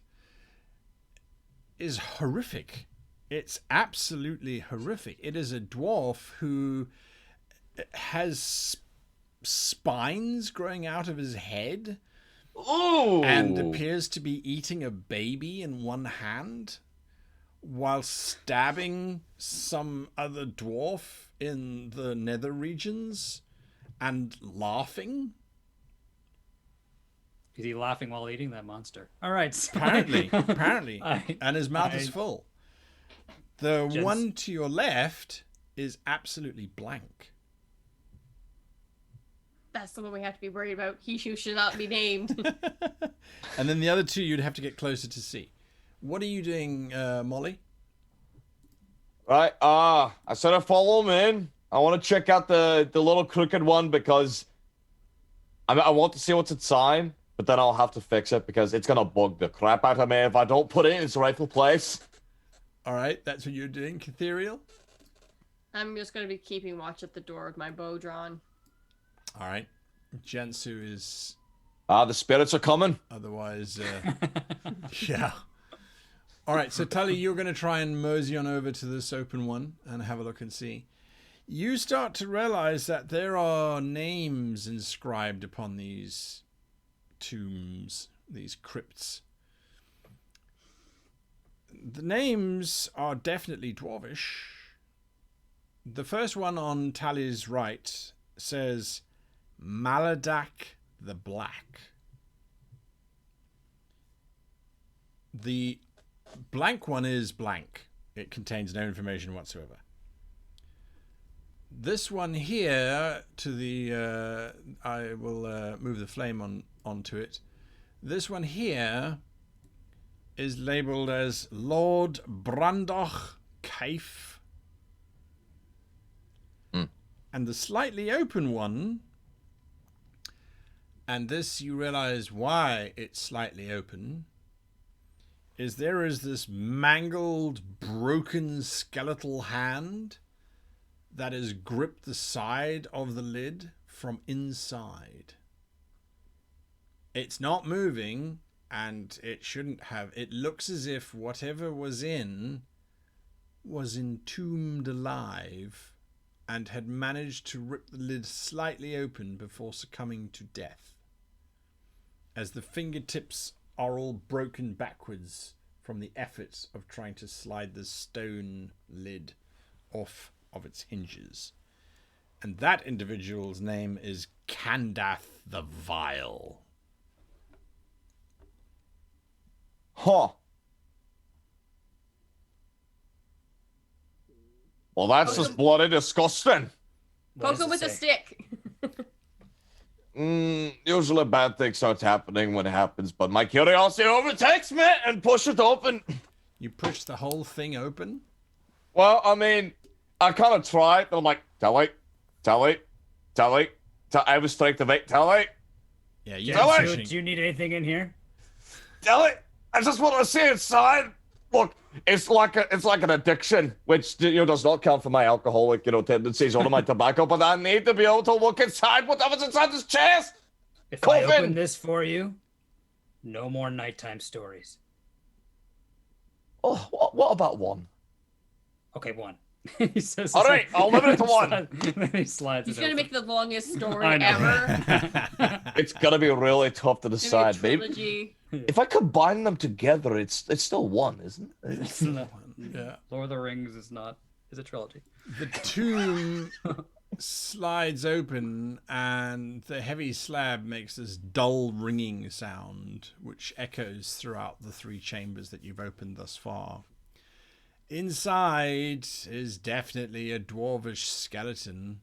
is horrific. It's absolutely horrific. It is a dwarf who has spines growing out of his head Ooh. and appears to be eating a baby in one hand while stabbing some other dwarf in the nether regions and laughing. Is he laughing while eating that monster? All right. So Apparently. I- And his mouth is full. The Gents. one to your left is absolutely blank. That's the one we have to be worried about. He who should not be named. And then the other 2 you'd have to get closer to see. What are you doing, Molly? Right. I said I follow him in. I want to check out the little crooked one because I want to see what's inside, but then I'll have to fix it because it's gonna bug the crap out of me if I don't put it in its rightful place. All right, that's what you're doing, Catherial. I'm just going to be keeping watch at the door with my bow drawn. All right, Jansu is The spirits are coming. otherwise, yeah. All right, so Tully, you're going to try and mosey on over to this open one and have a look and see. You start to realize that there are names inscribed upon these tombs, these crypts. The names are definitely dwarvish. The first one on Tally's right says Maladak the Black. The blank one is blank. It contains no information whatsoever. This one here to the I will move the flame onto it. This one here is labeled as Lord Brandoch Kaif. And the slightly open one, and this you realize why it's slightly open, is there is this mangled, broken skeletal hand that has gripped the side of the lid from inside. It's not moving, and it shouldn't have. It looks as if whatever was entombed alive and had managed to rip the lid slightly open before succumbing to death, as the fingertips are all broken backwards from the efforts of trying to slide the stone lid off of its hinges. And that individual's name is Candath the Vile. Huh. Well, that's just bloody disgusting. Poke him with a stick. Usually bad things start happening when it happens, but my curiosity overtakes me and push it open. You push the whole thing open? Well, I mean, I kind of tried, but I'm like, Tally. I have a strength of 8, Tally. Yeah, you Jansu, do you need anything in here? Tally, I just want to see inside. Look, it's like an addiction, which does not count for my alcoholic tendencies or my tobacco, but I need to be able to look inside whatever's inside this chest. If I open this for you, no more nighttime stories. Oh, what about one? Okay, one. He says. All right, I'll limit it to one. Then he slides. He's it gonna open. make the longest story I know. ever. It's gonna be really tough to decide, It's gonna be a babe. trilogy. If I combine them together, it's still one, isn't it? It's not- Yeah. Lord of the Rings is a trilogy. The tomb slides open and the heavy slab makes this dull ringing sound which echoes throughout the 3 chambers that you've opened thus far. Inside is definitely a dwarvish skeleton,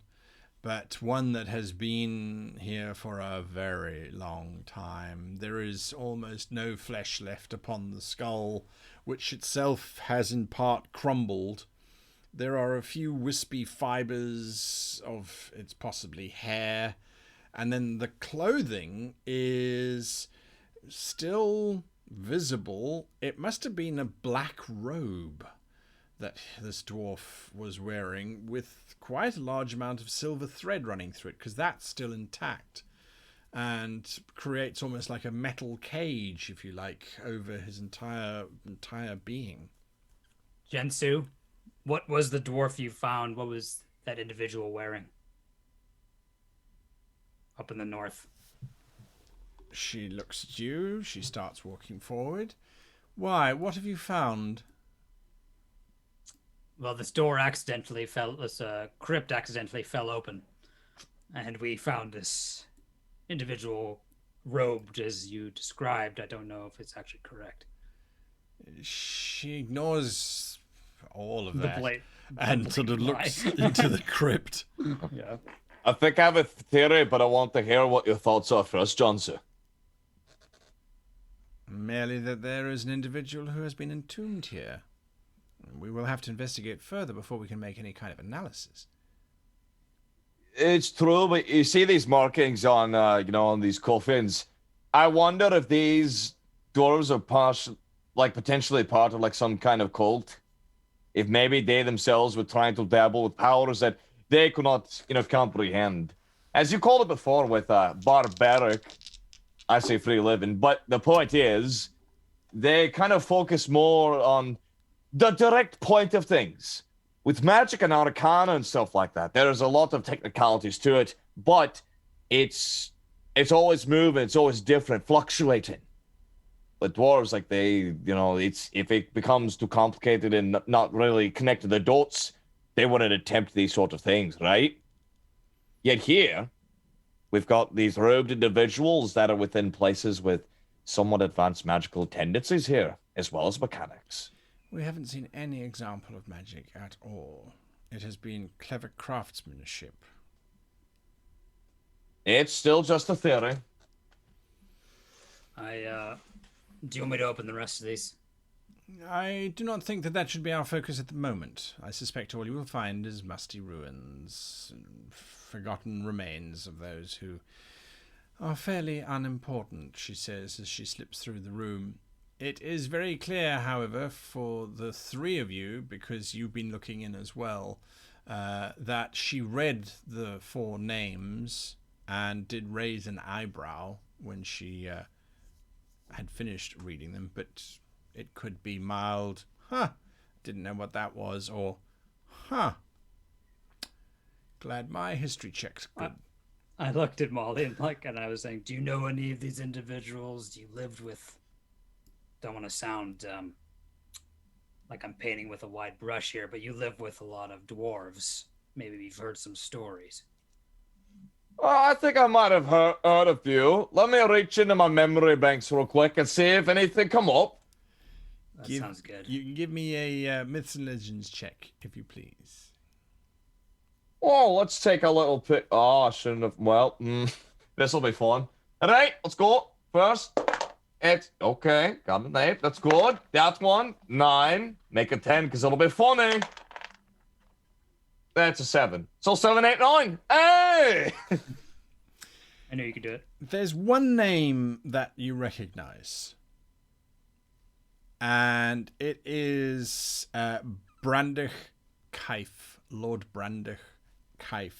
but one that has been here for a very long time. There is almost no flesh left upon the skull, which itself has in part crumbled. There are a few wispy fibers of its possibly hair, and then the clothing is still visible. It must have been a black robe that this dwarf was wearing, with quite a large amount of silver thread running through it, because that's still intact, and creates almost like a metal cage, if you like, over his entire being. Jansu, what was the dwarf you found? What was that individual wearing? Up in the north. She looks at you. She starts walking forward. Why? What have you found? Well, this crypt accidentally fell open, and we found this individual robed as you described. I don't know if it's actually correct. She ignores all of The that blade. and sort of looks into the crypt. Yeah. I think I have a theory, but I want to hear what your thoughts are first, Johnson. Merely that there is an individual who has been entombed here. We will have to investigate further before we can make any kind of analysis. it's true, but you see these markings on, on these coffins. I wonder if these dwarves are potentially part of like some kind of cult. If maybe they themselves were trying to dabble with powers that they could not, comprehend. As you called it before with barbaric, I say free living. But the point is, they kind of focus more on the direct point of things. With magic and arcana and stuff like that, there's a lot of technicalities to it, but it's always moving, it's always different, fluctuating. But dwarves, like it's if it becomes too complicated and not really connected the dots, they wouldn't attempt these sort of things, right? Yet here, we've got these robed individuals that are within places with somewhat advanced magical tendencies here, as well as mechanics. We haven't seen any example of magic at all. It has been clever craftsmanship. It's still just a theory. Do you want me to open the rest of these? I do not think that should be our focus at the moment. I suspect all you will find is musty ruins and forgotten remains of those who are fairly unimportant, she says as she slips through the room. It is very clear, however, for the three of you, because you've been looking in as well, that she read the 4 names and did raise an eyebrow when she had finished reading them, but it could be mild, didn't know what that was, or, glad my history check's good. I looked at Molly and I was saying, do you know any of these individuals you lived with? Don't want to sound like I'm painting with a wide brush here, but you live with a lot of dwarves. Maybe you've heard some stories. I think I might have heard a few. Let me reach into my memory banks real quick and see if anything come up. That sounds good. You can give me a Myths and Legends check, if you please. Oh, let's take a little pick. Oh, I shouldn't have. Well, this will be fun. All right, let's go. First, it's okay. Got an 8. That's good. That's 1. 9. Make it 10 because it'll be funny. That's a 7. So 7, 8, 9. Hey! I knew you could do it. There's one name that you recognize. And it is Brandich Kaif, Lord Brandich Kaif.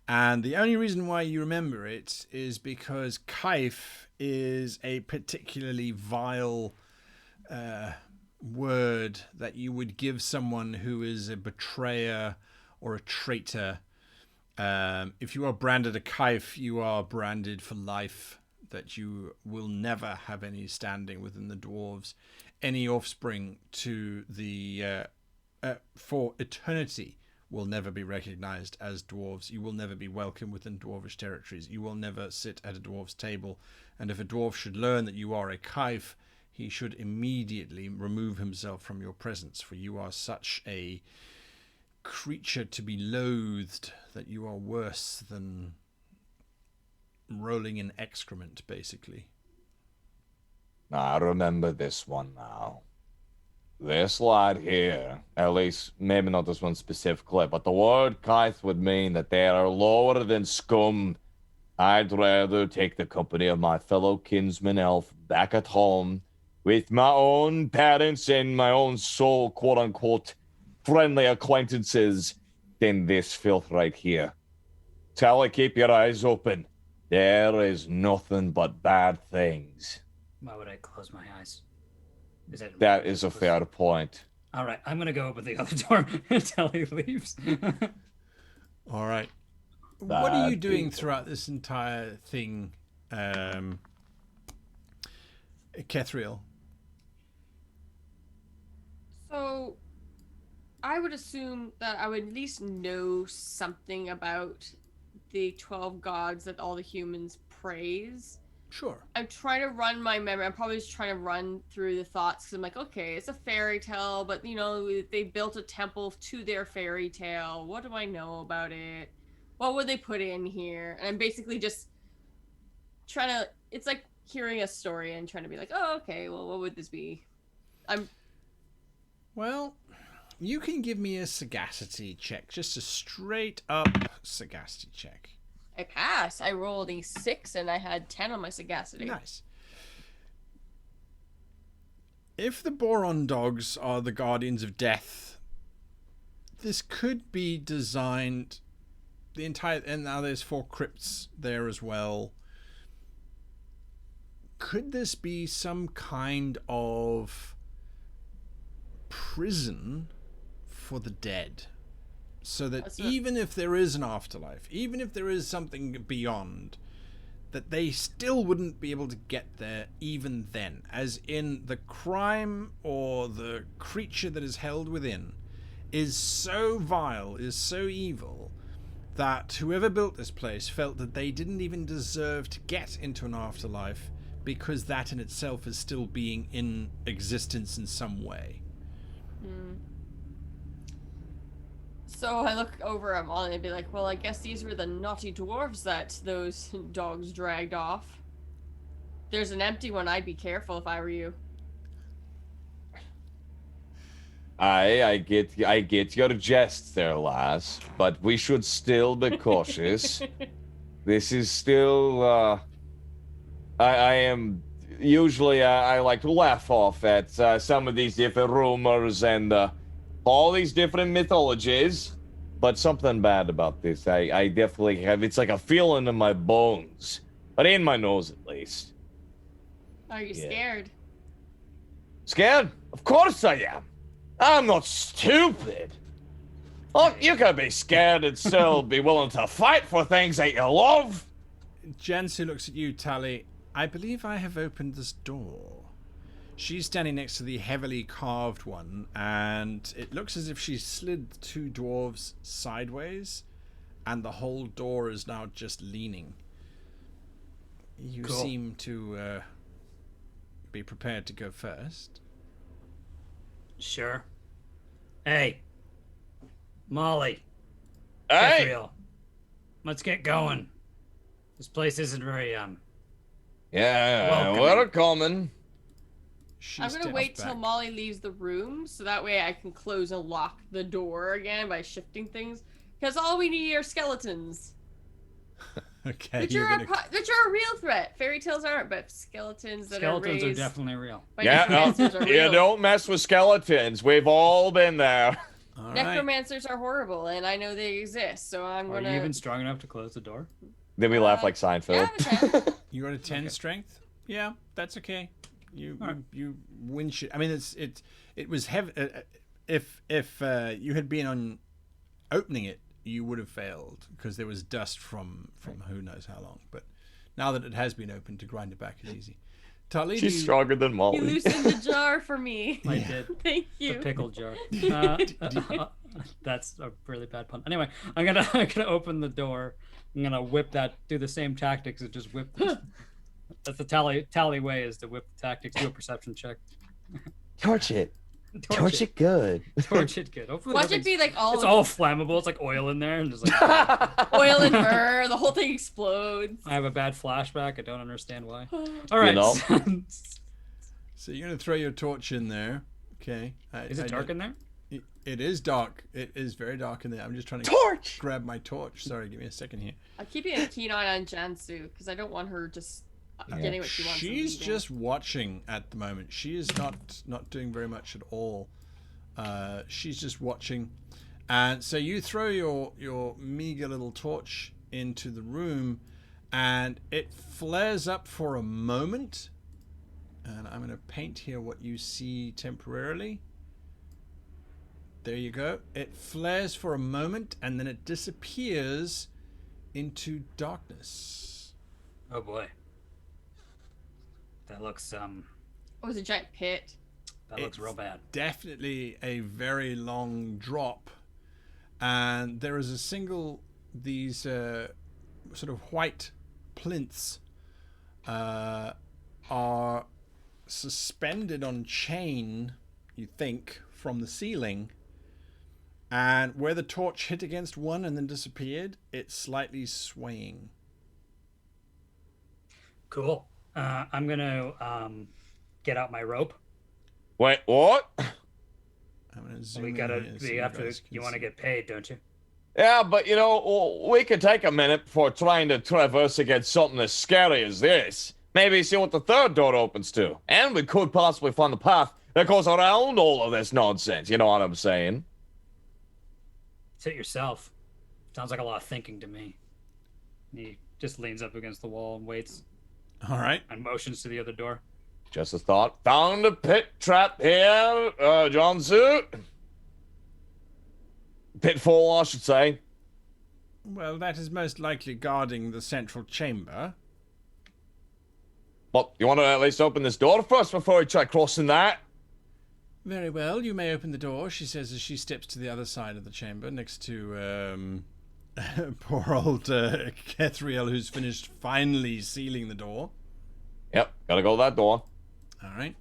And the only reason why you remember it is because Kaif is a particularly vile word that you would give someone who is a betrayer or a traitor. If you are branded a Kaif, you are branded for life, that you will never have any standing within the dwarves. Any offspring to the for eternity will never be recognized as dwarves. You will never be welcome within dwarvish territories. You will never sit at a dwarf's table. And if a dwarf should learn that you are a Kaif, he should immediately remove himself from your presence, for you are such a creature to be loathed that you are worse than rolling in excrement, basically. I remember this one now. This lad here, at least maybe not this one specifically, but the word Kaith would mean that they are lower than scum. I'd rather take the company of my fellow kinsman elf back at home with my own parents and my own soul, quote-unquote, friendly acquaintances than this filth right here. Tally, keep your eyes open. There is nothing but bad things. Why would I close my eyes? That is a fair point. All right, I'm going to go open the other door until he leaves. All right. What are you doing throughout this entire thing, Kethriel? So, I would assume that I would at least know something about the 12 gods that all the humans praise. Sure. I'm trying to run my memory. I'm probably just trying to run through the thoughts because I'm like, okay, it's a fairy tale, but you know, they built a temple to their fairy tale. What do I know about it? What would they put in here? And I'm basically just trying to, it's like hearing a story and trying to be like, oh, okay, well, what would this be? Well, You can give me a sagacity check, just a straight up sagacity check. I pass. I rolled a 6 and I had 10 on my sagacity. Nice. If the Boron dogs are the guardians of death, this could be designed the entire, and now there's 4 crypts there as well. Could this be some kind of prison for the dead? So that even if there is an afterlife, even if there is something beyond, that they still wouldn't be able to get there even then. As in, the crime or the creature that is held within is so vile, is so evil, that whoever built this place felt that they didn't even deserve to get into an afterlife, because that in itself is still being in existence in some way. So I look over at Molly and be like, well, I guess these were the naughty dwarves that those dogs dragged off. There's an empty one. I'd be careful if I were you. I get your jest there, lass, but we should still be cautious. This is still, I am, usually I like to laugh off at some of these different rumors and all these different mythologies, but something bad about this. I definitely have, it's like a feeling in my bones, but in my nose at least. Are you scared? Scared? Of course I am. I'm not stupid. Oh, you can be scared and still be willing to fight for things that you love. Jansu looks at you, Tally. I believe I have opened this door. She's standing next to the heavily carved one, and it looks as if she slid the 2 dwarves sideways, and the whole door is now just leaning. You seem to be prepared to go first. Sure. Hey, Molly. Hey! Real. Let's get going. This place isn't very Yeah, welcoming. we're coming. I'm gonna wait till Molly leaves the room, so that way I can close and lock the door again by shifting things. Because all we need are skeletons. Okay. Which are a real threat. Fairy tales aren't, but skeletons that are raised. Skeletons are definitely real. by Yeah, necromancers are you real. don't mess with skeletons. We've all been there. All right. Necromancers are horrible, and I know they exist, so I'm Are gonna. you even strong enough to close the door? Then we laugh like Yeah, Seinfeld. You got a 10 Okay. strength? Yeah, that's okay. You All right. you win shit. I mean, it was heavy. If you had been on opening it, you would have failed because there was dust from who knows how long. But now that it has been opened, to grind it back is easy. Tully, She's stronger than You Molly. loosened the jar for me. I did. Thank The you. pickle jar. That's a really bad pun. Anyway, I'm gonna open the door. I'm gonna do the same tactics and just whip. That's the tally way, is to whip the tactics. Do a perception check. Torch it. Torch it good. Torch it good. Hopefully, Watch it nothing's- be like It's all flammable. It's like oil in there, and just like oil and burr. The whole thing explodes. I have a bad flashback. I don't understand why. All right. know? So you're gonna throw your torch in there. Okay. Is it dark in there? It is dark. It is very dark in there. I'm just trying to Torch! grab my torch. Sorry, give me a second here. I'm keeping a keen eye on Jansu because I don't want her just getting what she wants. and She's leaving. just watching at the moment. She is not doing very much at all. She's just watching, and so you throw your meager little torch into the room, and it flares up for a moment. And I'm going to paint here what you see temporarily. There you go. It flares for a moment, and then it disappears into darkness. Oh boy. That looks Oh, it's a giant pit. that looks real bad. Definitely a very long drop, and there is a single these sort of white plinths are suspended on chain, you think, from the ceiling, and where the torch hit against one and then disappeared, it's slightly swaying. Cool. I'm gonna get out my rope. Wait, what? I'm going We have to. You want to get paid, don't you? Yeah, but you know, we could take a minute before trying to traverse against something as scary as this. Maybe see what the third door opens to. And we could possibly find the path that goes around all of this nonsense. You know what I'm saying? Sit yourself. Sounds like a lot of thinking to me. He just leans up against the wall and waits. All right. And motions to the other door. Just a thought. Found a pit trap here, John Suit. Pitfall, I should say. Well, that is most likely guarding the central chamber. Well, you want to at least open this door first before we try crossing that? Very well, you may open the door, she says as she steps to the other side of the chamber next to poor old Kethriel, who's finished finally sealing the door. Yep, gotta go that door. All right.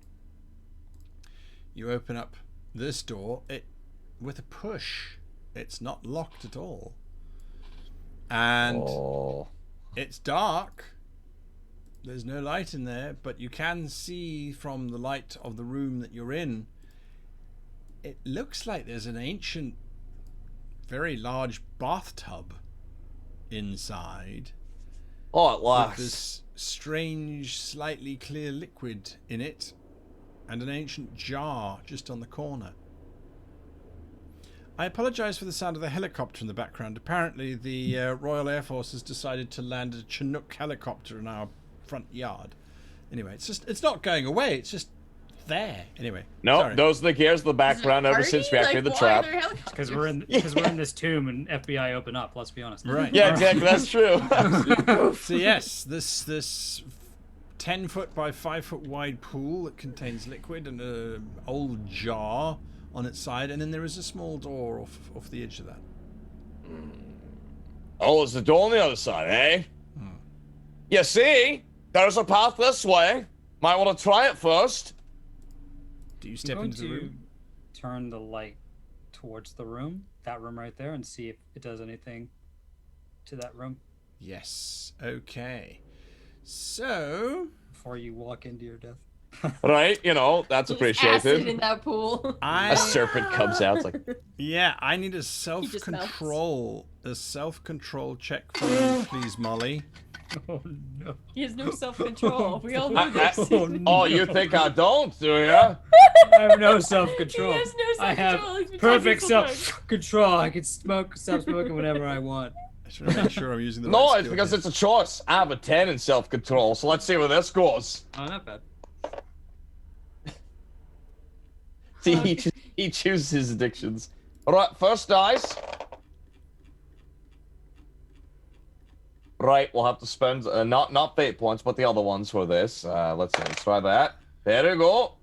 You open up this door with a push. It's not locked at all. And it's dark. There's no light in there, but you can see from the light of the room that you're in, it looks like there's an ancient, very large bathtub inside. Oh, at With last. this strange, slightly clear liquid in it, and an ancient jar just on the corner. I apologize for the sound of the helicopter in the background. Apparently, the Royal Air Force has decided to land a Chinook helicopter in our front yard. Anyway, it's not going away. It's just there. Anyway, No, sorry. those are the gears of the background ever since we activated the trap. Because we're in this tomb and FBI open up. Let's be honest. Right. Yeah, exactly. That's true. So yes, this 10-foot by 5-foot wide pool that contains liquid and an old jar on its side, and then there is a small door off the edge of that. Oh, there's a door on the other side, eh? You see, there's a path this way. Might want to try it first. Do you I'm step going into the to room? turn the light towards the room, that room right there, and see if it does anything to that room Yes. Okay. So before you walk into your death. Right, you know, that's Acid in appreciated. that pool. A serpent comes out. It's like, I need a just self-control check from you, please, Molly. Oh no. He has no self-control. We all know this. oh, you think I don't, do you? I have no self-control. He has no I have self-control. He's been perfect talking the whole time. self-control. I can stop smoking whenever I want. I should make sure I'm using the No, right it's skill because here. it's a choice. I have a 10 in self-control, so let's see where this goes. Oh, not bad. See, he chooses his addictions. All right, first dice. Right, we'll have to spend not fate points, but the other ones for this. Let's see. Let's try that. There we go,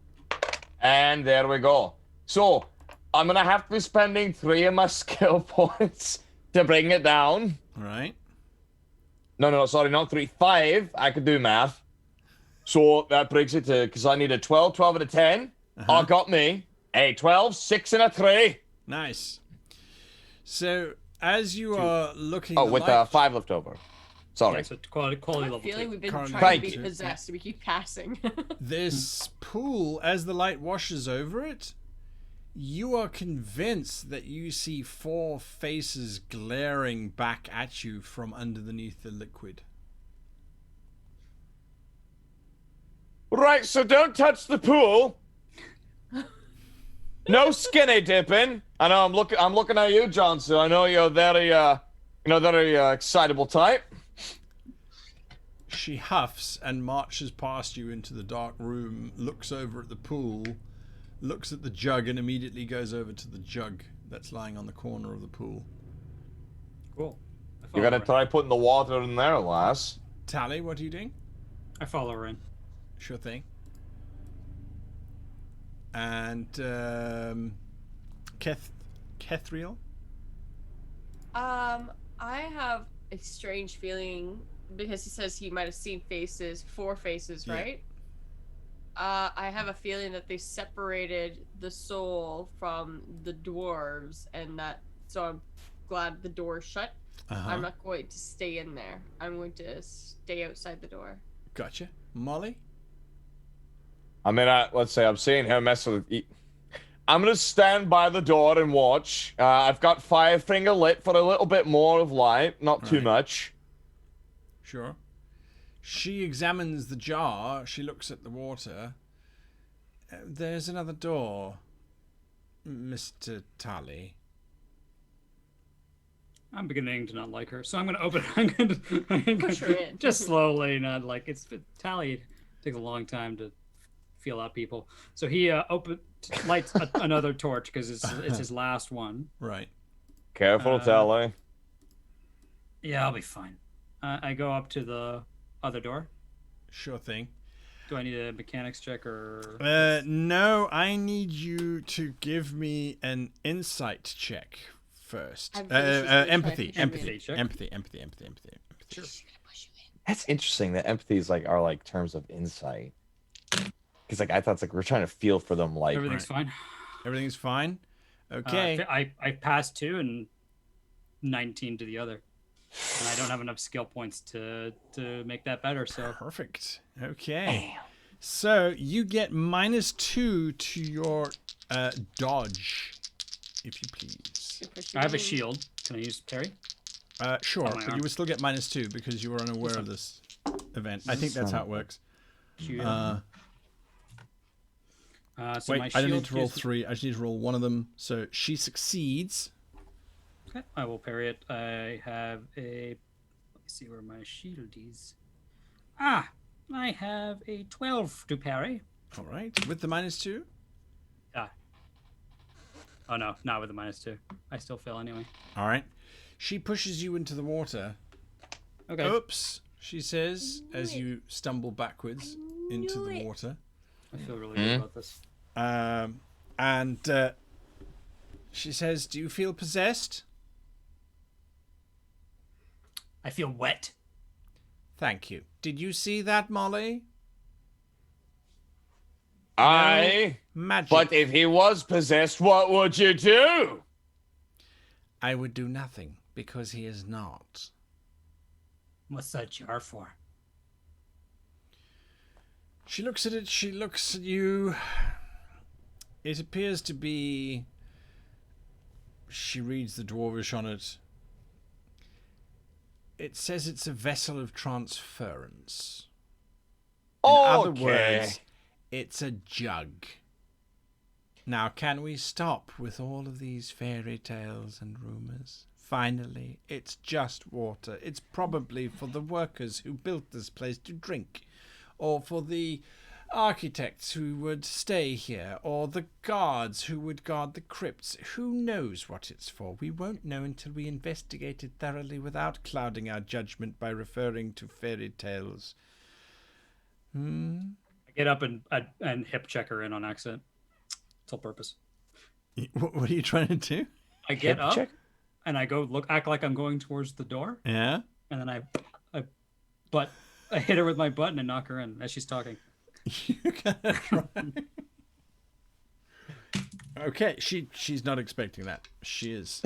and there we go. So I'm gonna have to be spending 3 of my skill points to bring it down. Right. No, sorry, not 3. 5. I could do math. So that brings it to, because I need a 12, 12 and a 10. Oh, got me. A 12, 6 and a 3. Nice. So as you are looking, Oh, the with light- 5 left over. Sorry. Yeah, so quality I have level a feeling 2. we've been Currently trying to Thank be you. possessed. We keep passing. this pool, as the light washes over it, you are convinced that you see 4 faces glaring back at you from underneath the liquid. Right, so don't touch the pool. No skinny dipping. I know I'm looking at you, Johnson. I know you're very very excitable type. She huffs and marches past you into the dark room, looks over at the pool, looks at the jug, and immediately goes over to the jug that's lying on the corner of the pool. Cool. You gotta try putting the water in there, lass. Tally, what are you doing? I follow her in. Sure thing. And Kethriel? I have a strange feeling because he says he might have seen faces, 4 faces, Yeah. right? I have a feeling that they separated the soul from the dwarves, and so I'm glad the door's shut. I'm not going to stay in there. I'm going to stay outside the door. Gotcha. Molly? I mean, let's say I'm seeing her mess with. I'm gonna stand by the door and watch. I've got Firefinger lit for a little bit more of light, not too Right. much. Sure. She examines the jar. She looks at the water. There's another door, Mr. Tally. I'm beginning to not like her, so I'm going to open. I'm going Push her to in. just slowly, not like it's Tally. Takes a long time to feel out people. So he lights another torch because it's his last one. Right. Careful, Tally. Yeah, I'll be fine. I go up to the other door. Sure thing. Do I need a mechanics check or? No, I need you to give me an insight check first. I'm pretty sure she's gonna Empathy, try to push empathy, me in. empathy. Sure. That's interesting that empathy is like our terms of insight. Because I thought it's we're trying to feel for them Everything's fine. Everything's fine. Okay. I passed 2 and 19 to the other, and I don't have enough skill points to make that better. So Perfect. Okay. So you get -2 to your dodge, if you please. I have a shield. Can I use parry? Sure, my but arm. you would still get -2 because you were unaware of this event. I think that's how it works. Shield. So Wait, my I don't need shield to roll gives me- 3. I just need to roll one of them. So she succeeds. Okay, I will parry it. I have a. Let me see where my shield is. I have a 12 to parry. All right, with the -2. Oh no, not with the -2. I still fail anyway. All right. She pushes you into the water. Okay. Oops, she says as you stumble backwards into the water. I feel really good about this. And she says, "Do you feel possessed?" I feel wet. Thank you. Did you see that, Molly? Magic. But if he was possessed, what would you do? I would do nothing because he is not. What's that jar for? She looks at it. She looks at you. It appears to be. She reads the dwarvish on it. It says it's a vessel of transference. In other words, it's a jug. Now, can we stop with all of these fairy tales and rumors? Finally, it's just water. It's probably for the workers who built this place to drink, or for the architects who would stay here, or the guards who would guard the crypts. Who knows what it's for? We won't know until we investigate it thoroughly without clouding our judgment by referring to fairy tales. I get up and hip check her in on accident. It's all purpose. What are you trying to do? I get Hip up check? and I go act like I'm going towards the door, Yeah? and then I hit her with my butt and knock her in as she's talking. You gotta try. Okay, she's not expecting that. She is.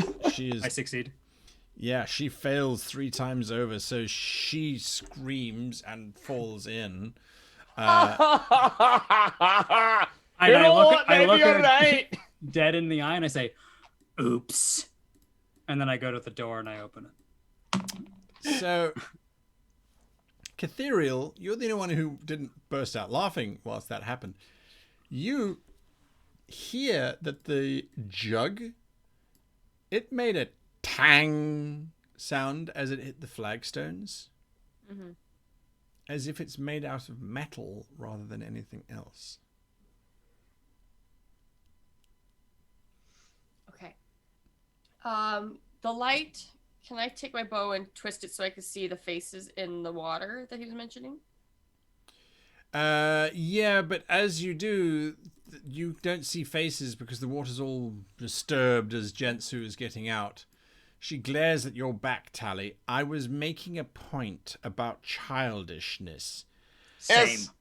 I succeed. Yeah, she fails 3 times over, so she screams and falls in. I look her right. dead in the eye and I say, "Oops," and then I go to the door and I open it. So, Catherial, you're the only one who didn't burst out laughing whilst that happened. You hear that the jug, it made a tang sound as it hit the flagstones. Mm-hmm. As if it's made out of metal rather than anything else. Okay. The light. Can I take my bow and twist it so I can see the faces in the water that he was mentioning? Yeah, but as you do, you don't see faces because the water's all disturbed as Jensu is getting out. She glares at your back, Tally. I was making a point about childishness. Yes.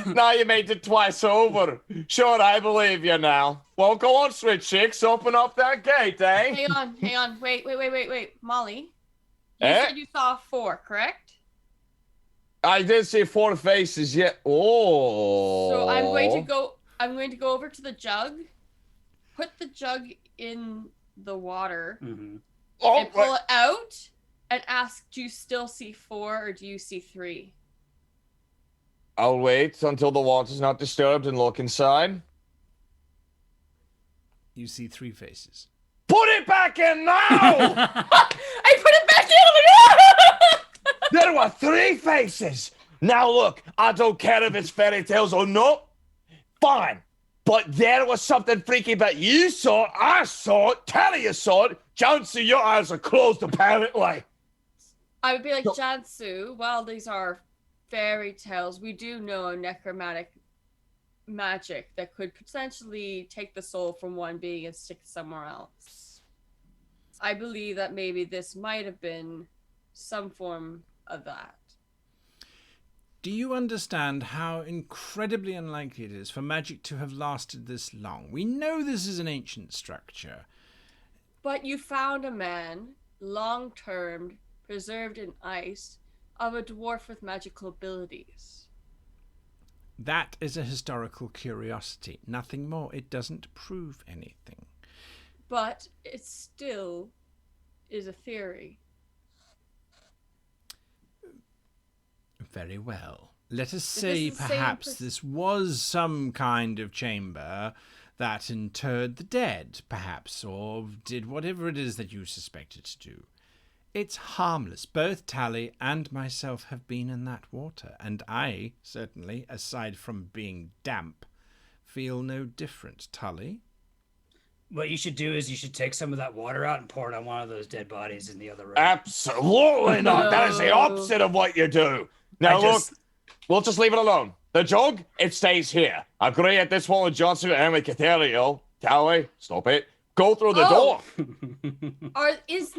Now you made it twice over. Sure, I believe you now. Well, go on, sweet chicks. Open up that gate, eh? Hang on. Wait. Molly, you Eh? said you saw 4, correct? I did see 4 faces, yeah. Oh. So I'm going to go over to the jug put the jug in the water Mm-hmm. and pull it out and ask, do you still see 4 or do you see 3? I'll wait until the water's not disturbed and look inside. You see 3 faces. Put it back in now! I put it back in! There were 3 faces! Now look, I don't care if it's fairy tales or not. Fine. But there was something freaky about you saw it, I saw it, Talia saw it. Jansu, your eyes are closed apparently. I would be like, Jansu, while these are fairy tales, we do know necromantic magic that could potentially take the soul from one being and stick it somewhere else. I believe that maybe this might have been some form of that. Do you understand how incredibly unlikely it is for magic to have lasted this long? We know this is an ancient structure. But you found a man, long-term, preserved in ice, of a dwarf with magical abilities. That is a historical curiosity. Nothing more. It doesn't prove anything. But it still is a theory. Very well. Let us Is say this the same perhaps person? this was some kind of chamber that interred the dead, perhaps, or did whatever it is that you suspect it to do. It's harmless. Both Tally and myself have been in that water, and I, certainly, aside from being damp, feel no different. Tully? What you should do is you should take some of that water out and pour it on one of those dead bodies in the other room. Absolutely not. That is the opposite of what you do. Now look, we'll just leave it alone. The jug, it stays here. Agree at this point with Johnson and with Catheriel. Tally, stop it. Go through the door.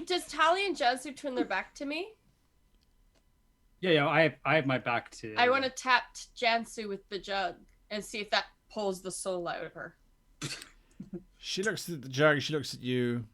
Does Tally and Jansu turn their back to me? Yeah, I have my back to. I want to tap Jansu with the jug and see if that pulls the soul out of her. She looks at the jug, she looks at you.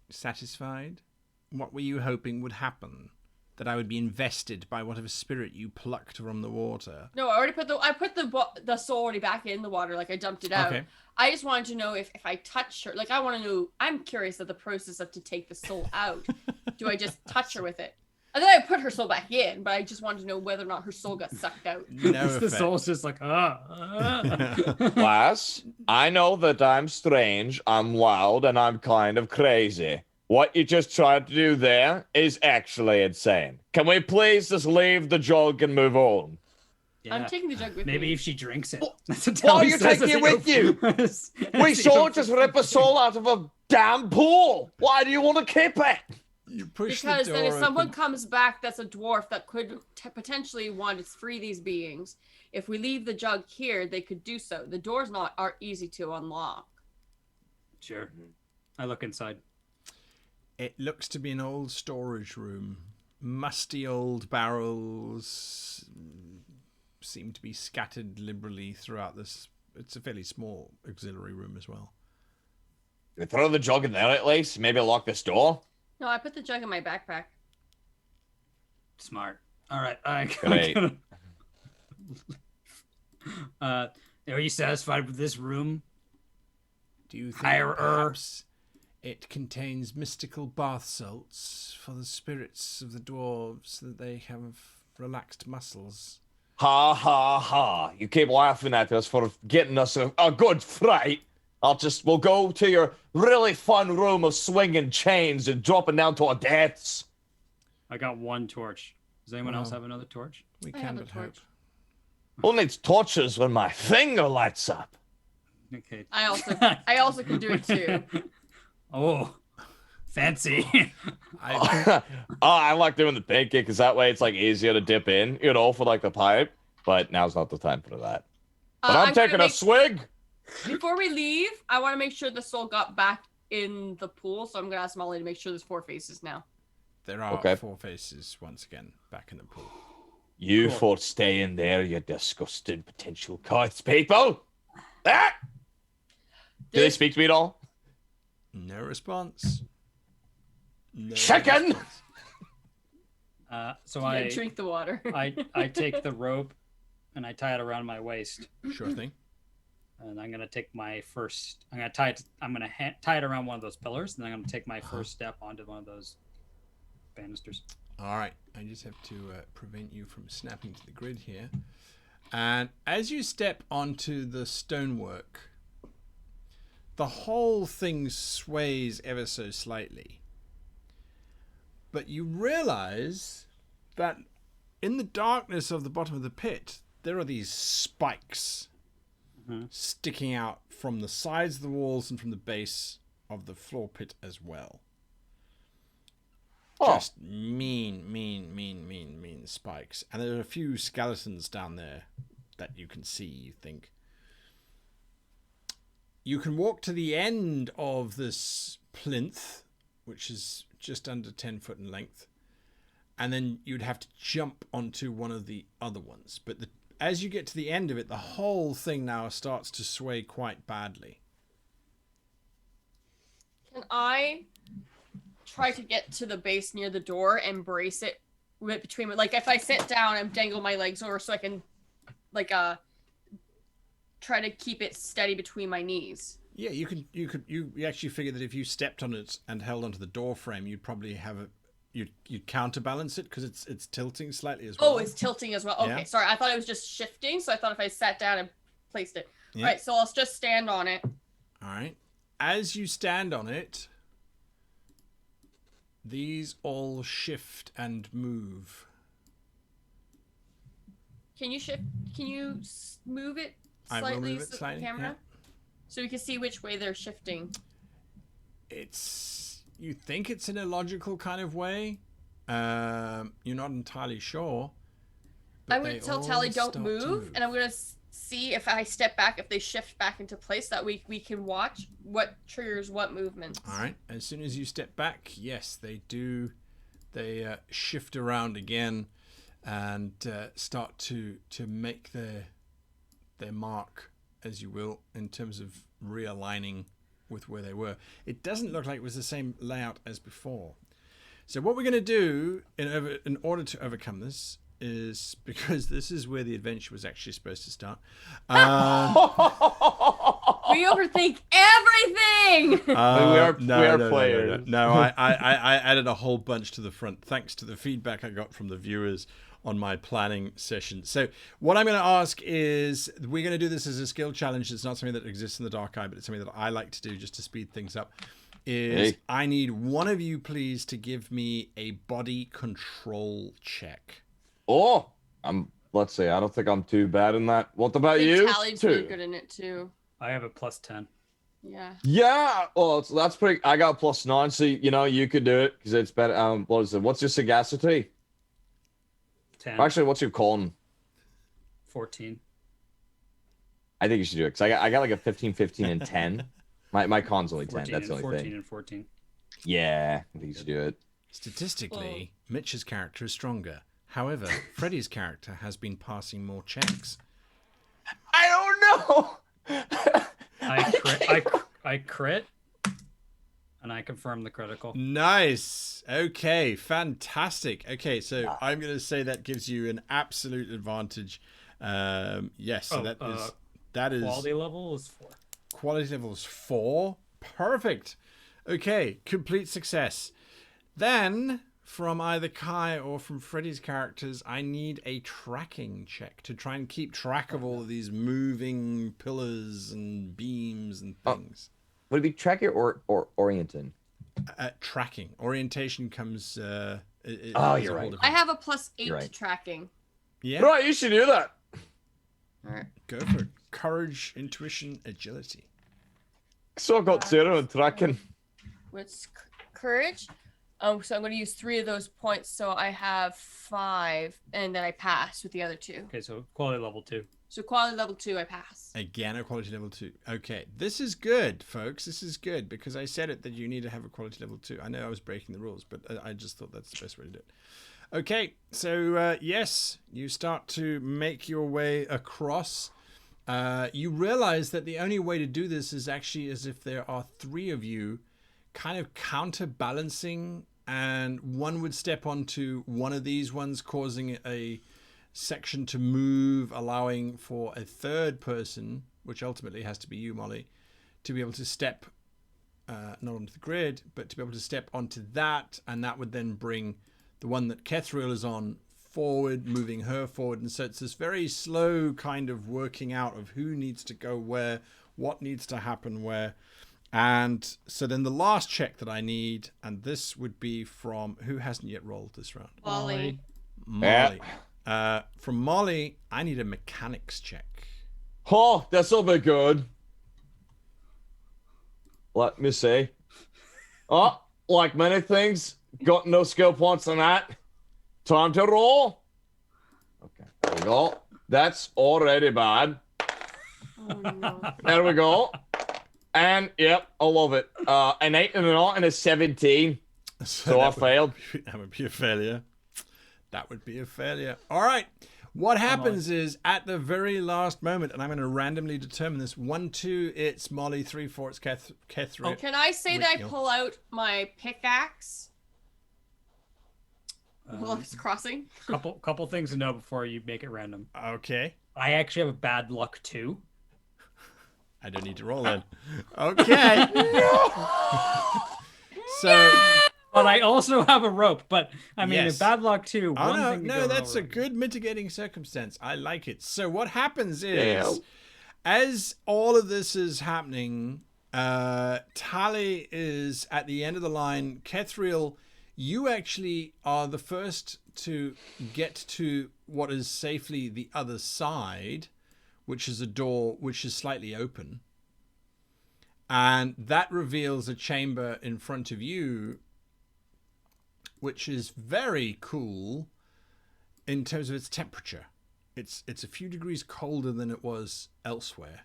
Satisfied? What were you hoping would happen? That I would be invested by whatever spirit you plucked from the water? No, I already put the soul already back in the water, like I dumped it out. Okay. I just wanted to know if I touch her, like I want to know, I'm curious of the process of to take the soul out. Do I just touch her with it? And then I put her soul back in, but I just wanted to know whether or not her soul got sucked out. No the effect. soul's just like Lass, I know that I'm strange, I'm wild, and I'm kind of crazy. What you just tried to do there is actually insane. Can we please just leave the jug and move on? Yeah. I'm taking the jug with Maybe me. if she drinks it. That's what Why are Tally you says taking as it they with go- you? as We they saw go- it just rip a soul out of a damn pool. Why do you want to keep it? You push Because the then door if someone open. comes back that's a dwarf that could potentially want to free these beings, if we leave the jug here, they could do so. The doors are easy to unlock. Sure. I look inside. It looks to be an old storage room. Musty old barrels seem to be scattered liberally throughout this. It's a fairly small auxiliary room as well. We throw the jug in there at least. Maybe lock this door. No, I put the jug in my backpack. Smart. All right. Great. Are you satisfied with this room? Do you think Higher. perhaps it contains mystical bath salts for the spirits of the dwarves so that they have relaxed muscles? Ha ha ha. You keep laughing at us for getting us a good fright. We'll go to your really fun room of swinging chains and dropping down to our deaths. I got one torch. Does anyone else Wow. have another torch? We I have can a but hope. torch. Who needs torches when my finger lights up? Okay. I also can do it too. Oh, fancy. I like doing the pancake because that way it's like easier to dip in, for like the pipe. But now's not the time for that. But I'm taking a swig. Before we leave, I want to make sure the soul got back in the pool, so I'm gonna ask Molly to make sure there's 4 faces now. There are Okay. 4 faces once again back in the pool. You for staying there, you disgusting potential kites people. Ah! Do they This- speak to me at all? No response. No Chicken! response. So Yeah, drink the water. I take the rope and I tie it around my waist. Sure thing. And I'm gonna take my first. I'm gonna tie it. I'm gonna tie it around one of those pillars, and then I'm gonna take my first step onto one of those banisters. All right, I just have to prevent you from snapping to the grid here. And as you step onto the stonework, the whole thing sways ever so slightly. But you realize that in the darkness of the bottom of the pit, there are these spikes sticking out from the sides of the walls and from the base of the floor pit as well. Just mean spikes. And there are a few skeletons down there that you can see, you think. You can walk to the end of this plinth, which is just under 10 foot in length. And then you'd have to jump onto one of the other ones. But as you get to the end of it, the whole thing now starts to sway quite badly. Can I try to get to the base near the door and brace it between, like, if I sit down and dangle my legs over so I can, like, try to keep it steady between my knees? Yeah, you actually figure that if you stepped on it and held onto the door frame, you'd probably have you'd counterbalance it because it's tilting slightly as well. Oh, it's tilting as well. Okay, Yeah. sorry. I thought it was just shifting, so I thought if I sat down and placed it. Yeah. All right, so I'll just stand on it. All right. As you stand on it, these all shift and move. Can you shift? Can you move it I slightly? will move it so the slightly, camera? yeah. So we can see which way they're shifting. You think it's in a logical kind of way. You're not entirely sure. but I'm going they to tell all Tally don't start to move, and I'm going to see if I step back, if they shift back into place, that we can watch what triggers what movements. All right. As soon as you step back, yes, they do. They shift around again and start to make their mark, as you will, in terms of realigning with where they were. It doesn't look like it was the same layout as before. So what we're going to do in order to overcome this is, because this is where the adventure was actually supposed to start. We overthink everything. we are players. No, I added a whole bunch to the front thanks to the feedback I got from the viewers on my planning session. So what I'm going to ask is, we're going to do this as a skill challenge. It's not something that exists in the Dark Eye, but it's something that I like to do just to speed things up. I need one of you, please, to give me a body control check. Let's see. I don't think I'm too bad in that. What about you? Tally's really good in it too. I have a +10. Yeah. Yeah. Well, that's pretty. I got +9, so you could do it because it's better. What is it? What's your sagacity? 10. Actually, what's your con? 14. I think you should do it because I got like a 15, 15, and 10. My con's only 10. That's the only 14 thing. and 14. Yeah, I think you should do it. Statistically, Mitch's character is stronger. However, Freddie's character has been passing more checks. I don't know. I crit, and I confirm the critical. Nice. Okay, fantastic. Okay, so I'm going to say that gives you an absolute advantage. Yes, so that is quality level is 4. Quality level is 4. Perfect. Okay, complete success. Then, from either Kai or from Freddie's characters, I need a tracking check to try and keep track of all of these moving pillars and beams and things. Would it be tracker or orienting? Tracking. Orientation comes... you're right. I have a +8 You're right. to tracking. Yeah, Right, you should do that. All right. go for it. Courage, intuition, agility. So I got 0 in tracking. What's courage? So I'm going to use 3 of those points, so I have 5, and then I pass with the other 2. Okay, so quality level 2. So quality level 2, I pass. Again, a quality level 2. Okay, this is good, folks. This is good, because I said it that you need to have a quality level 2. I know I was breaking the rules, but I just thought that's the best way to do it. Okay, so yes, you start to make your way across. You realize that the only way to do this is actually as if there are 3 of you kind of counterbalancing, and one would step onto one of these ones, causing a section to move, allowing for a third person which ultimately has to be you, Molly, to be able to step not onto the grid, but to be able to step onto that, and that would then bring the one that Kethriel is on forward, moving her forward. And so it's this very slow kind of working out of who needs to go where, what needs to happen where. And so then the last check that I need, and this would be from, who hasn't yet rolled this round? Molly. Molly. From Molly, I need a mechanics check. Oh, this'll be good. Let me see. Oh, like many things, got no skill points on that. Time to roll. Okay, there we go. That's already bad. Oh, no. There we go. And, yep, I love it. An 8 and an 0 and a 17. So I failed. That would be a failure. That would be a failure. All right. What happens is at the very last moment, and I'm going to randomly determine this. 1, 2, it's Molly. 3, 4, it's Kethriel. Can I say that I pull out my pickaxe while I was crossing? Couple things to know before you make it random. Okay. I actually have a bad luck too. I don't need to roll then. Okay. So. But I also have a rope. But I mean, Yes. a bad luck too. Oh, One thing to no, go that's a over. good mitigating circumstance. I like it. So what happens is, as all of this is happening, Tali is at the end of the line. Kethriel, you actually are the first to get to what is safely the other side, which is a door which is slightly open. And that reveals a chamber in front of you, which is very cool in terms of its temperature. It's a few degrees colder than it was elsewhere,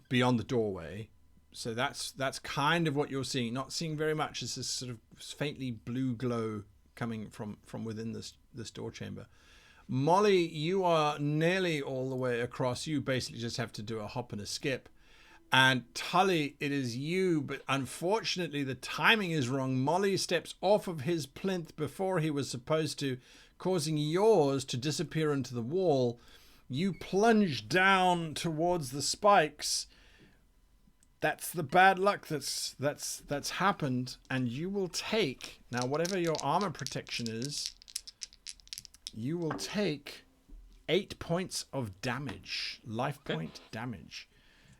beyond the doorway. So that's kind of what you're seeing. Not seeing very much. It's this sort of faintly blue glow coming from within this door chamber. Molly, you are nearly all the way across. You basically just have to do a hop and a skip. And Tully, it is you, but unfortunately the timing is wrong. Molly steps off of his plinth before he was supposed to, causing yours to disappear into the wall. You plunge down towards the spikes. That's the bad luck that's happened, and you will take, now whatever your armor protection is, you will take 8 points of damage, life point damage.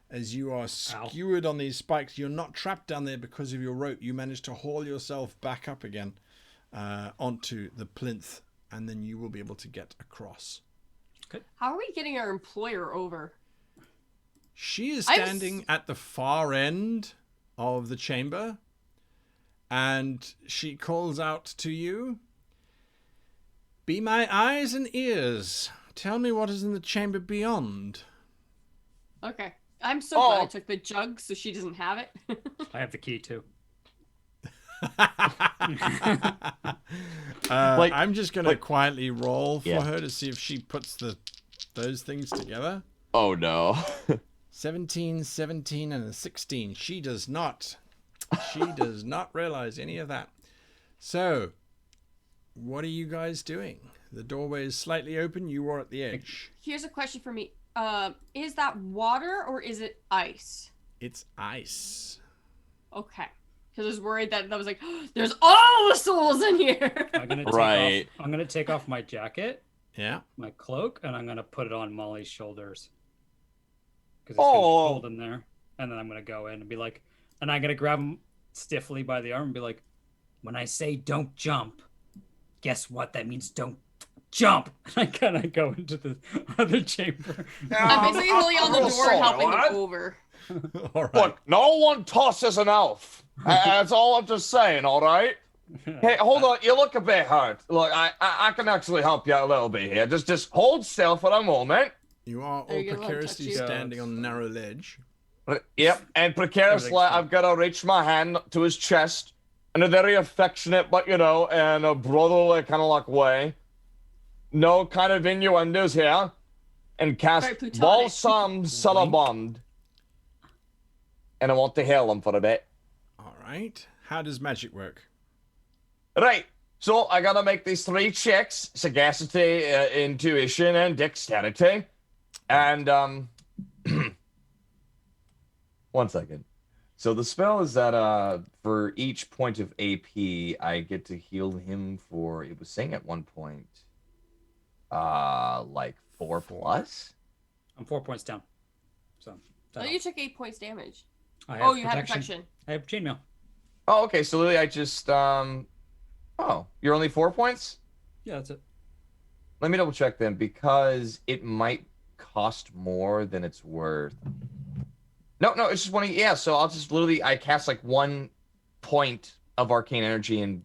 As you are skewered on these spikes, you're not trapped down there because of your rope. You manage to haul yourself back up again onto the plinth, and then you will be able to get across. How are we getting our employer over? She is standing at the far end of the chamber, and she calls out to you, "Be my eyes and ears. Tell me what is in the chamber beyond." Okay. I'm so glad I took the jug so she doesn't have it. I have the key too. I'm just going to quietly roll for her to see if she puts those things together. Oh, no. 17, 17, and a 16. She does not realize any of that. So, what are you guys doing? The doorway is slightly open. You are at the edge. Here's a question for me. Is that water or is it ice? It's ice. Okay. Because I was worried that was like, there's all the souls in here. I'm gonna take off my jacket, my cloak, and I'm gonna put it on Molly's shoulders. Because it's gonna be cold in there. And then I'm gonna go in and be like, and I'm gonna grab him stiffly by the arm and be like, when I say don't jump, guess what? That means don't jump. I kind of go into the other chamber. I'm basically holding on the door and helping him over. All right. Look, no one tosses an elf. That's all I'm just saying, all right? Hey, hold on. You look a bit hurt. Look, I can actually help you out a little bit here. Just hold still for a moment. You are all precariously standing on a narrow ledge. Yep, and precariously, I've got to reach my hand to his chest in a very affectionate, but, and a brotherly kind of like way. No kind of innuendos here. And cast Balsam Salabond. And I want to heal him for a bit. All right. How does magic work? Right. So I got to make these 3 checks. Sagacity, intuition, and dexterity. And 1 second. So the spell is that for each point of AP, I get to heal him for, it was saying at one point, like 4 plus? I'm 4 points down. So. Oh, you took 8 points damage. I Oh, you have protection. I have chainmail. Oh, okay. So literally I just, oh, you're only 4 points? Yeah, that's it. Let me double check then, because it might cost more than it's worth. No, it's just one. Yeah, so I'll just literally, I cast like 1 point of arcane energy and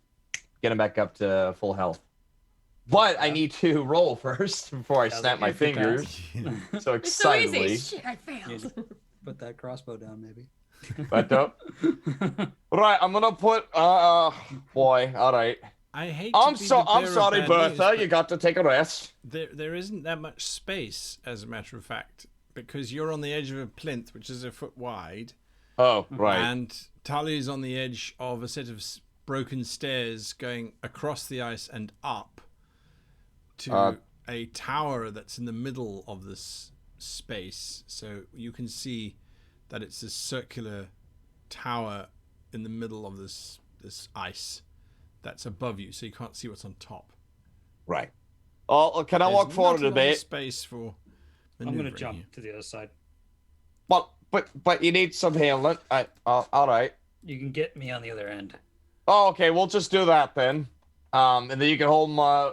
get him back up to full health. But I need to roll first before I snap my fingers. So It's so excitedly. easy. Shit, I failed. Put that crossbow down, maybe. But right, I'm gonna put. Boy, all right. I hate. I'm to be so. the I'm bearer of sorry, bad Bertha. news, You got to take a rest. there isn't that much space, as a matter of fact, because you're on the edge of a plinth, which is a foot wide, Oh, right. and Tali's on the edge of a set of broken stairs going across the ice and up to a tower that's in the middle of this space. So you can see that it's a circular tower in the middle of this ice that's above you, so you can't see what's on top. Right. Oh, can I walk forward a bit? Space for. I'm gonna maneuvering jump here. to the other side. Well, but you need some healing. All right. You can get me on the other end. Oh, okay. We'll just do that then. And then you can hold my,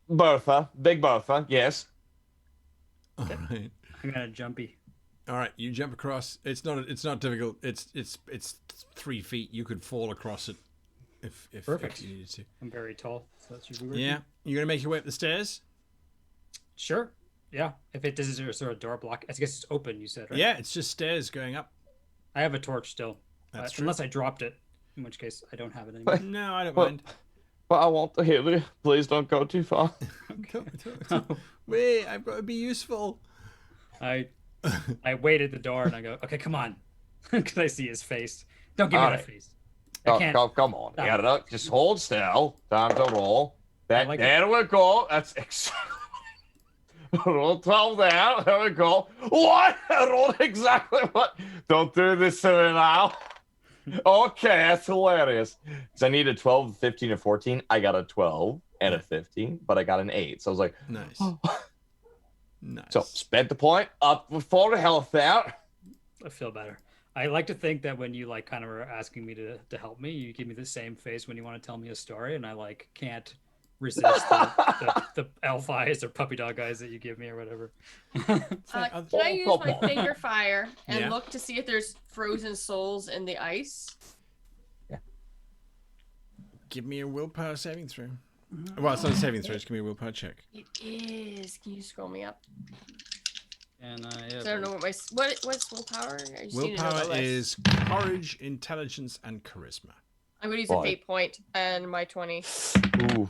Bertha, Big Bertha. Yes. All right. I'm gonna jumpy. All right, you jump across. It's not difficult. It's 3 feet. You could fall across it if Perfect. you needed to. I'm very tall, so that should be working. Yeah, you're gonna make your way up the stairs. Sure. Yeah. If it doesn't sort of door block, I guess it's open. You said, right? Yeah, it's just stairs going up. I have a torch still. That's true. Unless I dropped it, in which case I don't have it anymore. No, I don't But- mind. But I want to heal you. Please don't go too far. Wait, I've got to be useful. I wait at the door and I go, okay, come on, because I see his face. Don't give me Alright. that face. I can't. Come on. No. Get it up. Just hold still. Time to roll. I like it. There we go. That's exactly. Roll 12 down. There we go. What? I rolled exactly what? Don't do this to me now. Okay, that's hilarious. So I needed 12, 15, or 14. I got a 12 and a 15, but I got an 8. So I was like, Nice. Nice. so spent the point up before the health out. I feel better. I like to think that when you like kind of are asking me to help me, you give me the same face when you want to tell me a story, and I like can't resist the elf eyes or puppy dog eyes that you give me or whatever. Can I use come my on. finger fire and Yeah. look to see if there's frozen souls in the ice? Give me a willpower saving throw. Well, it's not a saving throw. Just give me a willpower check. It is. Can you scroll me up? And 'Cause I don't know what's willpower. I just need to know the Willpower list. is courage, intelligence, and charisma. I'm gonna use Boy. a fate point and my 20. Ooh.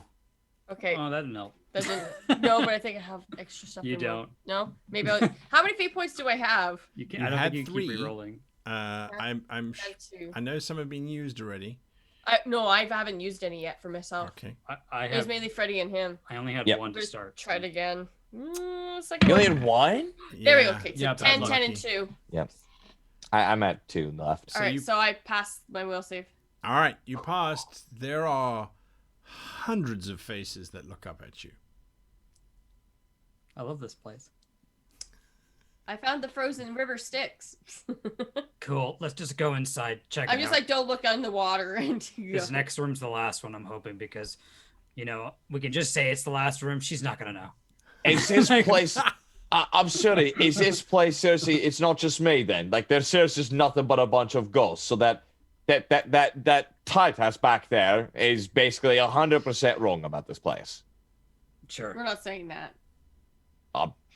Okay. Oh, that didn't help. Doesn't no, but I think I have extra stuff. You in there. don't. No, maybe. How many fate points do I have? You can. You I don't had think you can 3. keep re-rolling. I know some have been used already. No, I haven't used any yet for myself. Okay. I It was have. mainly Freddie and him. I only had Yep. one to Let's start. try it again. Second You one. only had 1? There we go. Yeah. Okay, so Yeah, 10, bad 10, luck. and 2. Yep. I'm at 2 left. So All right, you- so I passed my will save. All right, you passed. There are hundreds of faces that look up at you. I love this place. I found the frozen river Styx. Cool. Let's just go inside. Check I'm it just out. like, don't look on the water. And This next room's the last one, I'm hoping, because, we can just say it's the last room. She's not gonna know. Is this place? I'm sorry. Is this place seriously? It's not just me then. Like there's seriously just nothing but a bunch of ghosts. So that Titus back there is basically 100% wrong about this place. Sure. We're not saying that.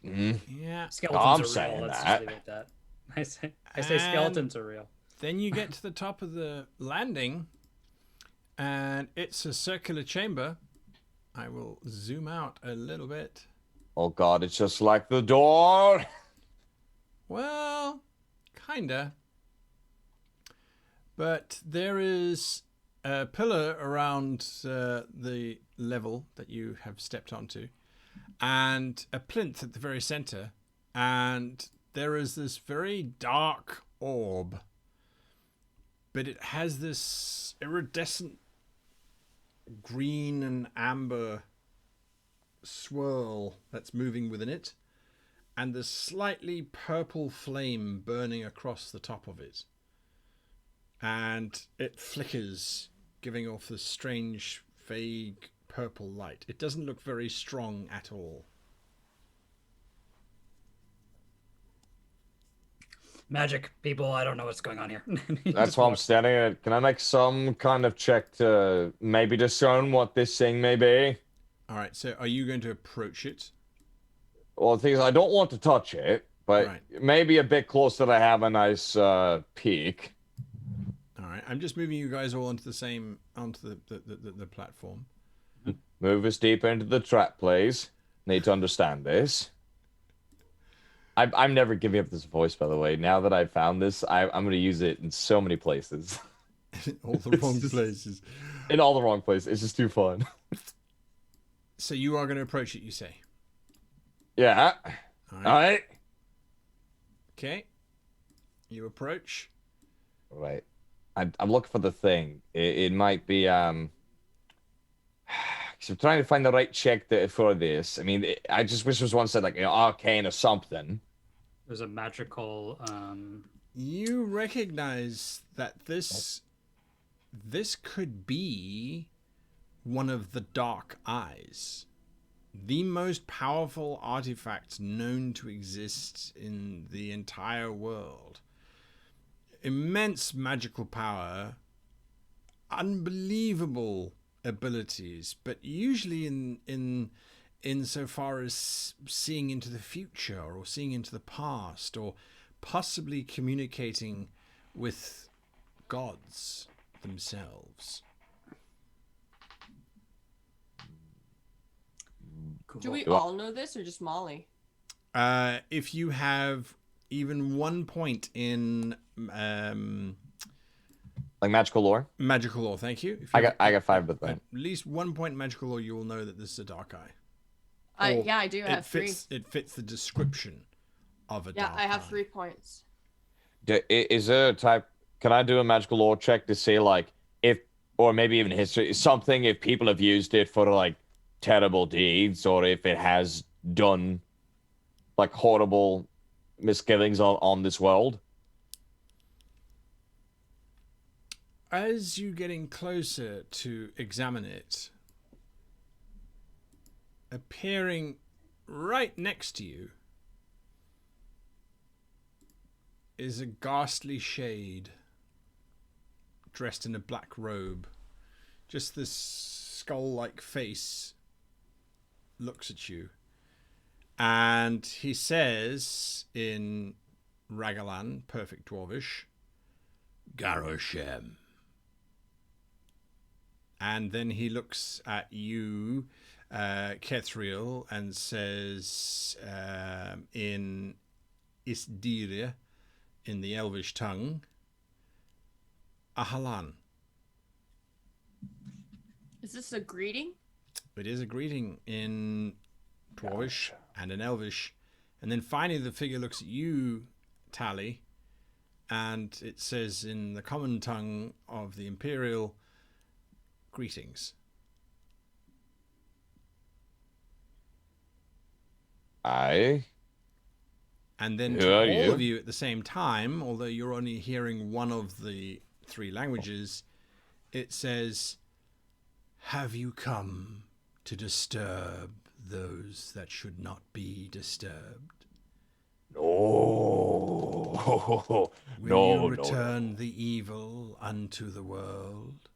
Yeah. Skeletons I'm are saying real. Let's that. just leave it at that. I say skeletons are real. Then you get to the top of the landing, and it's a circular chamber. I will zoom out a little bit. Oh God, it's just like the door. Well, kinda. But there is a pillar around the level that you have stepped onto, and a plinth at the very center, and there is this very dark orb, but it has this iridescent green and amber swirl that's moving within it, and this slightly purple flame burning across the top of it, and it flickers, giving off this strange, vague purple light. It doesn't look very strong at all. Magic, people, I don't know what's going on here. That's why I'm standing at. Can I make some kind of check to maybe discern what this thing may be? All right, so are you going to approach it? Well, the thing is, I don't want to touch it, but Right. maybe a bit closer to have a nice peek. All right, I'm just moving you guys all onto the platform. Move us deeper into the trap, please. Need to understand this. I'm never giving up this voice, by the way. Now that I've found this, I'm going to use it in so many places. All the wrong places. In all the wrong places. It's just too fun. So you are going to approach it, you say? Yeah. All All right. right. Okay. You approach. Right. I'm looking for the thing. It might be So I'm trying to find the right check for this. I mean, I just wish there was one said like arcane or something. There's a magical. You recognize that this could be one of the Dark Eyes, the most powerful artifacts known to exist in the entire world. Immense magical power, unbelievable abilities, but usually in so far as seeing into the future or seeing into the past or possibly communicating with gods themselves. Do we all know this or just Molly? If you have even 1 point in Like magical lore? magical lore, thank you. If I you got 5 of at them. least 1 point in magical lore, you will know that this is a dark eye. Or Yeah, I do have three. It fits the description of a Yeah, dark I have eye. 3 points. Is there a type? Can I do a magical lore check to see like if, or maybe even history, something if people have used it for like terrible deeds, or if it has done like horrible misgivings on this world? As you getting closer to examine it, appearing right next to you is a ghastly shade dressed in a black robe. Just this skull-like face looks at you, and he says in Ragalan, perfect Dwarvish, Garoshem. And then he looks at you, Kethriel, and says in Isdiria, in the Elvish tongue, Ahalan. Is this a greeting? It is a greeting in Dwarvish and in Elvish. And then finally the figure looks at you, Tally, and it says in the common tongue of the Imperial, greetings. Aye. And then Who to are all you? of you at the same time, although you're only hearing one of the 3 languages, it says, have you come to disturb those that should not be disturbed? No. Will you return the evil unto the world?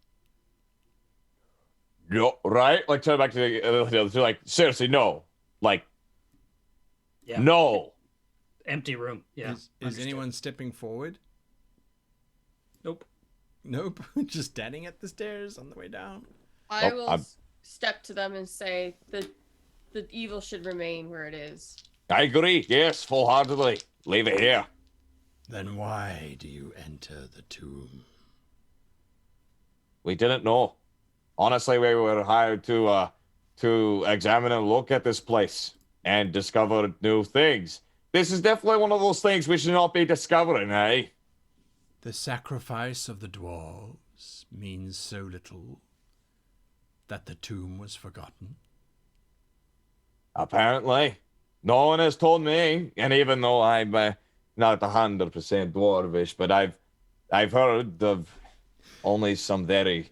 No, right? Like, turn back to the other two, like, seriously, no. Like, Yeah. no. Empty room. Yeah. Is understood. anyone stepping forward? Nope. Nope. Just standing at the stairs on the way down. I Nope, will I'm- step to them and say the evil should remain where it is. I agree. Yes, full-heartedly. Leave it here. Then why do you enter the tomb? We didn't know. Honestly, we were hired to to examine and look at this place and discover new things. This is definitely one of those things we should not be discovering, eh? The sacrifice of the dwarves means so little that the tomb was forgotten. Apparently. No one has told me, and even though I'm not 100% dwarvish, but I've heard of only some very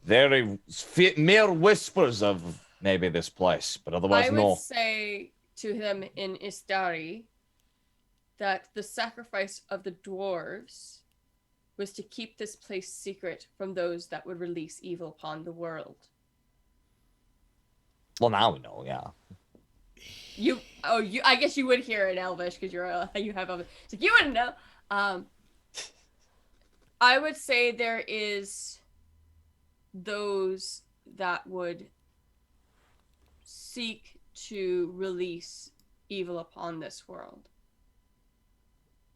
mere whispers of maybe this place, but otherwise I would no. say to him in Istari that the sacrifice of the dwarves was to keep this place secret from those that would release evil upon the world. Well, now we know, yeah. I guess you would hear in Elvish because you have Elvish. It's like you wouldn't know. I would say there is those that would seek to release evil upon this world.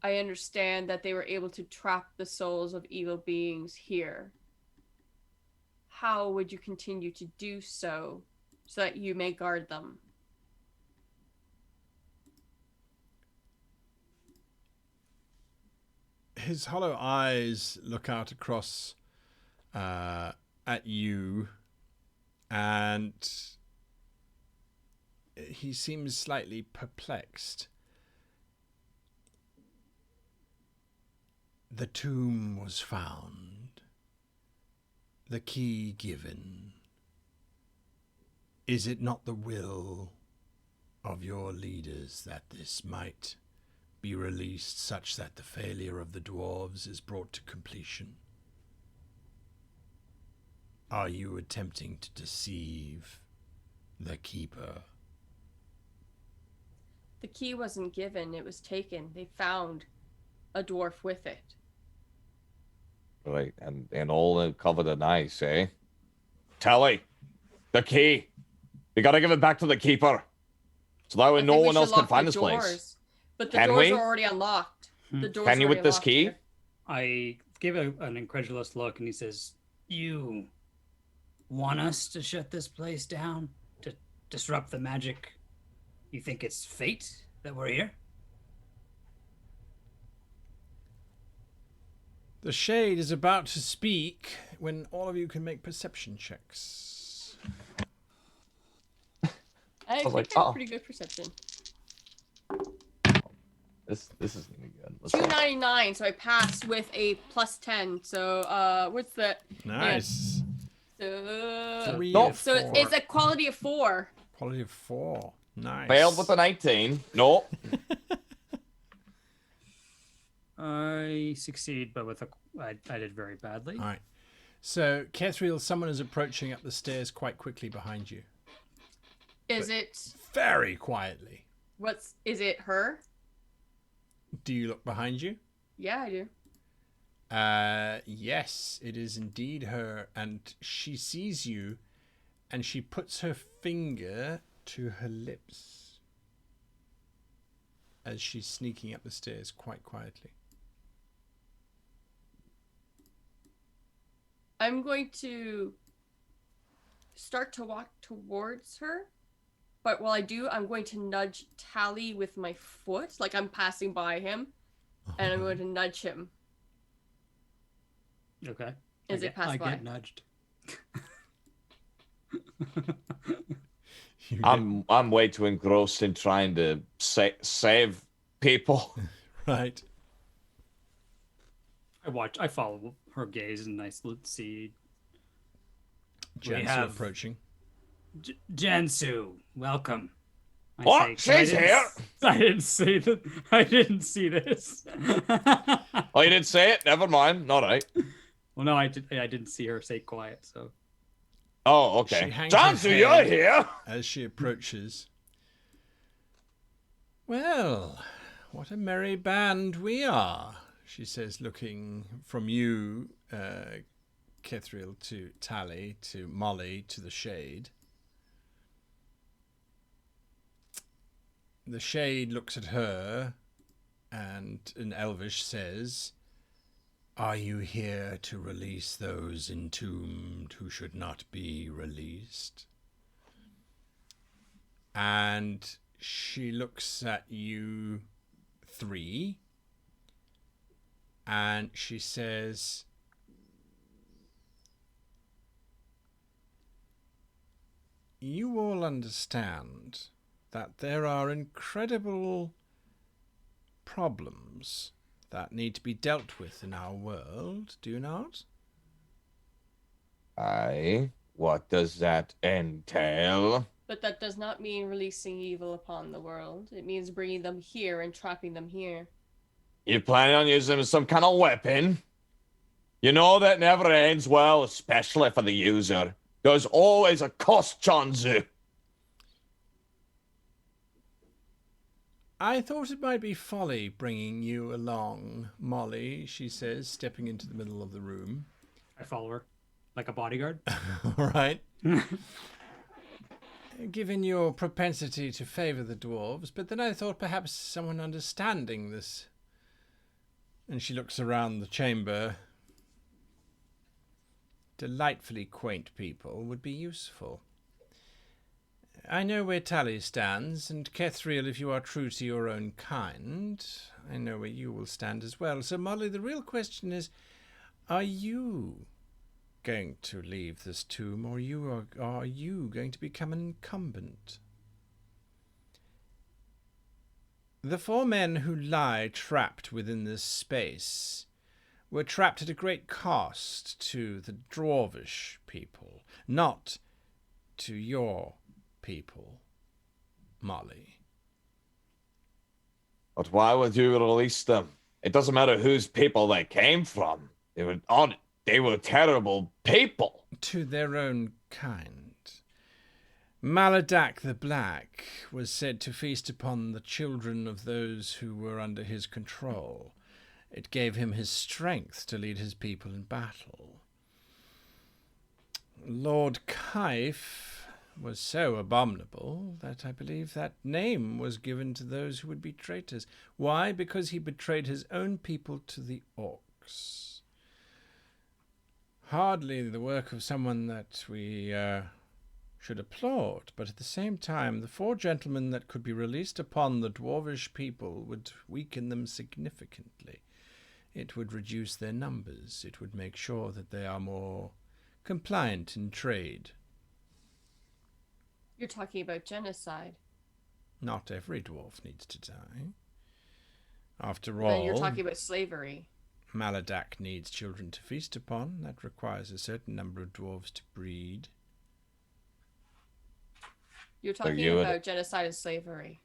I understand that they were able to trap the souls of evil beings here. How would you continue to do so that you may guard them? His hollow eyes look out across at you, and he seems slightly perplexed. The tomb was found, the key given. Is it not the will of your leaders that this might be released such that the failure of the dwarves is brought to completion? Are you attempting to deceive the keeper? The key wasn't given, it was taken. They found a dwarf with it. Right, and all covered in ice, eh? Tally, the key. We gotta give it back to the keeper, so that way no one else can find this place. But the doors are already unlocked. The doors Can you are with already this unlocked key? here. I give an incredulous look, and he says, "You want us to shut this place down? To disrupt the magic? You think it's fate that we're here?" The shade is about to speak when all of you can make perception checks. I was like, think I have oh. pretty good perception. This is gonna be good. Let's 299, so I passed with a +10. So what's that? Nice. So, Three No. of so four. it's a quality of 4. Quality of 4. Nice. failed with a 19. No. I succeed, but I did very badly. All right. So, Kethriel, someone is approaching up the stairs quite quickly behind you. Is it Very quietly. is it her? Do you look behind you? Yeah, I do. Yes, it is indeed her, and she sees you, and she puts her finger to her lips as she's sneaking up the stairs quite quietly. I'm going to start to walk towards her, but while I do, I'm going to nudge Tally with my foot, like I'm passing by him, and I'm going to nudge him Okay. as it passes by. I get nudged. You I'm way too engrossed in trying to save people. right. I follow her gaze, and I see Jansu have- approaching. Jansu. Welcome. I What? say, 'cause She's here. I didn't see that. I didn't see this. Oh, you didn't say it? Never mind. All right. Well, no, I didn't see her say quiet. So Oh, She okay. hangs Jansu, her you're head. here. As she approaches. Well, what a merry band we are, she says, looking from you, Kethriel, to Tally, to Molly, to the Shade. The Shade looks at her, and in Elvish says, "Are you here to release those entombed who should not be released?" And she looks at you three. And she says, you all understand that there are incredible problems that need to be dealt with in our world, do you not? Aye. What does that entail? But that does not mean releasing evil upon the world. It means bringing them here and trapping them here. You planning on using them as some kind of weapon? You know that never ends well, especially for the user. There's always a cost, Chanzu. I thought it might be folly bringing you along, Molly, she says, stepping into the middle of the room. I follow her like a bodyguard. All right. Given your propensity to favour the dwarves, but then I thought perhaps someone understanding this. And she looks around the chamber. Delightfully quaint people would be useful. I know where Tally stands, and Kethriel, if you are true to your own kind, I know where you will stand as well. So, Molly, the real question is, are you going to leave this tomb, or are you going to become an incumbent? The 4 men who lie trapped within this space were trapped at a great cost to the dwarvish people, not to your people, Molly. But why would you release them? It doesn't matter whose people they came from. They were terrible people. To their own kind. Maladak the Black was said to feast upon the children of those who were under his control. It gave him his strength to lead his people in battle. Lord Kaif was so abominable that I believe that name was given to those who would be traitors. Why? Because he betrayed his own people to the orcs. Hardly the work of someone that we should applaud, but at the same time, the 4 gentlemen that could be released upon the dwarvish people would weaken them significantly. It would reduce their numbers. It would make sure that they are more compliant in trade. You're talking about genocide. Not every dwarf needs to die. After Then all, you're talking about slavery. Maladak needs children to feast upon. That requires a certain number of dwarves to breed. You're talking you would- about genocide and slavery.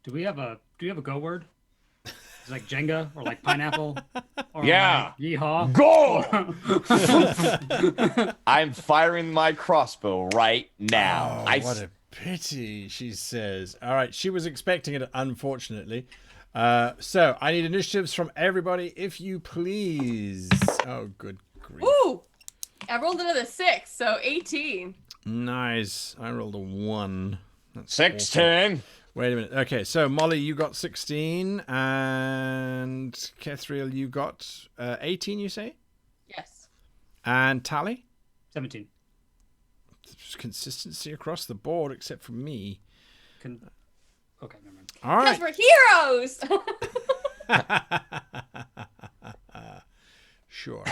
Do we have a go word? It's like Jenga or like pineapple or Yeah. like yeehaw. Go! I'm firing my crossbow right now. Oh, what a pity, she says. All right, she was expecting it, unfortunately. So I need initiatives from everybody, if you please. Oh, good grief. Ooh! I rolled another 6, so 18. Nice. I rolled a 1. That's 16. awful. Wait a minute. Okay, so Molly, you got 16, and Kethriel, you got 18, you say? Yes. And Tally? 17. There's consistency across the board, except for me. Okay, never mind. All right. Because we're heroes! Sure.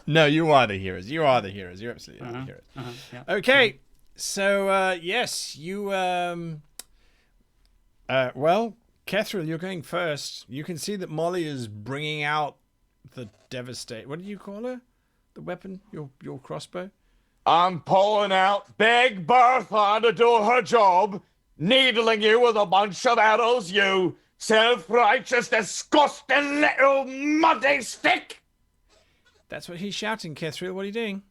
No, you are the heroes. You are the heroes. You're absolutely the heroes. Yeah. Okay. So, yes, you, well, Kethriel, you're going first. You can see that Molly is bringing out the devastate. What do you call her? The weapon? Your crossbow? I'm pulling out Big Bertha to do her job, needling you with a bunch of arrows, you self-righteous, disgusting little muddy stick! That's what he's shouting, Kethriel. What are you doing?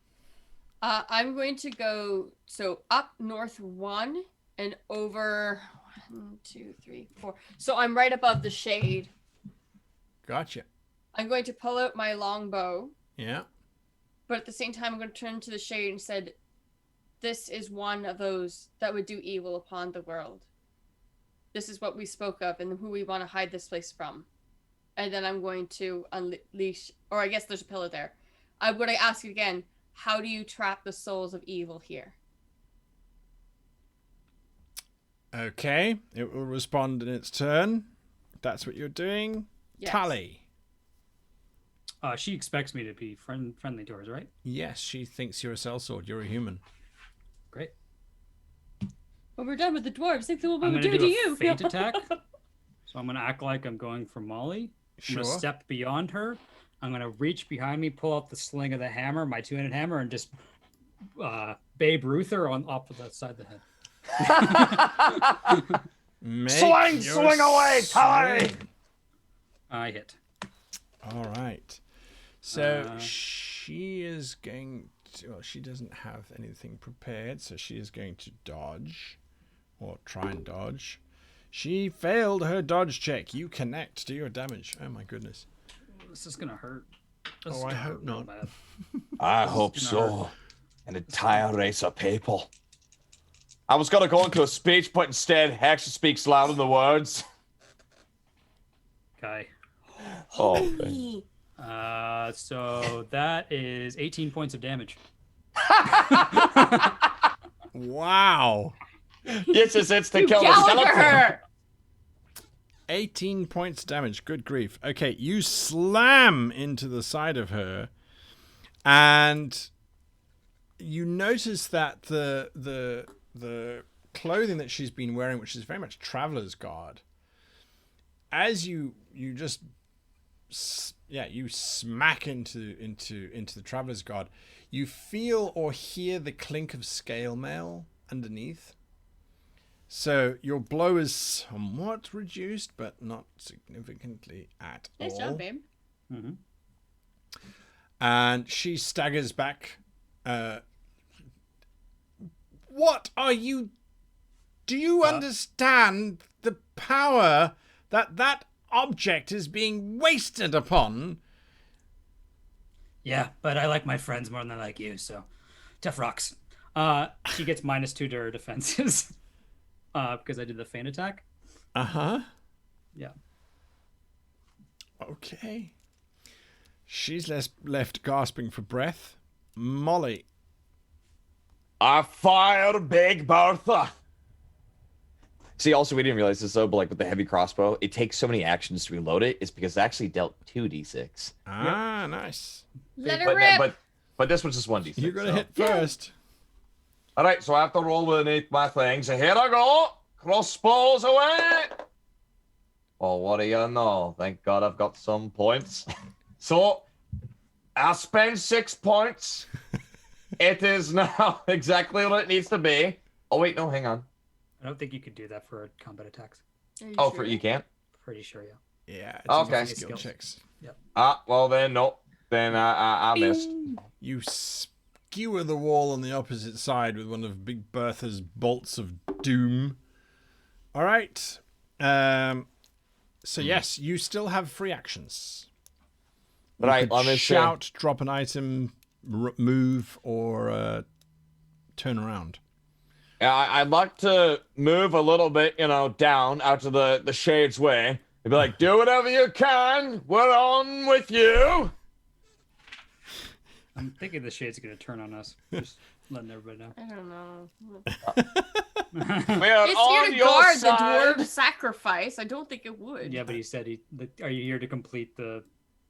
I'm going to go, up north 1 and over 1, 2, 3, 4. So I'm right above the shade. Gotcha. I'm going to pull out my longbow, Yeah. but at the same time I'm going to turn to the shade and said, this is one of those that would do evil upon the world. This is what we spoke of and who we want to hide this place from. And then I'm going to unleash, or I guess there's a pillar there. I'm going to ask you again, how do you trap the souls of evil here? Okay, it will respond in its turn. That's what you're doing. Yes. Tally. She expects me to be friendly to her, right? Yes, she thinks you're a sellsword. You're a human. Great. When we're done with the dwarves, think what I'm we'll going do to to do you. a feint attack. So I'm going to act like I'm going for Molly. I'm Sure. going to step beyond her. I'm going to reach behind me, pull out the sling of the hammer, my two-handed hammer, and just Babe Ruth her on off the side of the head. Swing away, Tally! I hit. All right. So she is going to... Well, she doesn't have anything prepared, so she is going to dodge. Or try and dodge. She failed her dodge check. You connect to your damage. Oh, my goodness. This is going to hurt. Oh, I hope not. Bad. I hope so. An entire race of people. I was gonna go into a speech, but instead, action speaks louder than the words. Okay. Oh, Holy. So that is 18 points of damage. Wow. yes, it's to You kill the Gallagher skeleton. her! 18 points damage. Good grief. Okay, you slam into the side of her, and you notice that the clothing that she's been wearing, which is very much traveler's garb, as you just you smack into the traveler's garb, you feel or hear the clink of scale mail underneath. So your blow is somewhat reduced, but not significantly at all. Nice job, babe. Mm-hmm. And she staggers back. What are you... Do you understand the power that object is being wasted upon? Yeah, but I like my friends more than I like you, so tough rocks. She gets -2 to her defenses because I did the feint attack. Uh-huh. Yeah. Okay. She's left gasping for breath. Molly. I fire Big Bertha. See, also, we didn't realize this, though, but like with the heavy crossbow, it takes so many actions to reload it. It's because it actually dealt 2d6. Ah, nice. Let her rip. But this was just 1d6. You're going to hit first. All right, so I have to roll beneath my thing. So here I go. Crossbows away. Oh, what do you know? Thank God I've got some points. So I spend 6 points. It is now exactly what it needs to be. Oh, wait, no, hang on. I don't think you could do that for combat attacks. Oh, you can't? Pretty sure, yeah. Yeah. It's Okay. easy skill checks. Well then, no. Then I missed. You skewer the wall on the opposite side with one of Big Bertha's bolts of doom. All right. So yes, you still have free actions. You Right, could let me shout, drop an item, move, or turn around. I'd like to move a little bit, down out of the Shades way. They'd be like, do whatever you can. We're on with you. I'm thinking the shade's going to turn on us. Just letting everybody know. I don't know. We're It's on here to your guard the side. dwarf sacrifice. I don't think it would. Yeah, but he said are you here to complete the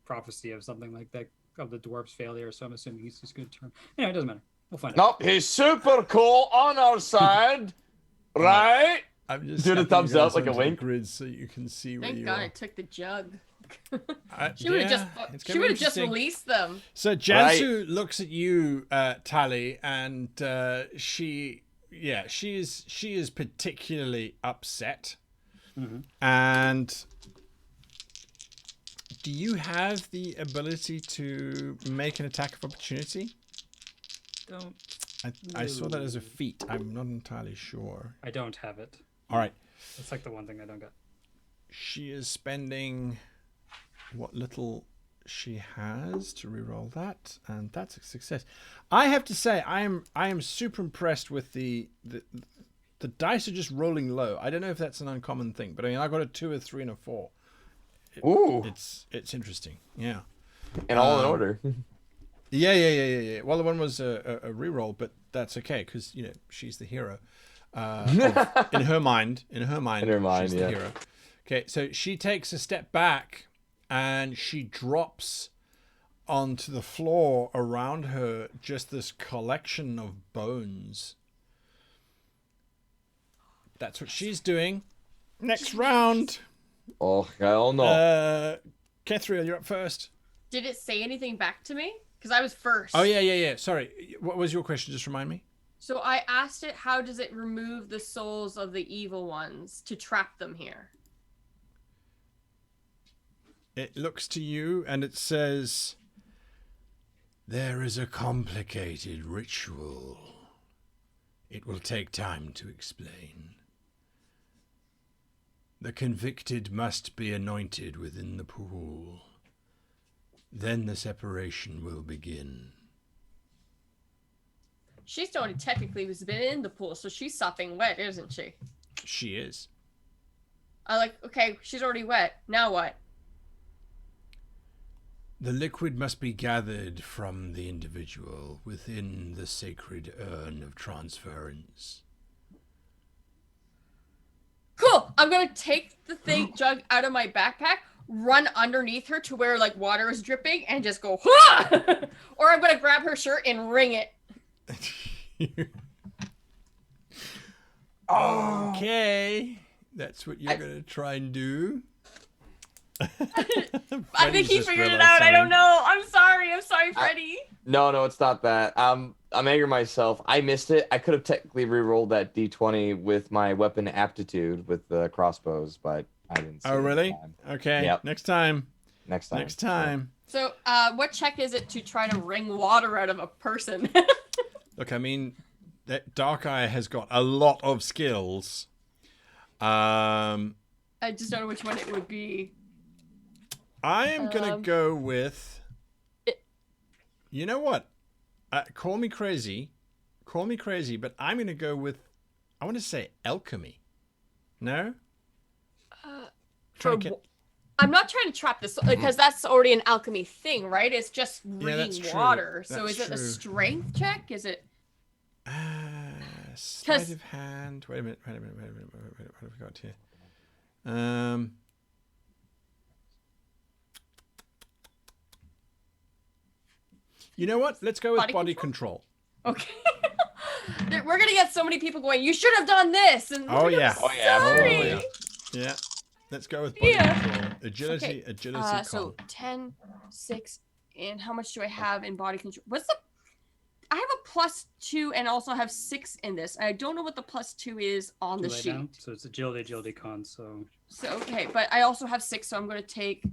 prophecy of something like that, of the dwarf's failure? So I'm assuming he's just going to turn. Anyway, it doesn't matter. We'll find out. Nope, he's super cool on our side. Right? I'm just Do the snapping thumbs you guys up like a onto the wink. grid so you can see where Thank you God are. I took the jug. She She would have just released them. So Jansu looks at you, Tally, and she is particularly upset. Mm-hmm. And do you have the ability to make an attack of opportunity? Don't. I saw that as a feat. I'm not entirely sure. I don't have it. All right. That's like the one thing I don't get. She is spending what little she has to reroll that, and that's a success. I have to say, I am super impressed with the dice are just rolling low. I don't know if that's an uncommon thing, but I mean, I got a 2, a 3, and a 4. Ooh. It's interesting. Yeah. And all in order. Yeah. Well, the one was a reroll, but that's okay because she's the hero. In her mind, she's the hero. Okay, so she takes a step back and she drops onto the floor around her just this collection of bones. That's what she's doing. Next round. Oh, hell no. Kethriel, you're up first. Did it say anything back to me? Because I was first. Oh, yeah. Sorry. What was your question? Just remind me. So I asked it, how does it remove the souls of the evil ones to trap them here? It looks to you and it says, there is a complicated ritual. It will take time to explain. The convicted must be anointed within the pool. Then the separation will begin. She's only technically was been in the pool, so she's sopping wet, isn't she? She is. Okay, she's already wet. Now what? The liquid must be gathered from the individual within the sacred urn of transference. Cool! I'm gonna take the jug out of my backpack, run underneath her to where water is dripping, and just go, "Hua!" Or I'm gonna grab her shirt and wring it. Okay, that's what you're gonna try and do. I think he figured it out. I don't know. I'm sorry, Freddie. No, it's not that. I'm angry myself. I missed it. I could have technically re-rolled that D20 with my weapon aptitude with the crossbows, but I didn't. Oh, really? Okay. Yep. Next time. So, what check is it to try to wring water out of a person? Look, I mean, that Dark Eye has got a lot of skills. I just don't know which one it would be. I am gonna go with. You know what? Call me crazy, but I'm gonna go with. I want to say alchemy. No. I'm not trying to trap this because that's already an alchemy thing, right? It's just wringing water. So is it a strength check? Is it? Sleight of hand. Wait a minute. What have we got here? You know what? Let's go with body control. Okay. We're gonna get so many people going, you should have done this. And oh yeah. Sorry. Yeah. Let's go with body control. Agility, con. So 10, 6, and how much do I have in body control? I have a +2 and also have 6 in this. I don't know what the +2 is on the sheet. Down. So it's agility, con. So okay, but I also have 6, so I'm gonna take.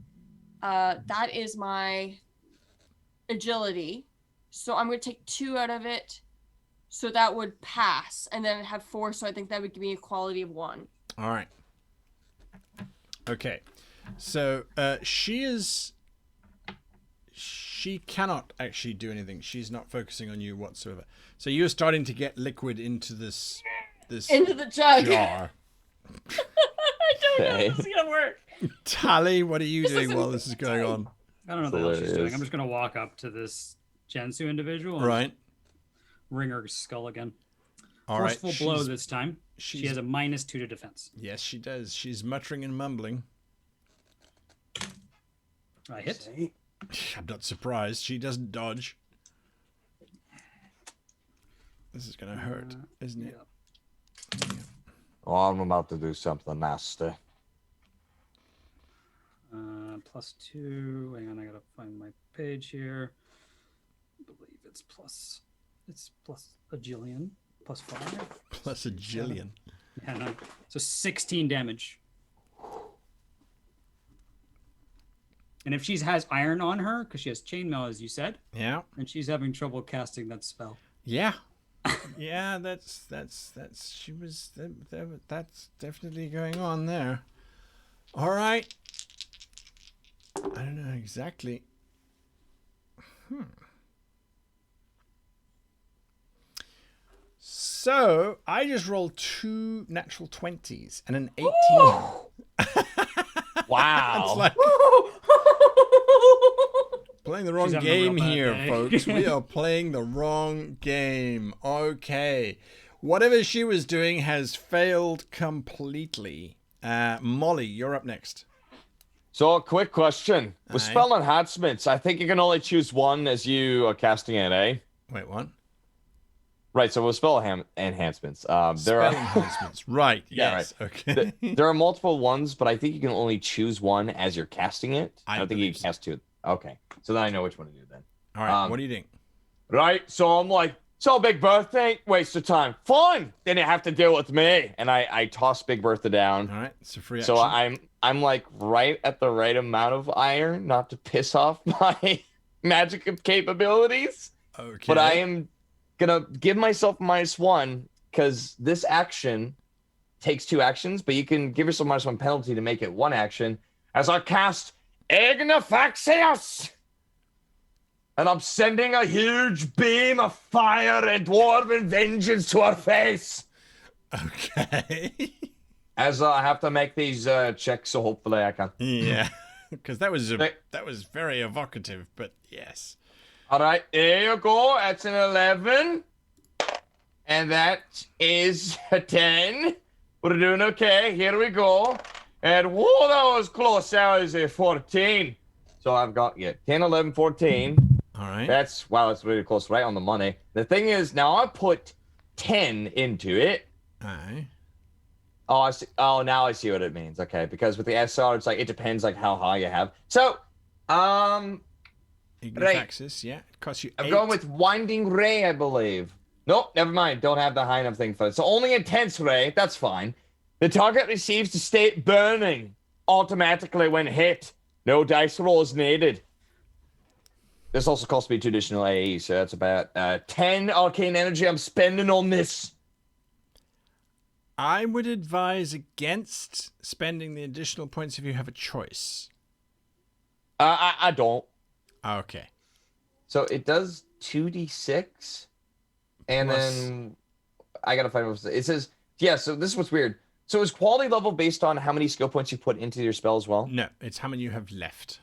That is my agility, so I'm gonna take 2 out of it, so that would pass, and then have 4, so I think that would give me a quality of 1. All right. Okay, so she cannot actually do anything. She's not focusing on you whatsoever. So you're starting to get liquid into this into the jug. Jar. I don't know if this is gonna work. Tally, what are you doing while this is going on? I don't know what the hell she's doing. I'm just gonna walk up to this Gensu individual and ring her skull again. All right. Forceful blow this time. She has a -2 to defense. Yes, she does. She's muttering and mumbling. I hit. I'm not surprised. She doesn't dodge. This is gonna hurt, isn't it? Yeah. Oh, I'm about to do something nasty. +2. Hang on, I gotta find my page here. I believe it's plus a jillion. +5. Plus a jillion. Yeah, no. So 16 damage. And if she has iron on her, because she has chainmail, as you said, and she's having trouble casting that spell. Yeah. Yeah, that's definitely going on there. All right. I don't know exactly. So I just rolled 2 natural 20s and an 18. Wow. It's like playing the wrong She's having a real game bad here, day. folks. We are playing the wrong game. Okay. Whatever she was doing has failed completely. Molly, you're up next. So, a quick question. With Aye. spell enhancements, I think you can only choose one as you are casting it, eh? Wait, what? Right, so with spell enhancements, there Spell are enhancements. Right. Yeah, Yes. Okay. there are multiple ones, but I think you can only choose one as you're casting it. I I don't think you believe can cast two. Okay, so then I know which one to do then. All right. Um, What do you think? Right, so I'm like, so Big Bertha, waste of time. Fine, then you have to deal with me, and I toss Big Bertha down. All right. It's a free action. So I'm like right at the right amount of iron, not to piss off my magic capabilities. Okay. But I am gonna give myself -1 because this action takes 2 actions, but you can give yourself -1 penalty to make it 1 action as I cast Ignifaxius! And I'm sending a huge beam of fire and dwarven vengeance to her face. Okay. As I have to make these checks, so hopefully I can. Yeah. Because that was Hey. very evocative, but yes. All right, here you go. That's an 11. And that is a 10. We're doing okay. Here we go. And whoa, that was close. That was a 14. So I've got 10, 11, 14. All right. That's really close, right on the money. The thing is, now I put 10 into it. Aye. Oh, I see. Oh, now I see what it means. Okay, because with the SR, it's like it depends like how high you have. So, Ignifaxis, yeah. It costs you 8. I'm going with Winding Ray, I believe. Nope, never mind. Don't have the high enough thing for it. So only Intense Ray. That's fine. The target receives the state burning automatically when hit. No dice rolls needed. This also costs me 2 additional AE, so that's about 10 arcane energy I'm spending on this. I would advise against spending the additional points if you have a choice. I don't. Okay. So it does 2d6, and Plus- then I gotta find what it says. Yeah, so this is what's weird. So is quality level based on how many skill points you put into your spell as well? No, it's how many you have left.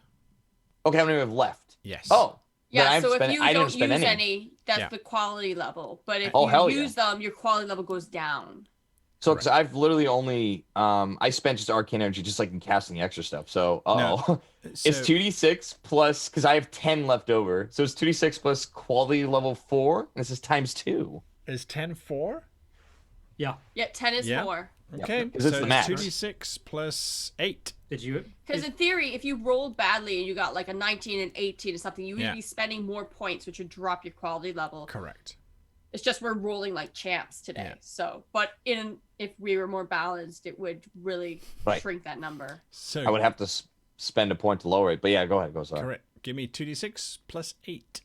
Okay, how many we have left? Yes. Oh, then I Yeah, haven't so if spent- you I didn't don't spend use any. any, that's Yeah. the quality level. But if Oh, hell you yeah. use them, your quality level goes down. So because I've literally only I spent just arcane energy just like in casting the extra stuff. So No. it's 2d6 plus because I have 10 left over. So it's 2d6 plus quality level 4, and this is times 2. Is 10 4? Yeah. Yeah, 10 is Yeah. 4. Okay. 'Cause it's so the max. 2d6 plus 8. Did you? Because in theory, if you rolled badly and you got like a 19 and 18 or something, you would Yeah. be spending more points, which would drop your quality level. Correct. It's just we're rolling like champs today. Yeah. So, but if we were more balanced, it would really Right. shrink that number. So I would have to spend a point to lower it. But yeah, go ahead. Go sorry. correct. Give me 2d6 plus 8.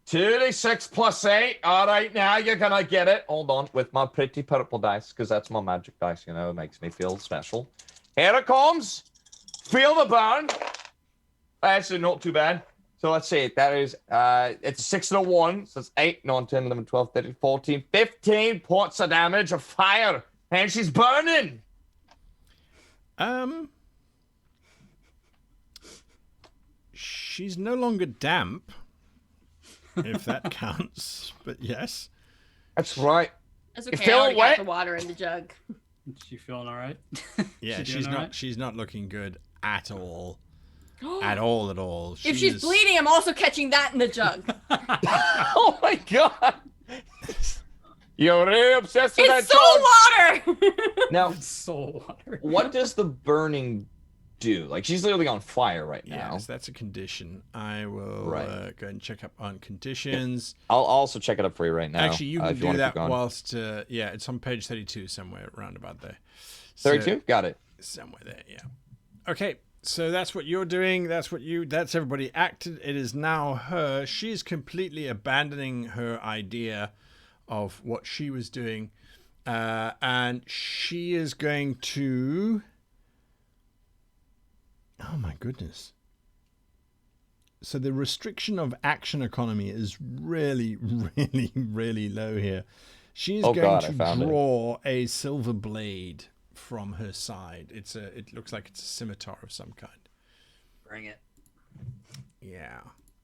2d6 plus 8. All right, now you're gonna get it. Hold on, with my pretty purple dice, because that's my magic dice. You know, it makes me feel special. Here it comes. Feel the burn. Actually, not too bad. So let's see. That is, it's a 6 and a 1. So it's 8, 9, 10, 11, 12, 13, 14, 15 points of damage of fire. And she's burning. She's no longer damp, if that counts. But yes. That's right. That's You okay. I feeling already wet? got the water in the jug. She feeling all right? Yeah, She she's doing not. all right? She's not looking good at all. At all. If she's bleeding, I'm also catching that in the jug. Oh my god. You're really obsessed with It's that soul dog. water. Now, Soul water. what does the burning do? Like, she's literally on fire right now. Yes, that's a condition. I will Right. go and check up on conditions. I'll also check it up for you right now. Actually, you can if you do wanna keep that going. whilst. Yeah, it's on page 32 somewhere around about there. 32? Got it. Somewhere there, yeah. Okay, so that's what you're doing. That's everybody acted. It is now her. She's completely abandoning her idea of what she was doing. And she is going to... Oh my goodness. So the restriction of action economy is really, really, really low here. She's Oh going God, I to found it. draw a silver blade from her side. It looks like it's a scimitar of some kind. Bring it. Yeah.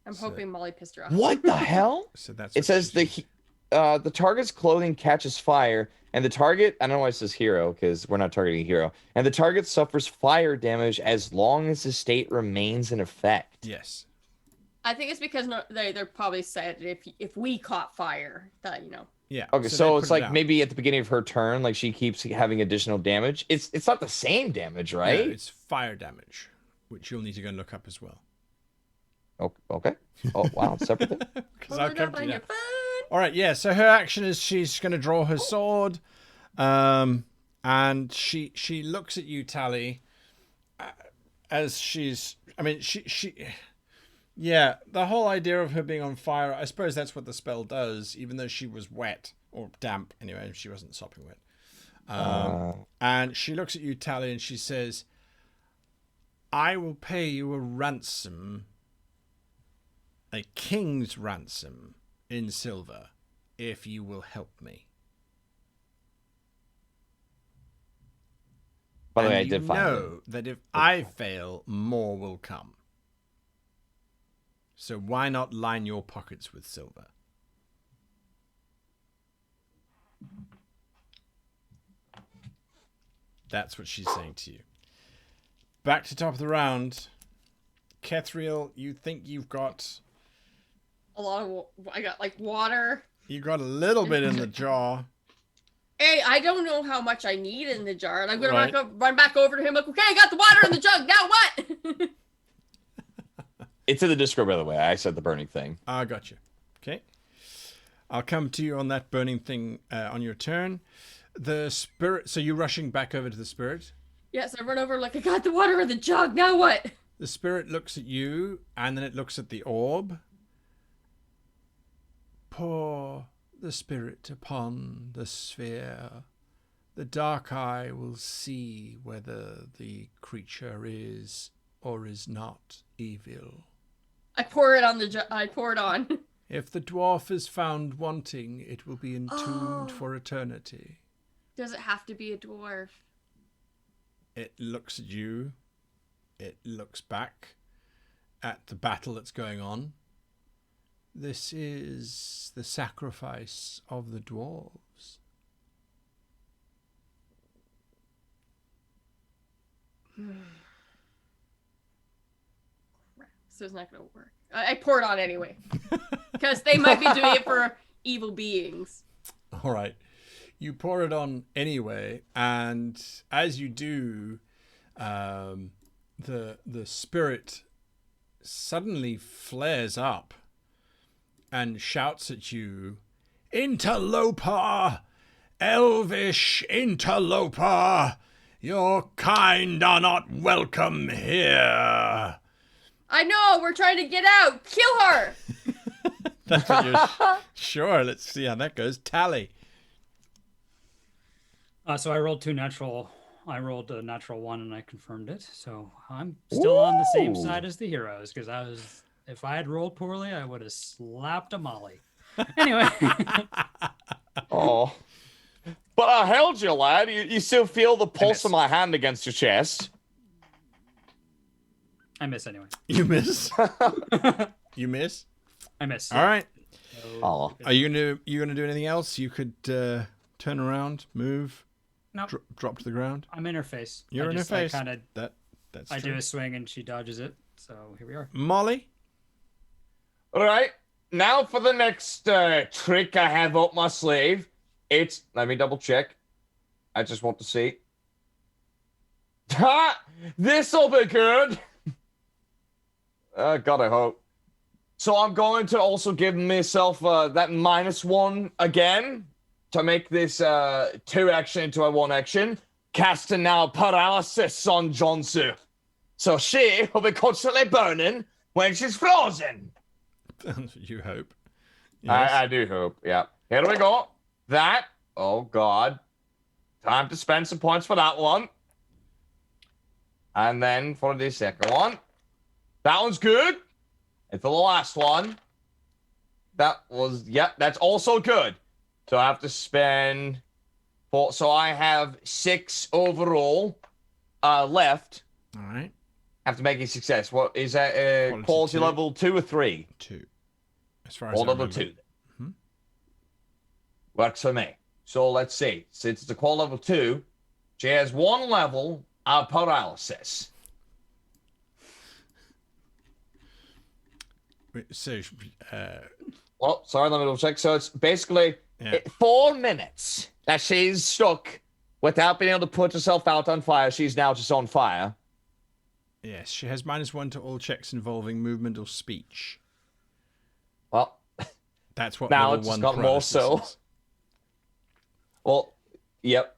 I'm hoping Molly pissed her off. What the hell? So that's It what says she's- the target's clothing catches fire, and the target, I don't know why it says hero, because we're not targeting a hero, and the target suffers fire damage as long as the state remains in effect. Yes. I think it's because they're probably said if we caught fire, that, you know. Yeah. Okay, they so put it's it like out. maybe at the beginning of her turn, like she keeps having additional damage. It's not the same damage, right? No, it's fire damage, which you'll need to go and look up as well. Oh, okay. Oh, wow, it's separate thing. Because Pull I'll it come up to on you your now. phone. All right, yeah. So her action is she's going to draw her sword, and she looks at you, Tally, as she's. I mean, yeah. The whole idea of her being on fire, I suppose that's what the spell does. Even though she was wet or damp, anyway, she wasn't sopping wet. And she looks at you, Tally, and she says, "I will pay you a ransom, a king's ransom." In silver, if you will help me. By the way, I you did find it. know that if I fail, more will come. So why not line your pockets with silver? That's what she's saying to you. Back to top of the round. Kethriel, you think you've got... A lot of I got like water. You got a little bit in the jar. Hey, I don't know how much I need in the jar, and I'm gonna Right. run back over to him. Like, okay, I got the water in the jug. Now what? It's in the Discord, by the way. I said the burning thing. I got you. Okay. I'll come to you on that burning thing on your turn. The spirit... So you're rushing back over to the spirit? Yes, I run over like I got the water in the jug. Now what? The spirit looks at you, and then it looks at the orb. Pour the spirit upon the sphere. The dark eye will see whether the creature is or is not evil. I pour it on the jug. I pour it on. If the dwarf is found wanting, it will be entombed for eternity. Does it have to be a dwarf? It looks at you. It looks back at the battle that's going on. This is the sacrifice of the dwarves. So it's not gonna work. I pour it on anyway, because they might be doing it for evil beings. All right. You pour it on anyway, and as you do, the spirit suddenly flares up and shouts at you, "Interloper! Elvish interloper! Your kind are not welcome here!" I know, we're trying to get out. Kill her. That's what you're... Sure, let's see how that goes. Tally. So I rolled I rolled a natural 1 and I confirmed it. So I'm still on the same Ooh. side as the heroes because if I had rolled poorly, I would have slapped a Molly. Anyway, Oh. But I held you, lad. You still feel the pulse miss. of my hand against your chest. I miss anyway. You miss? You miss? I miss. All right. So, Oh. Are you gonna do anything else? You could turn around, move, Nope. drop to the ground. I'm in her face. You're in her face. I kind of That's I true. do a swing and she dodges it. So here we are. Molly. All right. Now for the next trick I have up my sleeve. It's, let me double check. I just want to see. Ha! This'll be good. God, I hope. So I'm going to also give myself that -1 again to make this 2 action into a 1 action. Casting now paralysis on Jonsu. So she will be constantly burning when she's frozen. That's what you hope. Yes. I do hope. Yeah. Here we go. That. Oh, God. Time to spend some points for that one. And then for the second one. That one's good. And for the last one. That was, yeah, that's also good. So I have to spend 4. So I have 6 overall left. All right. Have to make a success. What is that? Quality Quality two. level 2 or 3? 2. As far as Quality I level remember. 2. Mhm. Works for me. So let's see. Since it's a quality level 2, she has 1 level of paralysis. So, Oh, sorry, let me double check. So it's basically yeah. 4 minutes that she's stuck without being able to put herself out on fire. She's now just on fire. Yes, she has -1 to all checks involving movement or speech. Well, That's what now level it's just 1 got more paralysis so. is. Well, yep.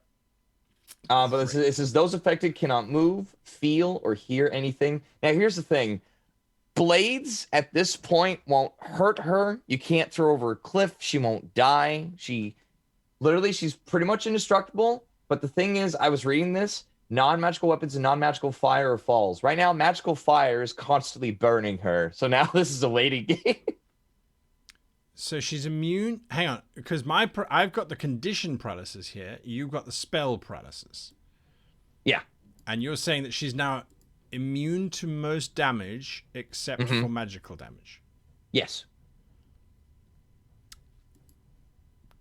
But it says those affected cannot move, feel, or hear anything. Now, here's the thing. Blades at this point won't hurt her. You can't throw her over a cliff. She won't die. She's pretty much indestructible. But the thing is, I was reading this. Non-magical weapons and non-magical fire falls. Right now, magical fire is constantly burning her. So now this is a waiting game. So she's immune. Hang on, because I've got the condition paralysis here. You've got the spell paralysis. Yeah. And you're saying that she's now immune to most damage except for magical damage. Yes.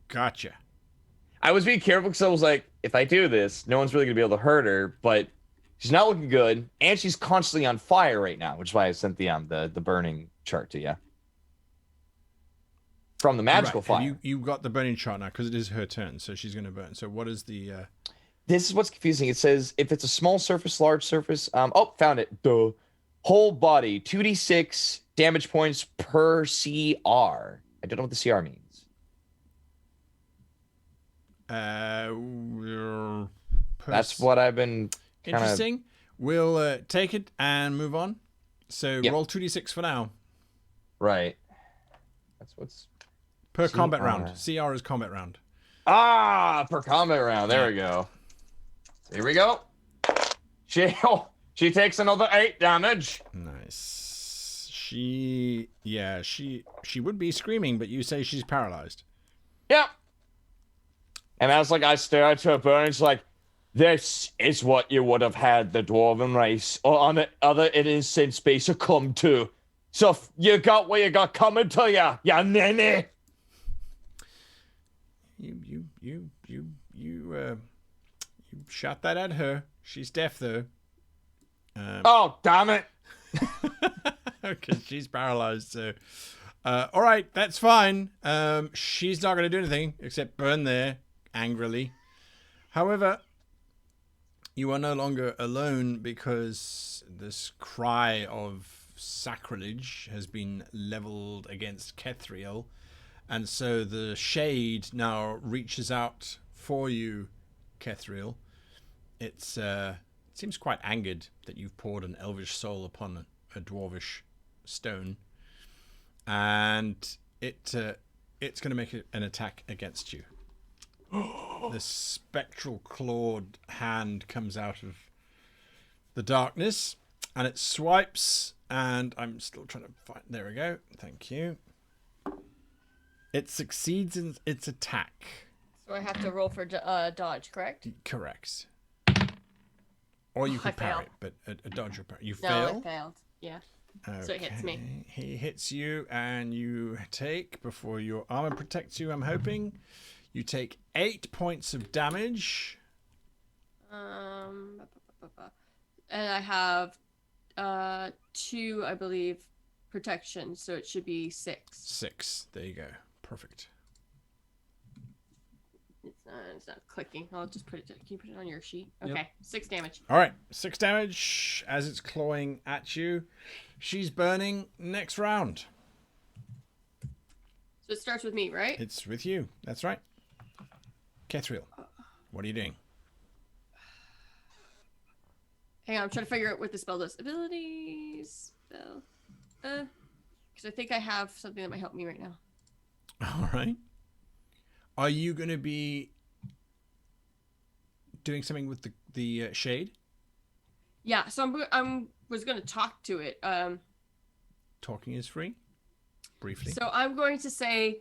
Gotcha. I was being careful because I was like, if I do this, no one's really going to be able to hurt her, but she's not looking good, and she's constantly on fire right now, which is why I sent the burning chart to you. From the magical fire. You got the burning chart now because it is her turn, so she's going to burn. So what is the... This is what's confusing. It says, if it's a small surface, large surface... found it. Duh. Whole body, 2d6 damage points per CR. I don't know what the CR means. That's what I've been Interesting. We'll take it and move on. So roll 2d6 for now. Right. That's what's... Per combat round. CR is combat round. Per combat round. There we go. Here we go. She takes another 8 damage. Nice. She would be screaming, but you say she's paralyzed. Yep. And as I stare at her burn, it's like, this is what you would have had the dwarven race or on the other innocent space succumb to. So you got what you got coming to you, ya ninny. You shot that at her. She's deaf though. Oh, damn it. Okay, she's paralyzed. So, all right, that's fine. She's not going to do anything except burn there angrily. However, you are no longer alone because this cry of sacrilege has been leveled against Kethriel. And so the shade now reaches out for you, Kethriel. It seems quite angered that you've poured an elvish soul upon a dwarvish stone. And it's going to make an attack against you. The spectral clawed hand comes out of the darkness. And it swipes. And I'm still trying to find... There we go. Thank you. It succeeds in its attack. So I have to roll for dodge, correct? Correct. Or you could parry it, but a dodge or parry. You No, fail? I failed. Yeah. Okay. So it hits me. He hits you, and you take, before your armor protects you, I'm hoping, you take 8 points of damage. And I have 2, I believe, protection, so it should be 6. 6. There you go. Perfect. It's not clicking. I'll just put it. Can you put it on your sheet? Okay, Yep. 6 damage. All right, 6 damage as it's clawing at you. She's burning. Next round. So it starts with me, right? It's with you. That's right. Kethriel, what are you doing? Hang on, I'm trying to figure out what the spell does. Abilities, spell. Because I think I have something that might help me right now. All right. Are you going to be doing something with the shade? Yeah, so I was going to talk to it. Talking is free. Briefly. So I'm going to say,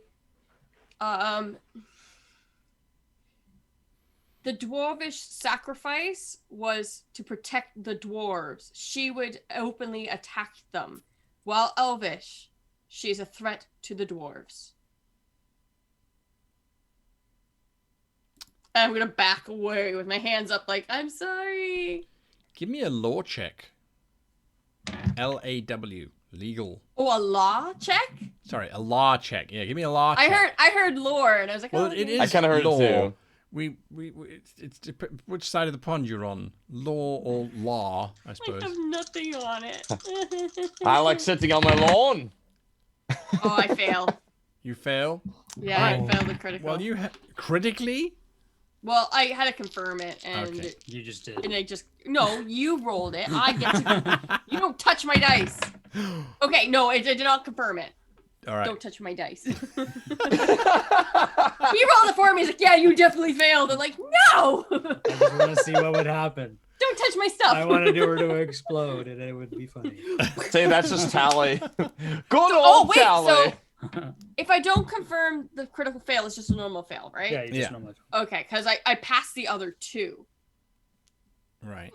The dwarvish sacrifice was to protect the dwarves. She would openly attack them. While elvish, she is a threat to the dwarves. I'm gonna back away with my hands up like, I'm sorry. Give me a law check. L-A-W. Legal. Oh, a law check? Sorry, a law check. Yeah, give me a law check. I heard lore, and I was like, Well, oh, it okay. is I kind of heard law. it too. It's which side of the pond you're on? Law or law, I I suppose. have nothing on it. I like sitting on my lawn. Oh, I fail. You fail? Yeah, I failed the critical. Well, you critically? Well, I had to confirm it, and Okay. You just did. and I just no, you rolled it. I get to. You don't touch my dice. Okay, no, I did not confirm it. All right. Don't touch my dice. He rolled it for me. He's like, yeah, you definitely failed. I'm like, no, I just want to see what would happen. don't touch my stuff. I wanted her to explode, and it would be funny. See, that's just Tally. Good Oh old wait, Tally. so if I don't confirm the critical fail, it's just a normal fail, right? Yeah, you just Yeah. normally. Okay, because I passed the other two. Right.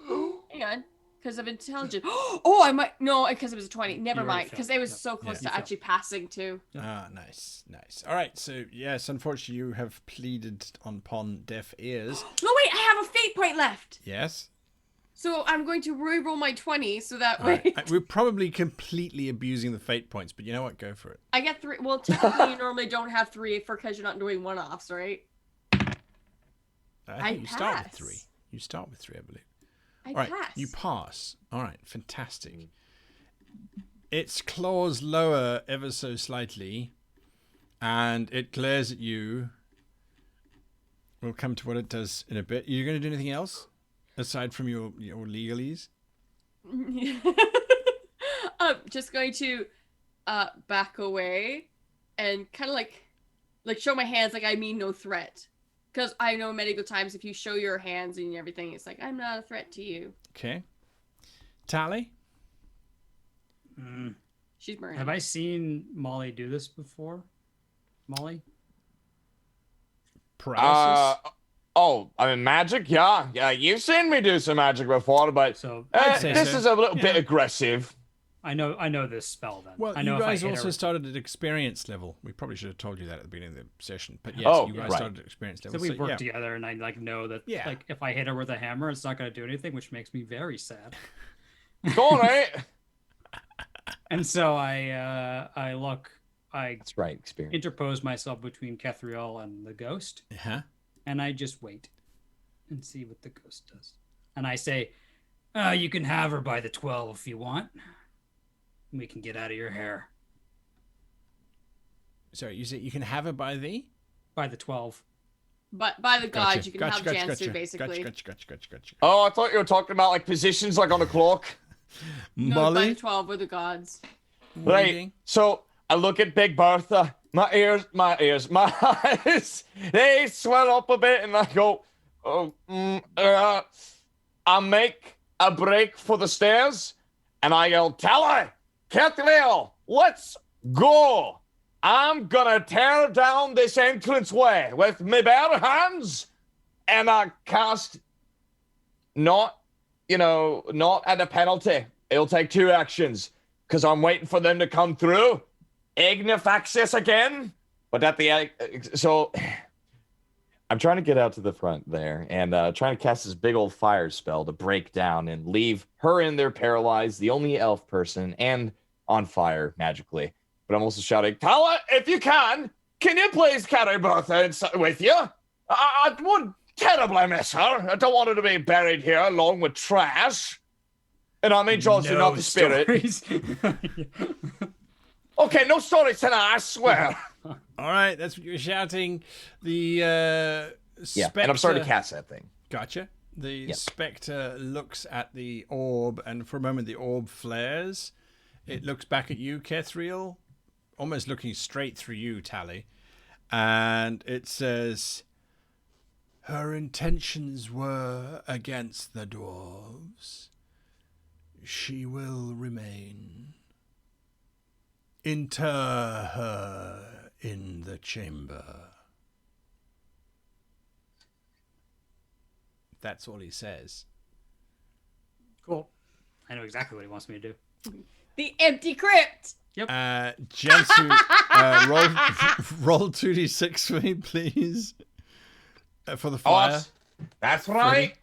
Hang on, because of intelligence. Oh, I might no, because it was a 20. Never You already mind, because failed. it was Yep. so close Yeah. to actually passing too. Ah, nice. All right. So yes, unfortunately, you have pleaded upon deaf ears. No, wait, I have a fate point left. Yes. So I'm going to re-roll my 20, so that All way right. We're probably completely abusing the fate points, but you know what? Go for it. I get 3. Well, technically, you normally don't have 3 because you're not doing one-offs, right? I think you start with pass. 3. You start with 3, I believe. I All right, pass. you pass. All right, fantastic. Its claws lower ever so slightly, and it glares at you. We'll come to what it does in a bit. You're going to do anything else aside from your legalese? I'm just going to back away and kind of like show my hands like I mean no threat. Because I know many good times if you show your hands and everything, it's like, I'm not a threat to you. Okay. Tally? She's burning. Have I seen Molly do this before? Molly? Paralysis? I mean, magic? Yeah, you've seen me do some magic before, but So I'd say this so. is a little bit aggressive. I know this spell then. Well, I know you if I guys hit also her- started at experience level. We probably should have told you that at the beginning of the session. But yes, Oh, you guys right. started at experience So level. we've worked yeah. together, and I know that Yeah. if I hit her with a hammer, it's not going to do anything, which makes me very sad. Go on, right? And so I That's right, experience. interpose myself between Kethriel and the ghost, Uh-huh. and I just wait and see what the ghost does. And I say, you can have her by the 12 if you want. We can get out of your hair Sorry, you say you can have her by the? by the 12. But by the Gotcha, gods, you can have Jansu, gotcha, basically. Gotcha. Oh, I thought you were talking about like positions like on a clock. No, by Molly? the 12 were the gods. Right. reading? So I look at Big Bertha. My ears, my eyes, they swell up a bit, and I go, I make a break for the stairs, and I yell, Tally, Kethriel, let's go. I'm gonna tear down this entranceway with my bare hands, and I cast not at a penalty. It'll take 2 actions, because I'm waiting for them to come through. Ignifaxis again, but at the so I'm trying to get out to the front there and trying to cast this big old fire spell to break down and leave her in there paralyzed, the only elf person, and on fire magically. But I'm also shouting, Tala, if you can you please carry Bertha with you? I would terribly miss her. I don't want her to be buried here along with trash. And I mean, Johnson, not the spirit. stories. Okay, no stories tonight, I swear. All right, that's what you're shouting. The Yeah, spectre... and I'm starting to cast that thing. Gotcha. The Yep. spectre looks at the orb, and for a moment the orb flares. It looks back at you, Kethriel, almost looking straight through you, Tally. And it says, her intentions were against the dwarves. She will remain. Inter her in the chamber. That's all he says. Cool. I know exactly what he wants me to do. The empty crypt. Jansu, roll 2d6 for me, please. For the fire. That's right. Freddie?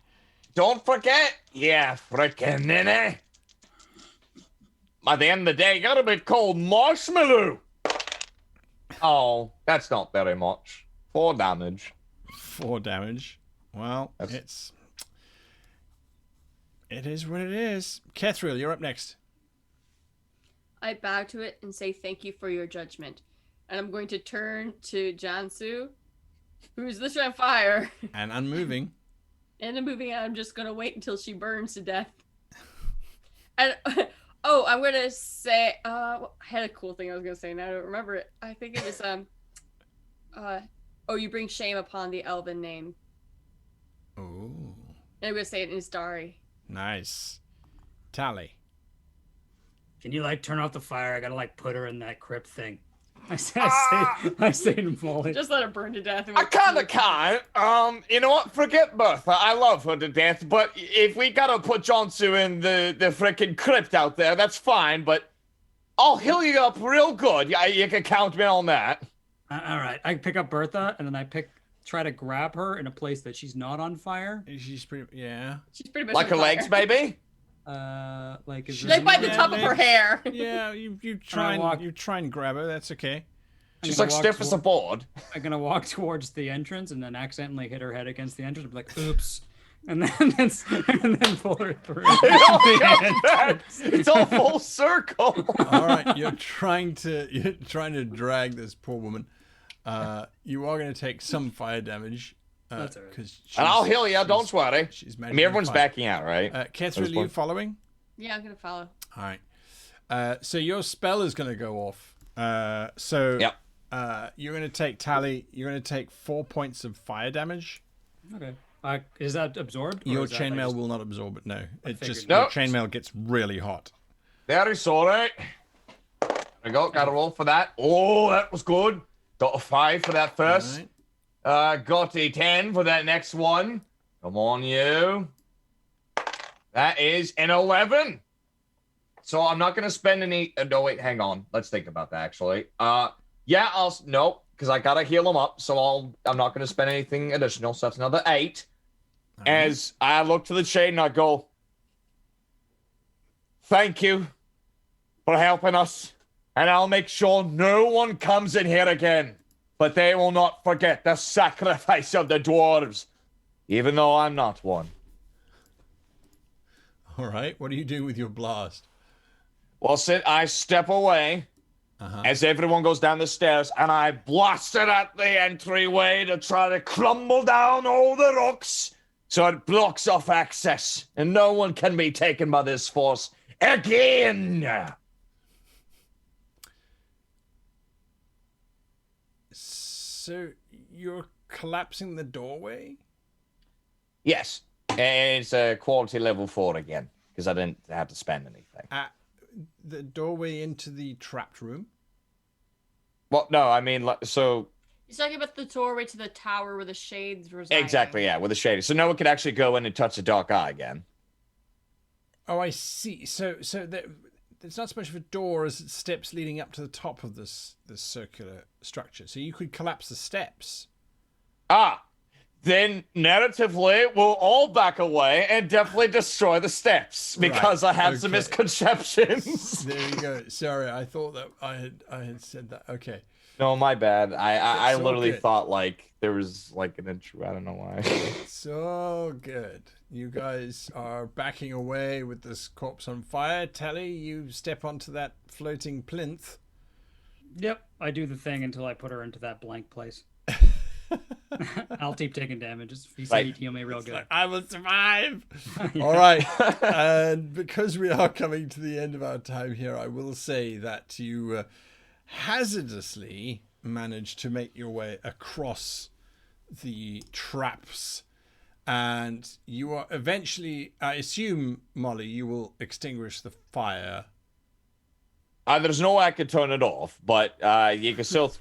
Don't forget. Yeah, frickin' ninny. By the end of the day, you got a bit cold marshmallow. Oh, that's not very much. 4 damage. 4 damage. Well, it is what it is. Kethril, you're up next. I bow to it and say thank you for your judgment. And I'm going to turn to Jansu, who's literally on fire. And unmoving. And I'm moving out. I'm just going to wait until she burns to death. And I'm going to say, I had a cool thing I was going to say. Now I don't remember it. I think it was, you bring shame upon the elven name. Ooh. And I'm going to say it in Istari. Nice. Tally. Can you like turn off the fire? I gotta like put her in that crypt thing. I say to Molly. Just let her burn to death. I kinda can't. You know what? Forget Bertha. I love her to death, but if we gotta put Jansu in the frickin' crypt out there, that's fine, but I'll heal you up real good. Yeah, you can count me on that. All right. I pick up Bertha, and then try to grab her in a place that she's not on fire. She's pretty, yeah. She's pretty much Like her legs, maybe? Like is like by the top of her hair. Yeah, you try and grab her. That's okay. She's like stiff as a board. I'm gonna walk towards the entrance and then accidentally hit her head against the entrance. I'm like, oops, and then pull her through. It's all full circle. All right, you're trying to drag this poor woman. You are going to take some fire damage. That's all right. And I'll heal you. Don't worry. I mean, everyone's backing out, right? Kethril, are you following? Yeah, I'm going to follow. All right. So your spell is going to go off. Yep. You're going to take Tally. You're going to take 4 points of fire damage. Okay. Is that absorbed? Your chainmail will not absorb it. No, it just no. Your chainmail gets really hot. Very sorry. There we go. Got a roll for that. Oh, that was good. Got a 5 for that first. Right. Got a 10 for that next one. Come on, you. That is an 11. So I'm not going to spend any... no, wait, hang on. Let's think about that, actually. Yeah, nope, because I got to heal them up, so I'm not going to spend anything additional. So that's another 8. Right. As I look to the chain and I go, thank you for helping us, and I'll make sure no one comes in here again. But they will not forget the sacrifice of the dwarves, even though I'm not one. All right, what do you do with your blast? Well, I step away as everyone goes down the stairs, and I blast it at the entryway to try to crumble down all the rocks so it blocks off access, and no one can be taken by this force again. So you're collapsing the doorway? Yes, and it's a quality level 4 again, because I didn't have to spend anything. The doorway into the trapped room? Well, no, I mean, so... He's talking about the doorway to the tower where the shades reside. Exactly, yeah, with the shades. So no one could actually go in and touch the dark eye again. Oh, I see. So it's not so much of a door as it's steps leading up to the top of this circular structure. So you could collapse the steps. Then narratively, we'll all back away and definitely destroy the steps because I had some misconceptions. There you go. Sorry, I thought that I had said that. Okay. No, my bad. I literally thought like there was like an intro. I don't know why. So good. You guys are backing away with this corpse on fire. Tally, you step onto that floating plinth. Yep, I do the thing until I put her into that blank place. I'll keep taking damages. He said he'd heal me real good. Like, I will survive. Yeah. All right. And because we are coming to the end of our time here, I will say that you hazardously managed to make your way across the traps. And you are eventually, I assume, Molly, you will extinguish the fire. There's no way I could turn it off, but you can still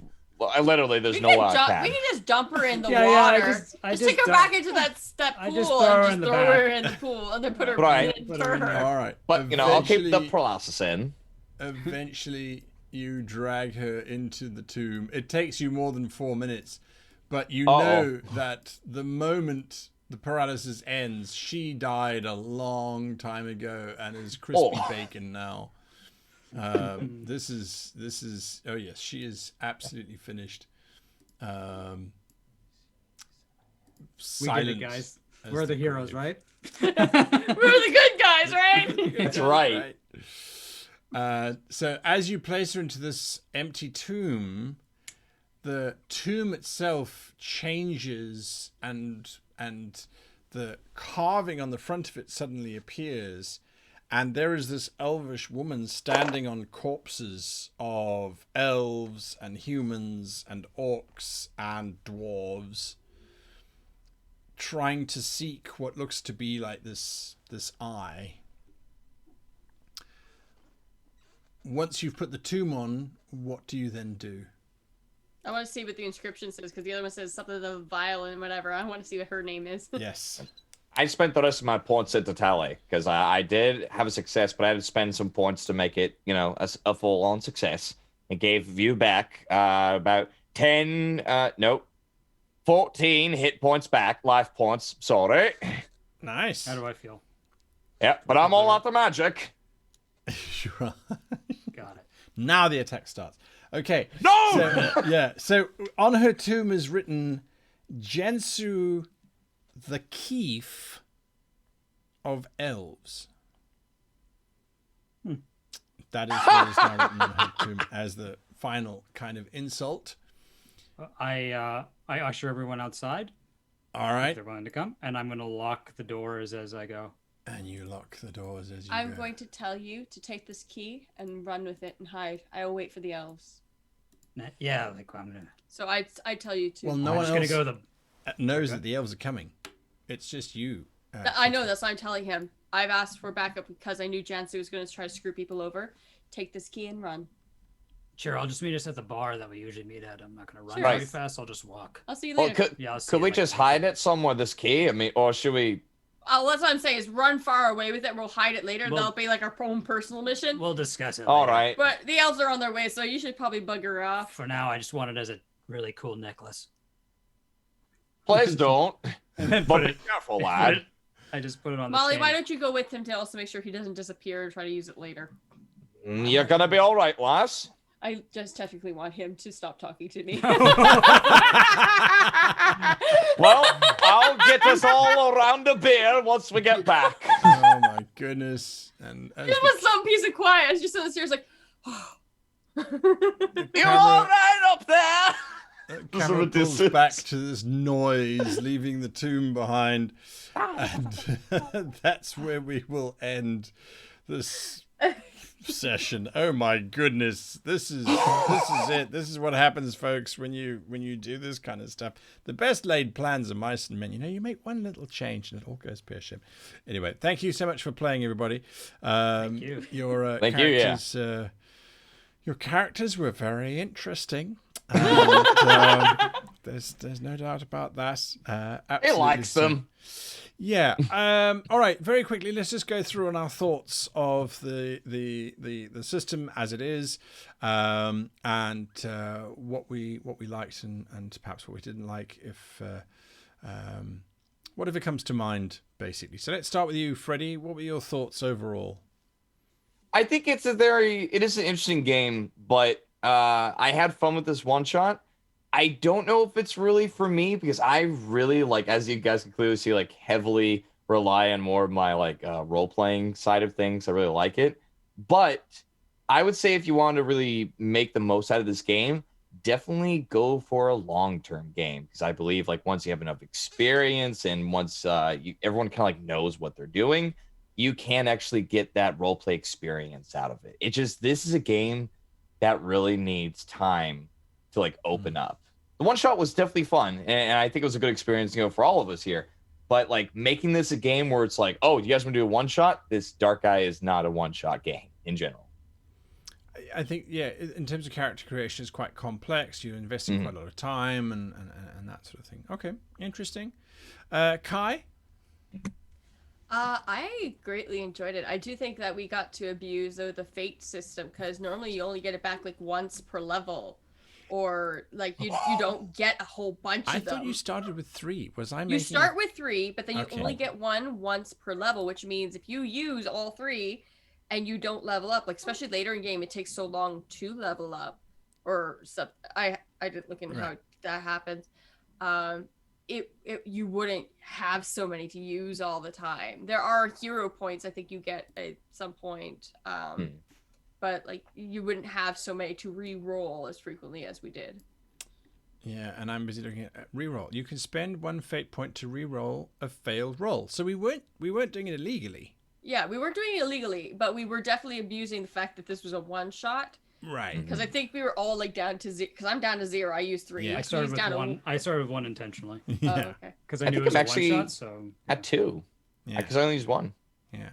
literally, there's We no can tab. we can just dump her in the Yeah, water. I Just take her dump- back into that I pool just throw her in and the just throw back. her in the pool and then put her Right. in Put her in her. there. All right. But I'll keep the Eventually- paralysis in. Eventually, you drag her into the tomb. It takes you more than 4 minutes, but you Uh-oh. know that the moment the paralysis ends, she died a long time ago and is crispy bacon now. This is. Oh yes, she is absolutely finished. We Silence did it, guys. as We're the heroes, grave. right? We're the good guys, right? That's right. So as you place her into this empty tomb, the tomb itself changes and the carving on the front of it suddenly appears, and there is this elvish woman standing on corpses of elves and humans and orcs and dwarves, trying to seek what looks to be like this eye. Once you've put the tomb on, what do you then do? I want to see what the inscription says because the other one says something of violent, whatever. I want to see what her name is. Yes. I spent the rest of my points at the tally because I did have a success, but I had to spend some points to make it, a full-on success. It gave you back about 14 hit points back, life points. Sorry. Nice. How do I feel? Yeah, but I'm all out of magic. Sure. Got it. Now the attack starts. Okay. No! So, yeah. So on her tomb is written Jensu the Keef of Elves. That is what is now written on her tomb as the final kind of insult. I usher everyone outside. All If right. they're willing to come, and I'm going to lock the doors as I go. And you lock the doors as you I'm go. going to tell you to take this key and run with it and hide. I will wait for the elves. Yeah, like I'm gonna. So I tell you to. Well, no I'm one just else gonna go the. knows that the elves are coming. It's just you. I know, that's what I'm telling him. I've asked for backup because I knew Jansu was going to try to screw people over. Take this key and run. Sure, I'll just meet us at the bar that we usually meet at. I'm not gonna run Sure. very Right. fast. I'll just walk. I'll see you Well, later. Yeah, I'll see could you we later. just hide it somewhere, this key? I mean, or should we? Oh, that's what I'm saying is run far away with it. We'll hide it later. Well- That'll be like our own personal mission. We'll discuss it. All later. right. But the elves are on their way, so you should probably bugger off. For now, I just want it as a really cool necklace. Please don't. And then But put be it. careful, put lad. it- I just put it on the Molly, chain. why don't you go with him to also make sure he doesn't disappear and try to use it later? You're gonna be all right, lass. I just technically want him to stop talking to me. Well, I'll get us all around a beer once we get back. Oh my goodness! And as Just with some piece of quiet. I was just on the stairs like, You're all right up there. the Just camera from a pulls distance. back to this noise, leaving the tomb behind, and that's where we will end this session. Oh my goodness! This is it. This is what happens, folks, when you do this kind of stuff. The best laid plans are mice and men. You make one little change and it all goes pear-shaped. Anyway, thank you so much for playing, everybody. Thank you. Your Thank you, yeah. characters, your characters were very interesting. And, there's no doubt about that. He Absolutely likes so. them. Yeah. All right. Very quickly, let's just go through on our thoughts of the system as it is, and what we liked and perhaps what we didn't like. If whatever comes to mind, basically. So let's start with you, Freddie. What were your thoughts overall? I think it is an interesting game, but I had fun with this one shot. I don't know if it's really for me because I really as you guys can clearly see, heavily rely on more of my role playing side of things. I really like it, but I would say if you want to really make the most out of this game, definitely go for a long-term game because I believe once you have enough experience and once everyone kind of knows what they're doing, you can actually get that role play experience out of it. This is a game that really needs time to open up. The one shot was definitely fun, and I think it was a good experience, for all of us here. But making this a game where it's oh, you guys want to do a one shot? This Dark Eye is not a one shot game in general. I think, yeah, in terms of character creation, it's quite complex. You're investing quite a lot of time and that sort of thing. Okay, interesting. Kai? I greatly enjoyed it. I do think that we got to abuse the fate system, because normally you only get it back like once per level, or like you don't get a whole bunch I of them. thought you started with 3. Was I You making... start with 3, but then you Okay. only get one once per level, which means if you use all 3 and you don't level up, like especially later in game, it takes so long to level up, or sub. I didn't look into how that happens. You wouldn't have so many to use all the time. There are hero points I think you get at some point, but like you wouldn't have so many to re-roll as frequently as we did. Yeah, and I'm busy looking at reroll. You can spend 1 fate point to reroll a failed roll. So we weren't doing it illegally. Yeah, we weren't doing it illegally, but we were definitely abusing the fact that this was a one-shot. Right. Because I think we were all like down to 0. Because I'm down to 0. I used 3. Yeah, I started with 1. I started with 1 intentionally Yeah. Oh, okay. because I I knew think it was I'm a actually one shot. So At 2. Yeah. Because I only used 1. Yeah.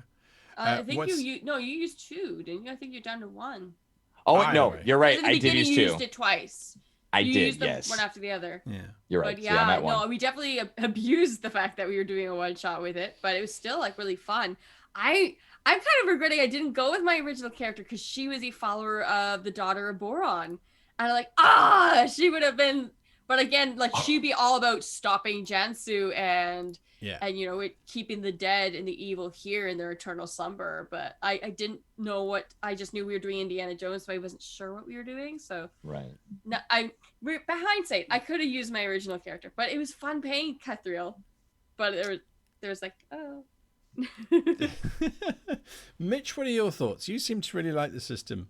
I think what's- you used 2, didn't you? I think you're down to 1. Oh, Either no, way. you're right. In the I did beginning, use you 2. used it twice. I You did, used them yes. one after the other. Yeah. You're right. But So, yeah, I'm yeah, at 1. no, we definitely abused the fact that we were doing a one shot with it, but it was still like really fun. I'm kind of regretting I didn't go with my original character, because she was a follower of the daughter of Boron, and like she would have been. But again, like she'd be all about stopping Jansu and keeping the dead and the evil here in their eternal slumber. But I didn't know what. I just knew we were doing Indiana Jones, so I wasn't sure what we were doing. So Right. no, by hindsight, I could have used my original character, but it was fun playing Cathriel. But there was like, oh. Mitch, what are your thoughts? You seem to really like the system.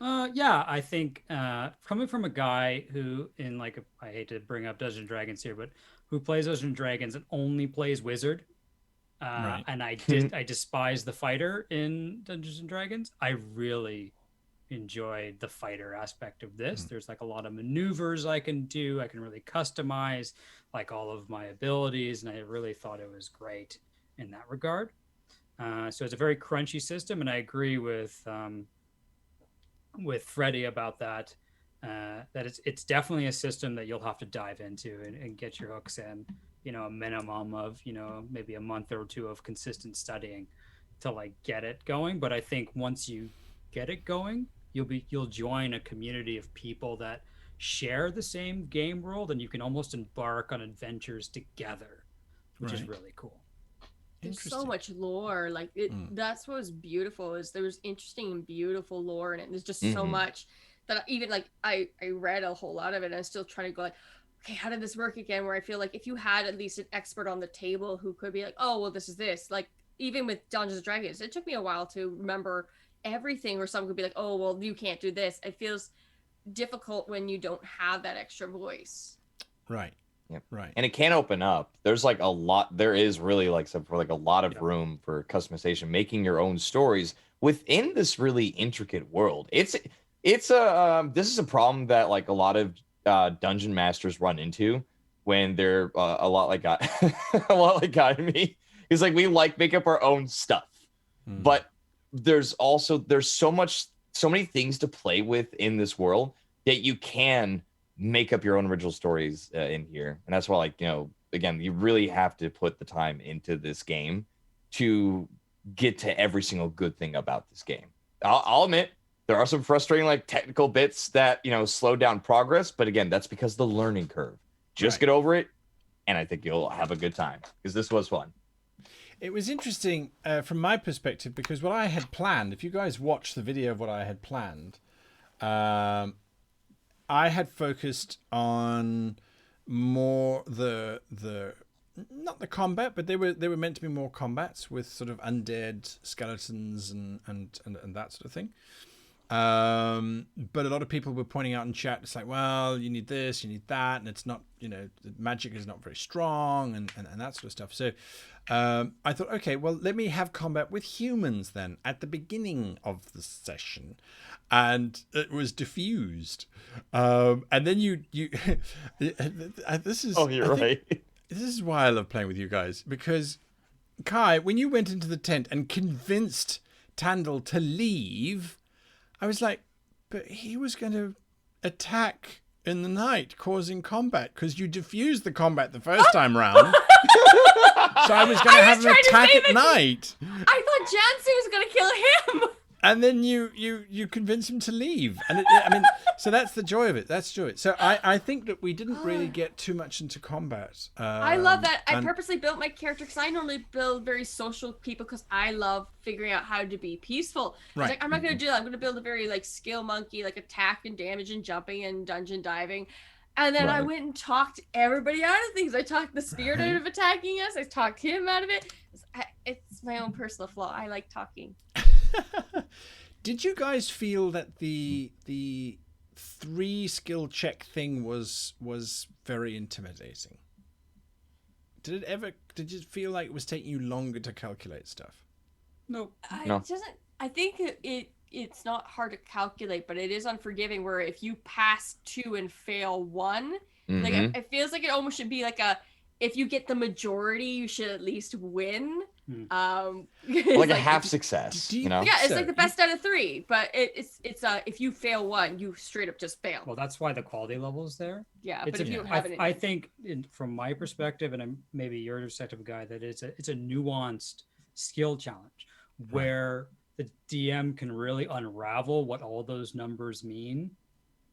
yeah, I think coming from a guy who I hate to bring up Dungeons and Dragons here, but who plays Dungeons and Dragons and only plays Wizard, Right. and I despise the fighter in Dungeons and Dragons. I really enjoyed the fighter aspect of this. There's like a lot of maneuvers I can do. I can really customize like all of my abilities, and I really thought it was great in that regard. So it's a very crunchy system, and I agree with Freddie about that. That it's definitely a system that you'll have to dive into and get your hooks in. A minimum of maybe a month or 2 of consistent studying to like get it going. But I think once you get it going, you'll join a community of people that share the same game world, and you can almost embark on adventures together, which is really cool. There's so much lore. Like that's what was beautiful, is there was interesting and beautiful lore in it. There's just so much that even like I read a whole lot of it, and I'm still trying to go like, okay, how did this work again? Where I feel like if you had at least an expert on the table who could be like, oh well, this is this. Like even with Dungeons and Dragons, it took me a while to remember everything, where someone could be like, oh well, you can't do this. It feels difficult when you don't have that extra voice. Right. Yep. Right. And it can open up. There's like a lot. There is really like some for like a lot of room for customization, making your own stories within this really intricate world. It's this is a problem that like a lot of dungeon masters run into when they're a lot like a lot like Guy and me. Is like we like make up our own stuff, but there's so many things to play with in this world that you can make up your own original stories in here. And that's why, like, again, you really have to put the time into this game to get to every single good thing about this game. I'll admit there are some frustrating like technical bits that slow down progress, but again, that's because of the learning curve. Just get over it, and I think you'll have a good time, because this was fun. It was interesting from my perspective, because what I had planned, if you guys watch the video of what I had planned, I had focused on more the not the combat, but they were meant to be more combats with sort of undead skeletons and that sort of thing. But a lot of people were pointing out in chat, it's like, well, you need this, you need that, and it's not, the magic is not very strong and that sort of stuff. So I thought, okay, well, let me have combat with humans then at the beginning of the session, and it was diffused. And then you this is right. This is why I love playing with you guys, because Kai, when you went into the tent and convinced Tandil to leave, I was like, but he was going to attack in the night, causing combat, because you diffused the combat the first time round. So I was going to have him attack at night. I thought Jansu was going to kill him. And then you convince him to leave. And so that's the joy of it. That's joy. So I think that we didn't really get too much into combat. I love that. I purposely built my character because I normally build very social people because I love figuring out how to be peaceful. Right. Like, I'm not going to do that. I'm going to build a very like skill monkey, like attack and damage and jumping and dungeon diving. And then I went and talked everybody out of things. I talked the spirit out of attacking us. I talked him out of it. It's my own personal flaw. I like talking. Did you guys feel that the 3 skill check thing was very intimidating? Did you feel like it was taking you longer to calculate stuff? No. It doesn't. I think it's not hard to calculate, but it is unforgiving. Where if you pass 2 and fail 1, like it feels like it almost should be like if you get the majority, you should at least win. Like a half success, you know? Yeah, it's like the best out of 3, but it's if you fail 1, you straight up just fail. Well, that's why the quality level is there. Yeah, It's but if you have it, I think from my perspective, and I'm maybe your perspective guy, that it's a nuanced skill challenge where the DM can really unravel what all those numbers mean.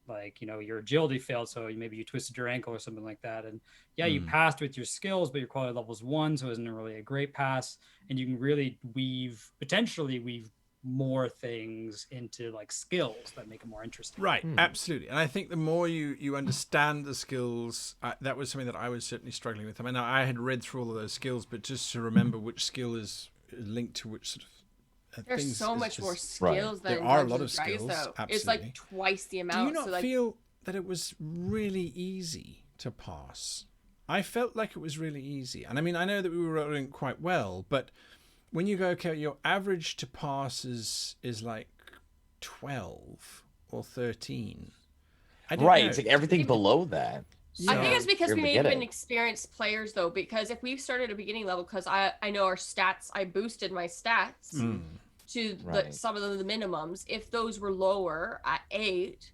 Like, you know, your agility failed, so maybe you twisted your ankle or something like that. And you passed with your skills, but your quality level is 1, so it isn't really a great pass. And you can really potentially weave more things into like skills that make it more interesting. Right, absolutely. And I think the more you understand the skills, that was something that I was certainly struggling with. I mean, I had read through all of those skills, but just to remember which skill is linked to which sort of there's so much more skills than there are a lot of Dungeons and Dragons, skills. though. Absolutely. It's like twice the amount. Do you not feel that it was really easy to pass? I felt like it was really easy. And I mean, I know that we were rolling quite well, but when you go, okay, your average to pass is like 12 or 13. I don't know. It's like everything below that. I think it's because we may have been it. experienced players, though, because if we've started at a beginning level, because I know our stats, I boosted my stats to some of the minimums. If those were lower at 8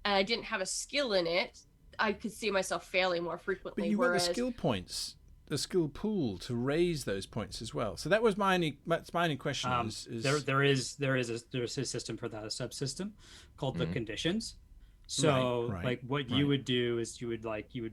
and I didn't have a skill in it, I could see myself failing more frequently. But you got the skill points, the skill pool to raise those points as well. So that was my only question. There is a system for that, a subsystem called the conditions. So like what you would do is you would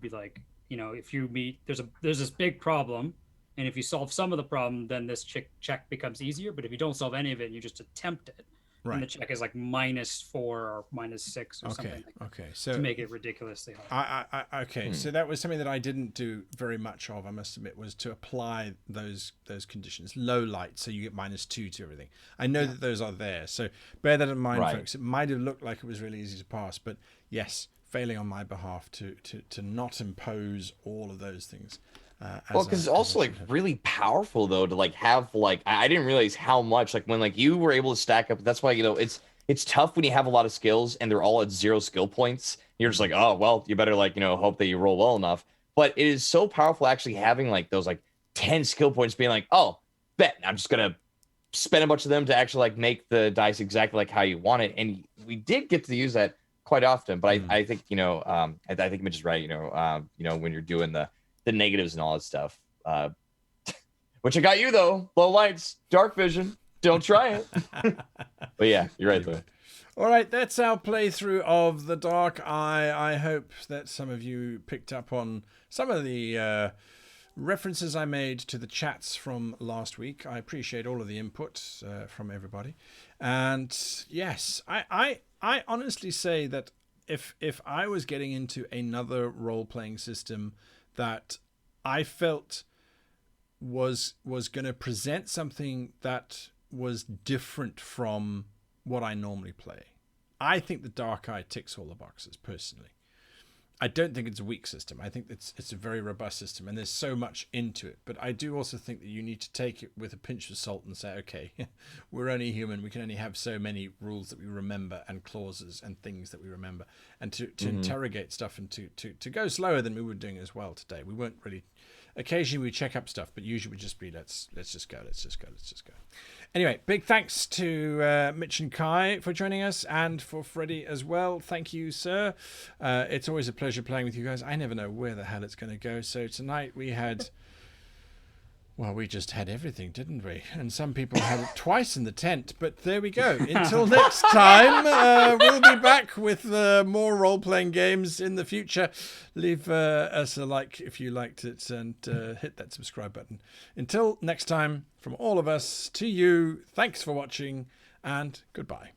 be like, you know, if you meet there's this big problem, and if you solve some of the problem, then this check becomes easier. But if you don't solve any of it and you just attempt it, then the check is like -4 or -6 or something like that. Okay. So to make it ridiculously hard. So that was something that I didn't do very much of, I must admit, was to apply those conditions. Low light, so you get -2 to everything. I know that those are there, so bear that in mind, folks. It might have looked like it was really easy to pass, but yes, failing on my behalf to not impose all of those things. Because it's also like really powerful though to like have like I didn't realize how much like when like you were able to stack up. That's why, you know, it's tough when you have a lot of skills and they're all at 0 skill points. You're just like, oh well, you better like, you know, hope that you roll well enough. But it is so powerful actually having like those like 10 skill points, being like, oh, bet I'm just gonna spend a bunch of them to actually like make the dice exactly like how you want it. And we did get to use that quite often. But I think, you know, I think Mitch is right. You know, when you're doing the negatives and all that stuff, which I got you though. Low lights, dark vision. Don't try it. But yeah, you're right though. All right, that's our playthrough of The Dark Eye. I hope that some of you picked up on some of the references I made to the chats from last week. I appreciate all of the input from everybody. And yes, I honestly say that if I was getting into another role-playing system that I felt was going to present something that was different from what I normally play, I think the Dark Eye ticks all the boxes personally. I don't think it's a weak system. I think it's a very robust system, and there's so much into it. But I do also think that you need to take it with a pinch of salt and say, okay, we're only human. We can only have so many rules that we remember and clauses and things that we remember. And to interrogate stuff and to go slower than we were doing as well today. We weren't really occasionally we check up stuff, but usually we just be let's just go. Anyway, big thanks to Mitch and Cai for joining us, and for Freddie as well. Thank you, sir. It's always a pleasure playing with you guys. I never know where the hell it's going to go. So tonight we had, well, we just had everything, didn't we? And some people had it twice in the tent, but there we go. Until next time, we'll be back with more role-playing games in the future. Leave us a like if you liked it, and hit that subscribe button. Until next time, from all of us to you, thanks for watching, and goodbye.